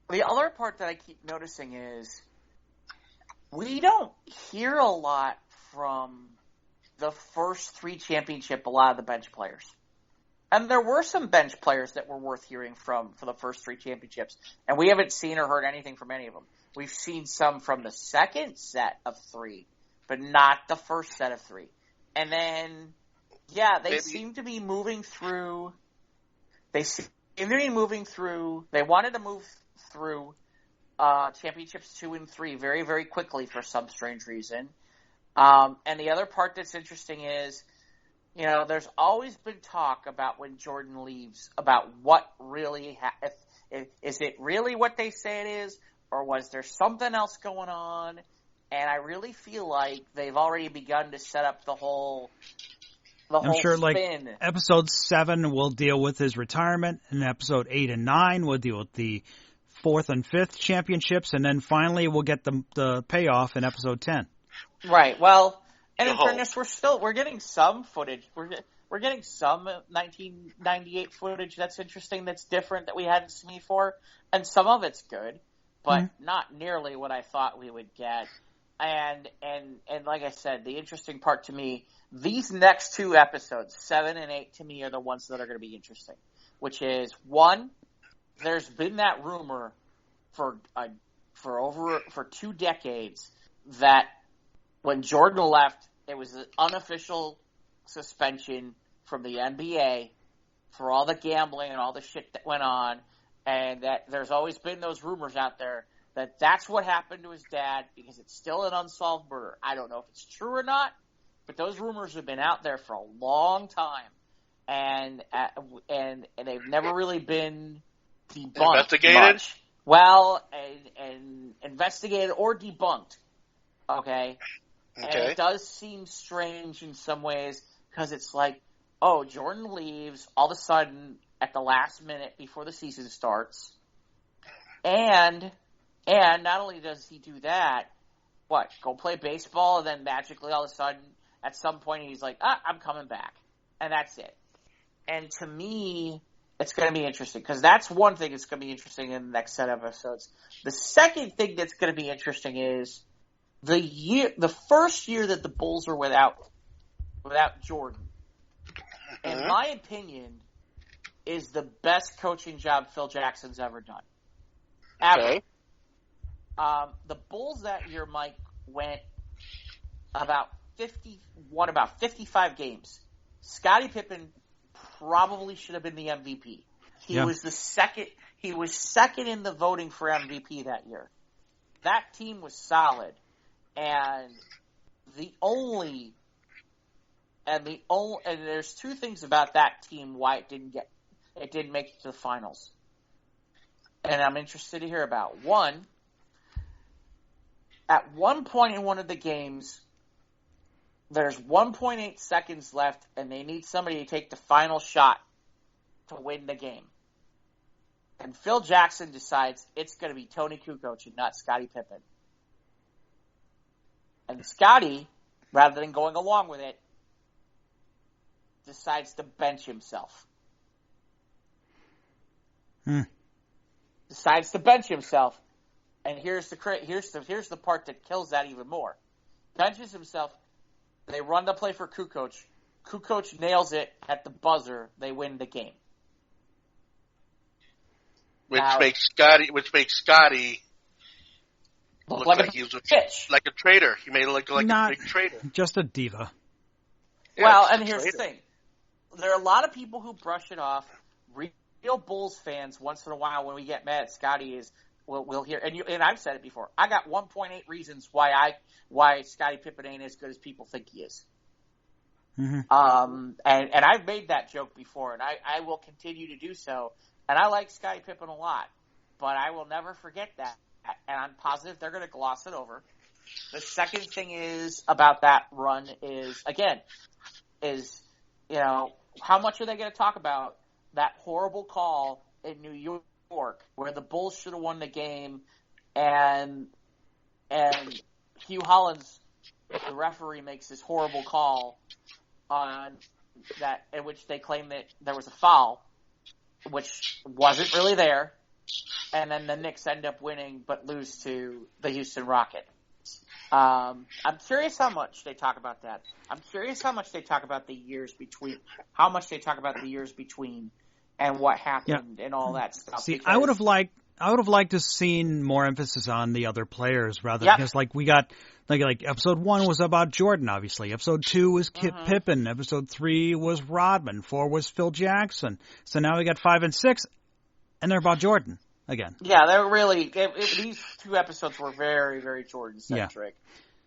the other part that I keep noticing is we don't hear a lot from the first three championship, a lot of the bench players. And there were some bench players that were worth hearing from for the first three championships, and we haven't seen or heard anything from any of them. We've seen some from the second set of three, but not the first set of three. And then, yeah, they seem to be moving through. They wanted to move through championships 2 and 3 very, very quickly for some strange reason. And the other part that's interesting is, you know, there's always been talk about when Jordan leaves about what really is it really what they say it is, or was there something else going on? And I really feel like they've already begun to set up the whole I'm sure, spin. like, episode 7 will deal with his retirement, and episode 8 and 9 will deal with the 4th and 5th championships, and then finally we'll get the payoff in episode 10. Right. Well, and in fairness, we're getting some footage. We're getting some 1998 footage that's interesting, that's different, that we hadn't seen before, and some of it's good, but not nearly what I thought we would get. And like I said, the interesting part to me, these next 2 episodes, 7 and 8, to me are the ones that are going to be interesting. Which is, one, there's been that rumor for 2 decades that when Jordan left, it was an unofficial suspension from the NBA for all the gambling and all the shit that went on, and that there's always been those rumors out there that that's what happened to his dad because it's still an unsolved murder. I don't know if it's true or not, but those rumors have been out there for a long time, and they've never really been debunked. Investigated? Much. Well, and investigated or debunked. Okay? And it does seem strange in some ways because it's like, oh, Jordan leaves all of a sudden at the last minute before the season starts, and not only does he do that, go play baseball, and then magically all of a sudden, at some point, he's like, I'm coming back. And that's it. And to me, it's going to be interesting, because that's one thing that's going to be interesting in the next set of episodes. The second thing that's going to be interesting is the first year that the Bulls were without Jordan, in my opinion, is the best coaching job Phil Jackson's ever done. Ever. Okay. The Bulls that year, Mike, won about 55 games. Scottie Pippen probably should have been the MVP. He was second in the voting for MVP that year. That team was solid, and there's two things about that team why it didn't make it to the finals. And I'm interested to hear about. One, at one point in one of the games, there's 1.8 seconds left, and they need somebody to take the final shot to win the game. And Phil Jackson decides it's going to be Tony Kukoc and not Scottie Pippen. And Scottie, rather than going along with it, decides to bench himself. Decides to bench himself, and here's the part that kills that even more. Benches himself. They run the play for Kukoc. Kukoc nails it at the buzzer. They win the game. Which makes Scottie look like he was like a traitor. He made it look like a big traitor. Just a diva. Yeah, well, and here's the thing. There are a lot of people who brush it off. Real Bulls fans, once in a while, when we get mad at Scottie, we'll hear, and I've said it before. I got 1.8 reasons why Scottie Pippen ain't as good as people think he is. And I've made that joke before, and I will continue to do so. And I like Scottie Pippen a lot, but I will never forget that. And I'm positive they're going to gloss it over. The second thing is about that run is how much are they going to talk about that horrible call in New York where the Bulls should have won the game, and Hugh Hollins, the referee, makes this horrible call on that in which they claim that there was a foul, which wasn't really there, and then the Knicks end up winning but lose to the Houston Rockets. I'm curious how much they talk about that. I'm curious how much they talk about the years between, and what happened and all that stuff. See, I would have liked to have seen more emphasis on the other players rather because we got like episode 1 was about Jordan, obviously. Episode 2 was Pippen. Episode 3 was Rodman. 4 was Phil Jackson. So now we got 5 and 6, and they're about Jordan again. Yeah, they're really these 2 episodes were very, very Jordan centric,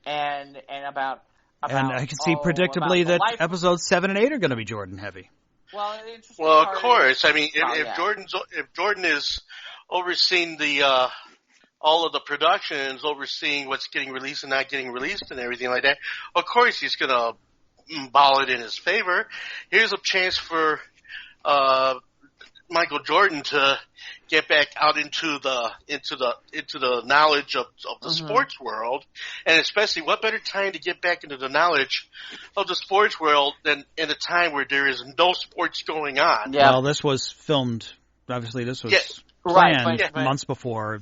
and about and I can see predictably that episodes 7 and 8 are going to be Jordan heavy. Well, of course. I mean, if Jordan is overseeing the all of the productions, overseeing what's getting released and not getting released and everything like that, of course he's going to ball it in his favor. Here's a chance for Michael Jordan to get back out into the knowledge of the sports world, and especially what better time to get back into the knowledge of the sports world than in a time where there is no sports going on. Yeah. Well, this was filmed. Obviously, this was planned months before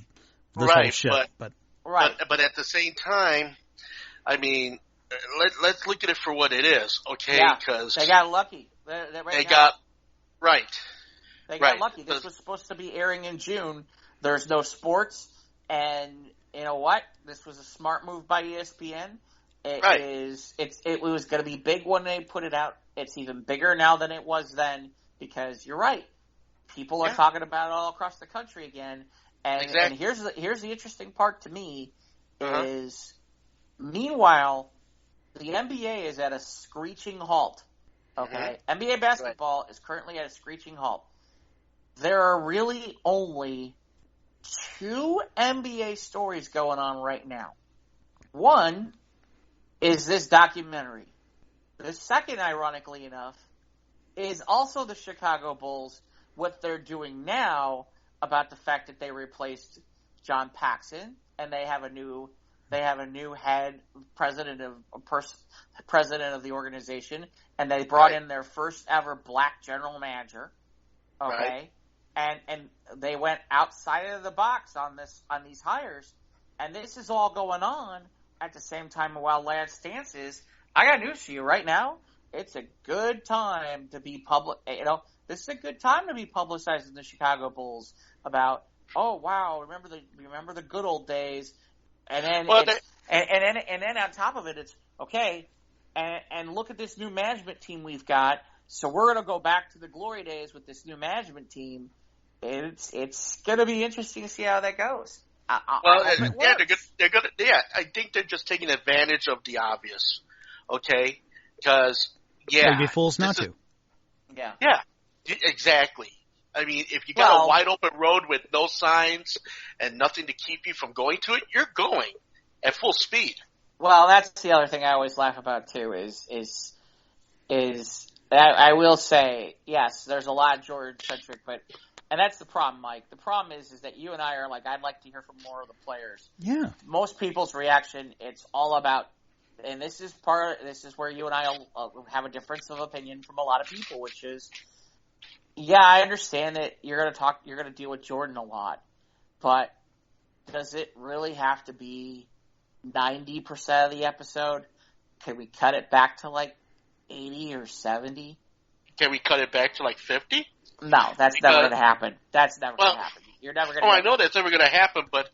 this whole shit. But at the same time, I mean, let's look at it for what it is, okay? Because they got lucky. They got lucky. This was supposed to be airing in June. There's no sports, and you know what? This was a smart move by ESPN. It was going to be big when they put it out. It's even bigger now than it was then because you're right. People are talking about it all across the country again. And here's the interesting part to me is, meanwhile, the NBA is at a screeching halt. Okay, NBA basketball is currently at a screeching halt. There are really only 2 NBA stories going on right now. One is this documentary. The second, ironically enough, is also the Chicago Bulls, what they're doing now about the fact that they replaced John Paxson and they have a new head president of the organization, and they brought in their first ever black general manager. Okay. And they went outside of the box on these hires, and this is all going on at the same time while Lance Stance is. I got news for you right now. It's a good time to be public. This is a good time to be publicizing the Chicago Bulls about. Oh wow! Remember the good old days, and then and then on top of it, it's okay. And look at this new management team we've got. So we're going to go back to the glory days with this new management team. It's going to be interesting to see how that goes. I think they're just taking advantage of the obvious. Okay, because they'd be fools not to. Yeah, exactly. I mean, if you got a wide open road with no signs and nothing to keep you from going to it, you're going at full speed. Well, that's the other thing I always laugh about too. Is I will say, yes, there's a lot of Jordan centric, and that's the problem, Mike. The problem is that you and I are like, I'd like to hear from more of the players. Yeah. Most people's reaction, it's all about, and this is where you and I have a difference of opinion from a lot of people, which is, yeah, I understand that you're going to deal with Jordan a lot, but does it really have to be 90% of the episode? Can we cut it back to like 80 or 70? Can we cut it back to like 50? No, that's never going to happen. That's never going to happen. You're never going to. I know that's never going to happen, but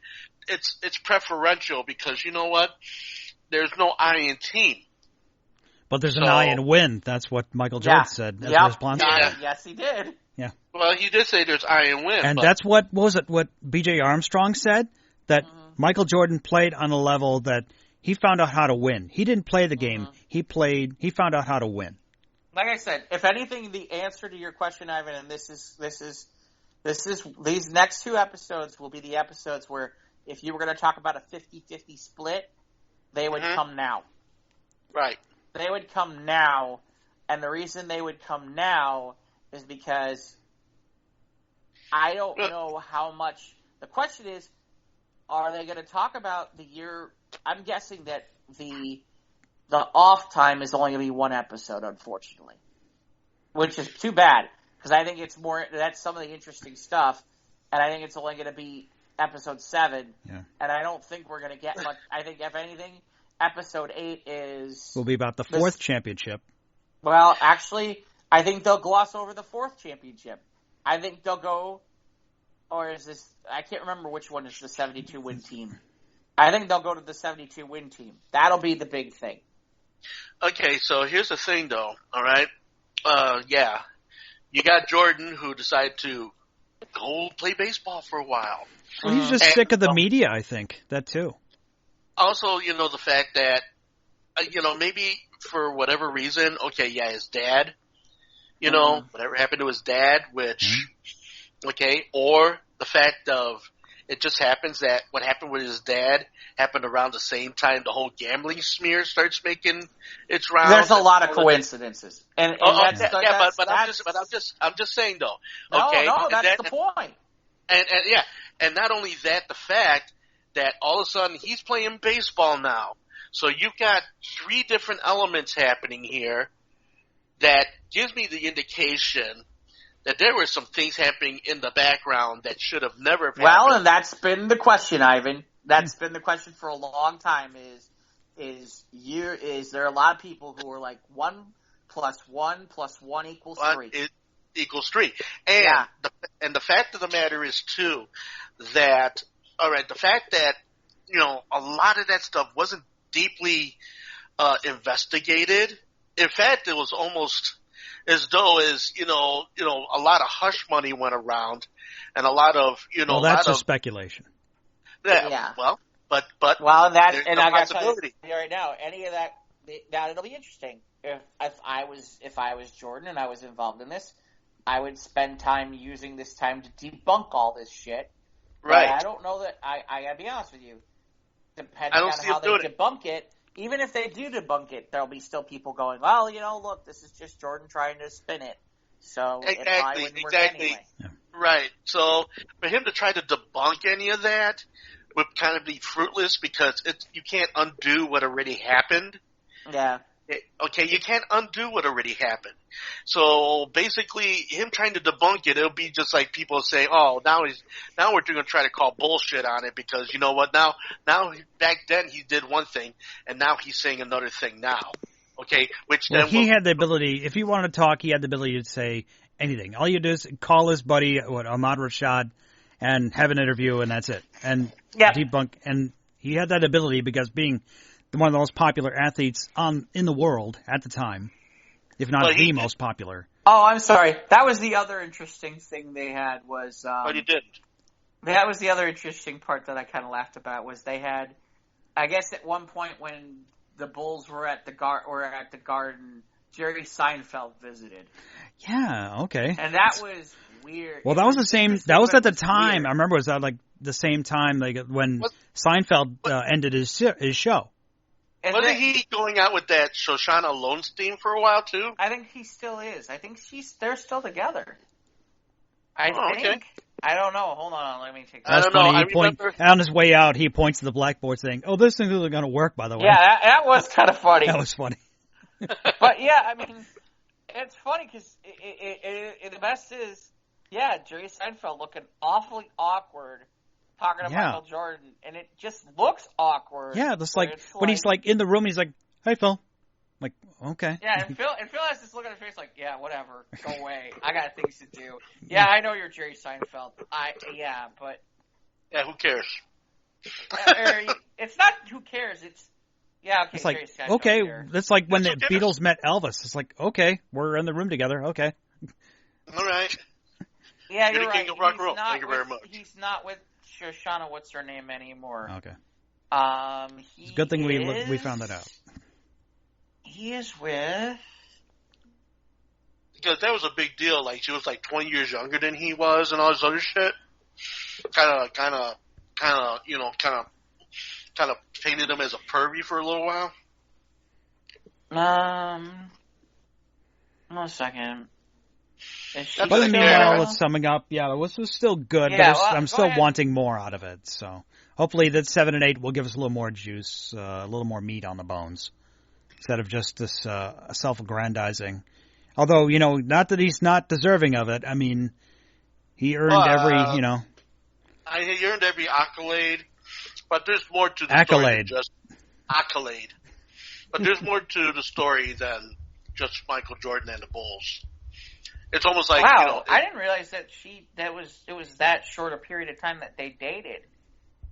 it's preferential because you know what? There's no I in team. But there's an I in win. That's what Michael Jordan said. Yes, he did. Yeah. Well, he did say there's I in win. And that's what was it? What B.J. Armstrong said, that Michael Jordan played on a level that he found out how to win. He didn't play the game. He found out how to win. Like I said, if anything, the answer to your question, Ivan, and this is these next two episodes will be the episodes where if you were going to talk about a 50-50 split, they would come now. Right. They would come now, and the reason they would come now is because I don't know how much. The question is, are they going to talk about the year? I'm guessing that the off time is only going to be one episode, unfortunately, which is too bad because I think it's more. That's some of the interesting stuff, and I think it's only going to be episode 7. Yeah. And I don't think we're going to get much. I think if anything, episode 8 will be about the 4th championship. Well, actually, I think they'll gloss over the 4th championship. I think they'll go, or is this? I can't remember which one is the 72-win team. I think they'll go to the 72-win team. That'll be the big thing. Okay, so here's the thing, though. All right, you got Jordan who decided to go play baseball for a while. Well, he's just sick of the media. I think that too. Also, the fact that maybe for whatever reason, his dad, whatever happened to his dad, which, or the fact of it just happens that what happened with his dad happened around the same time the whole gambling smear starts making its rounds. There's a lot of coincidences, I'm just saying though. No, that's the point. And not only that, the fact that all of a sudden he's playing baseball now. So you've got 3 different elements happening here that gives me the indication that there were some things happening in the background that should have never happened. Well, and that's been the question, Ivan. That's been the question for a long time is there a lot of people who are like 1 + 1 + 1 equals 3. It equals 3. And the fact of the matter is too that the fact that a lot of that stuff wasn't deeply investigated. In fact, it was almost as though a lot of hush money went around, and a lot of Well, that's speculation. Yeah. Well, but well, that there's and no I got possibility. to tell you right now, any of that. Now it'll be interesting. If I was Jordan and I was involved in this, I would spend time using this time to debunk all this shit. Right. But I don't know that. I gotta be honest with you. Depending on how they debunk it, even if they do debunk it, there'll be still people going, well, look, this is just Jordan trying to spin it. So it probably wouldn't work anyway. Yeah. Right. So for him to try to debunk any of that would kind of be fruitless because you can't undo what already happened. Yeah. You can't undo what already happened. So basically, him trying to debunk it, it'll be just like people say, "Oh, now we're going to try to call bullshit on it because you know what? Now back then he did one thing, and now he's saying another thing now." Okay, he had the ability. If he wanted to talk, he had the ability to say anything. All you do is call his buddy, Ahmad Rashad, and have an interview, and that's it. And debunk. And he had that ability because being one of the most popular athletes in the world at the time, if not the most popular. Oh, I'm sorry. That was the other interesting thing they had was. But he didn't. That was the other interesting part that I kind of laughed about was they had, I guess at one point when the Bulls were at the Garden, Jerry Seinfeld visited. Yeah. Okay. And that was weird. Well, that was the same. That was at the time. Weird. I remember it was at like the same time like when Seinfeld ended his show. Wasn't he going out with that Shoshana Lowenstein for a while too? I think he still is. I think they're still together. I think. Okay. I don't know. Hold on. Let me take that. That's funny. I remember on his way out, he points to the blackboard saying, "Oh, this thing isn't going to work." By the way. Yeah, that was kind of funny. That was funny. But yeah, I mean, it's funny because the best is, Jerry Seinfeld looking awfully awkward talking to Michael Jordan, and it just looks awkward. Yeah, just like when he's like in the room, he's like, "Hey, Phil." I'm like, okay. Yeah, and Phil has this look on his face like, yeah, whatever, go away. I got things to do. Yeah, I know you're Jerry Seinfeld. But who cares? It's not who cares. It's okay. It's like Jerry Seinfeld okay. here. That's like when the Beatles met Elvis. It's like okay, we're in the room together. Okay. All right. Yeah, you're right. King of rock and roll. Thank you very much. He's not with Shoshana. What's her name anymore? Okay. It's a good thing we found that out. He is with. Because that was a big deal. Like she was like 20 years younger than he was, and all this other shit. Kind of painted him as a pervy for a little while. 1 second. But meanwhile, it's summing up. Yeah, this was still good, but I'm still wanting more out of it. So hopefully that 7 and 8 will give us a little more juice, a little more meat on the bones, instead of just this self-aggrandizing. Although, not that he's not deserving of it. I mean, he earned every, He earned every accolade, but there's more to the accolade. Story than just accolade. But there's more to the story than just Michael Jordan and the Bulls. It's almost like, I didn't realize that it was that short a period of time that they dated.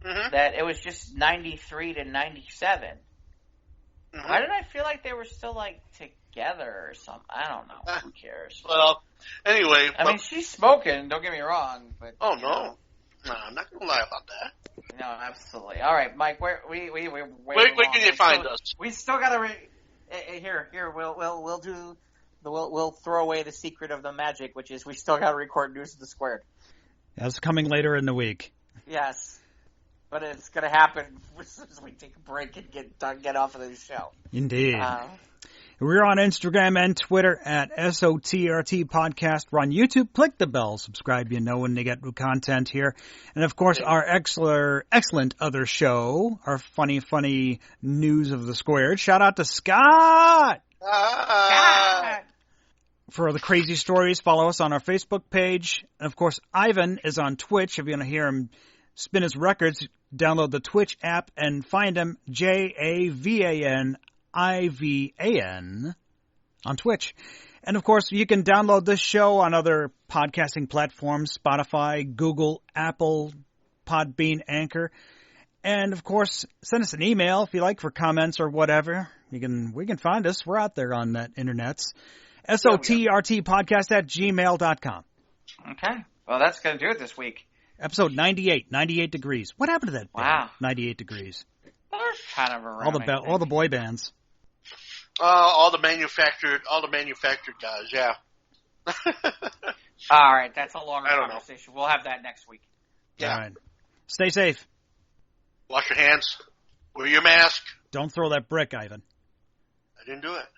Mm-hmm. That it was just 93 to 97. Mm-hmm. Why did I feel like they were still like together or something? I don't know. Who cares? Well, anyway. I mean, she's smoking. Don't get me wrong, but no, I'm not gonna lie about that. No, absolutely. All right, Mike. Where can you find us? We still gotta here. We'll throw away the secret of the magic, which is we still gotta record News of the Squared. That's coming later in the week. Yes. But it's going to happen as soon as we take a break and get off of the show. Indeed. We're on Instagram and Twitter at SOTRT Podcast. We're on YouTube. Click the bell. Subscribe. When they get new content here. And, of course, our excellent other show, our funny News of the Squared. Shout out to Scott! Scott! For the crazy stories, follow us on our Facebook page. And, of course, Ivan is on Twitch. If you want to hear him spin his records, download the Twitch app and find him, JAVANIVAN, on Twitch. And, of course, you can download this show on other podcasting platforms, Spotify, Google, Apple, PodBean, Anchor. And, of course, send us an email if you like for comments or whatever. We can find us. We're out there on that internets. SOTRTpodcast@gmail.com. Okay. Well, that's going to do it this week. Episode 98 degrees. What happened to that band? Wow. 98 degrees. They're kind of around. All the boy bands. All the manufactured guys, yeah. All right, that's a longer conversation. We'll have that next week. Yeah. All right. Stay safe. Wash your hands. Wear your mask. Don't throw that brick, Ivan. I didn't do it.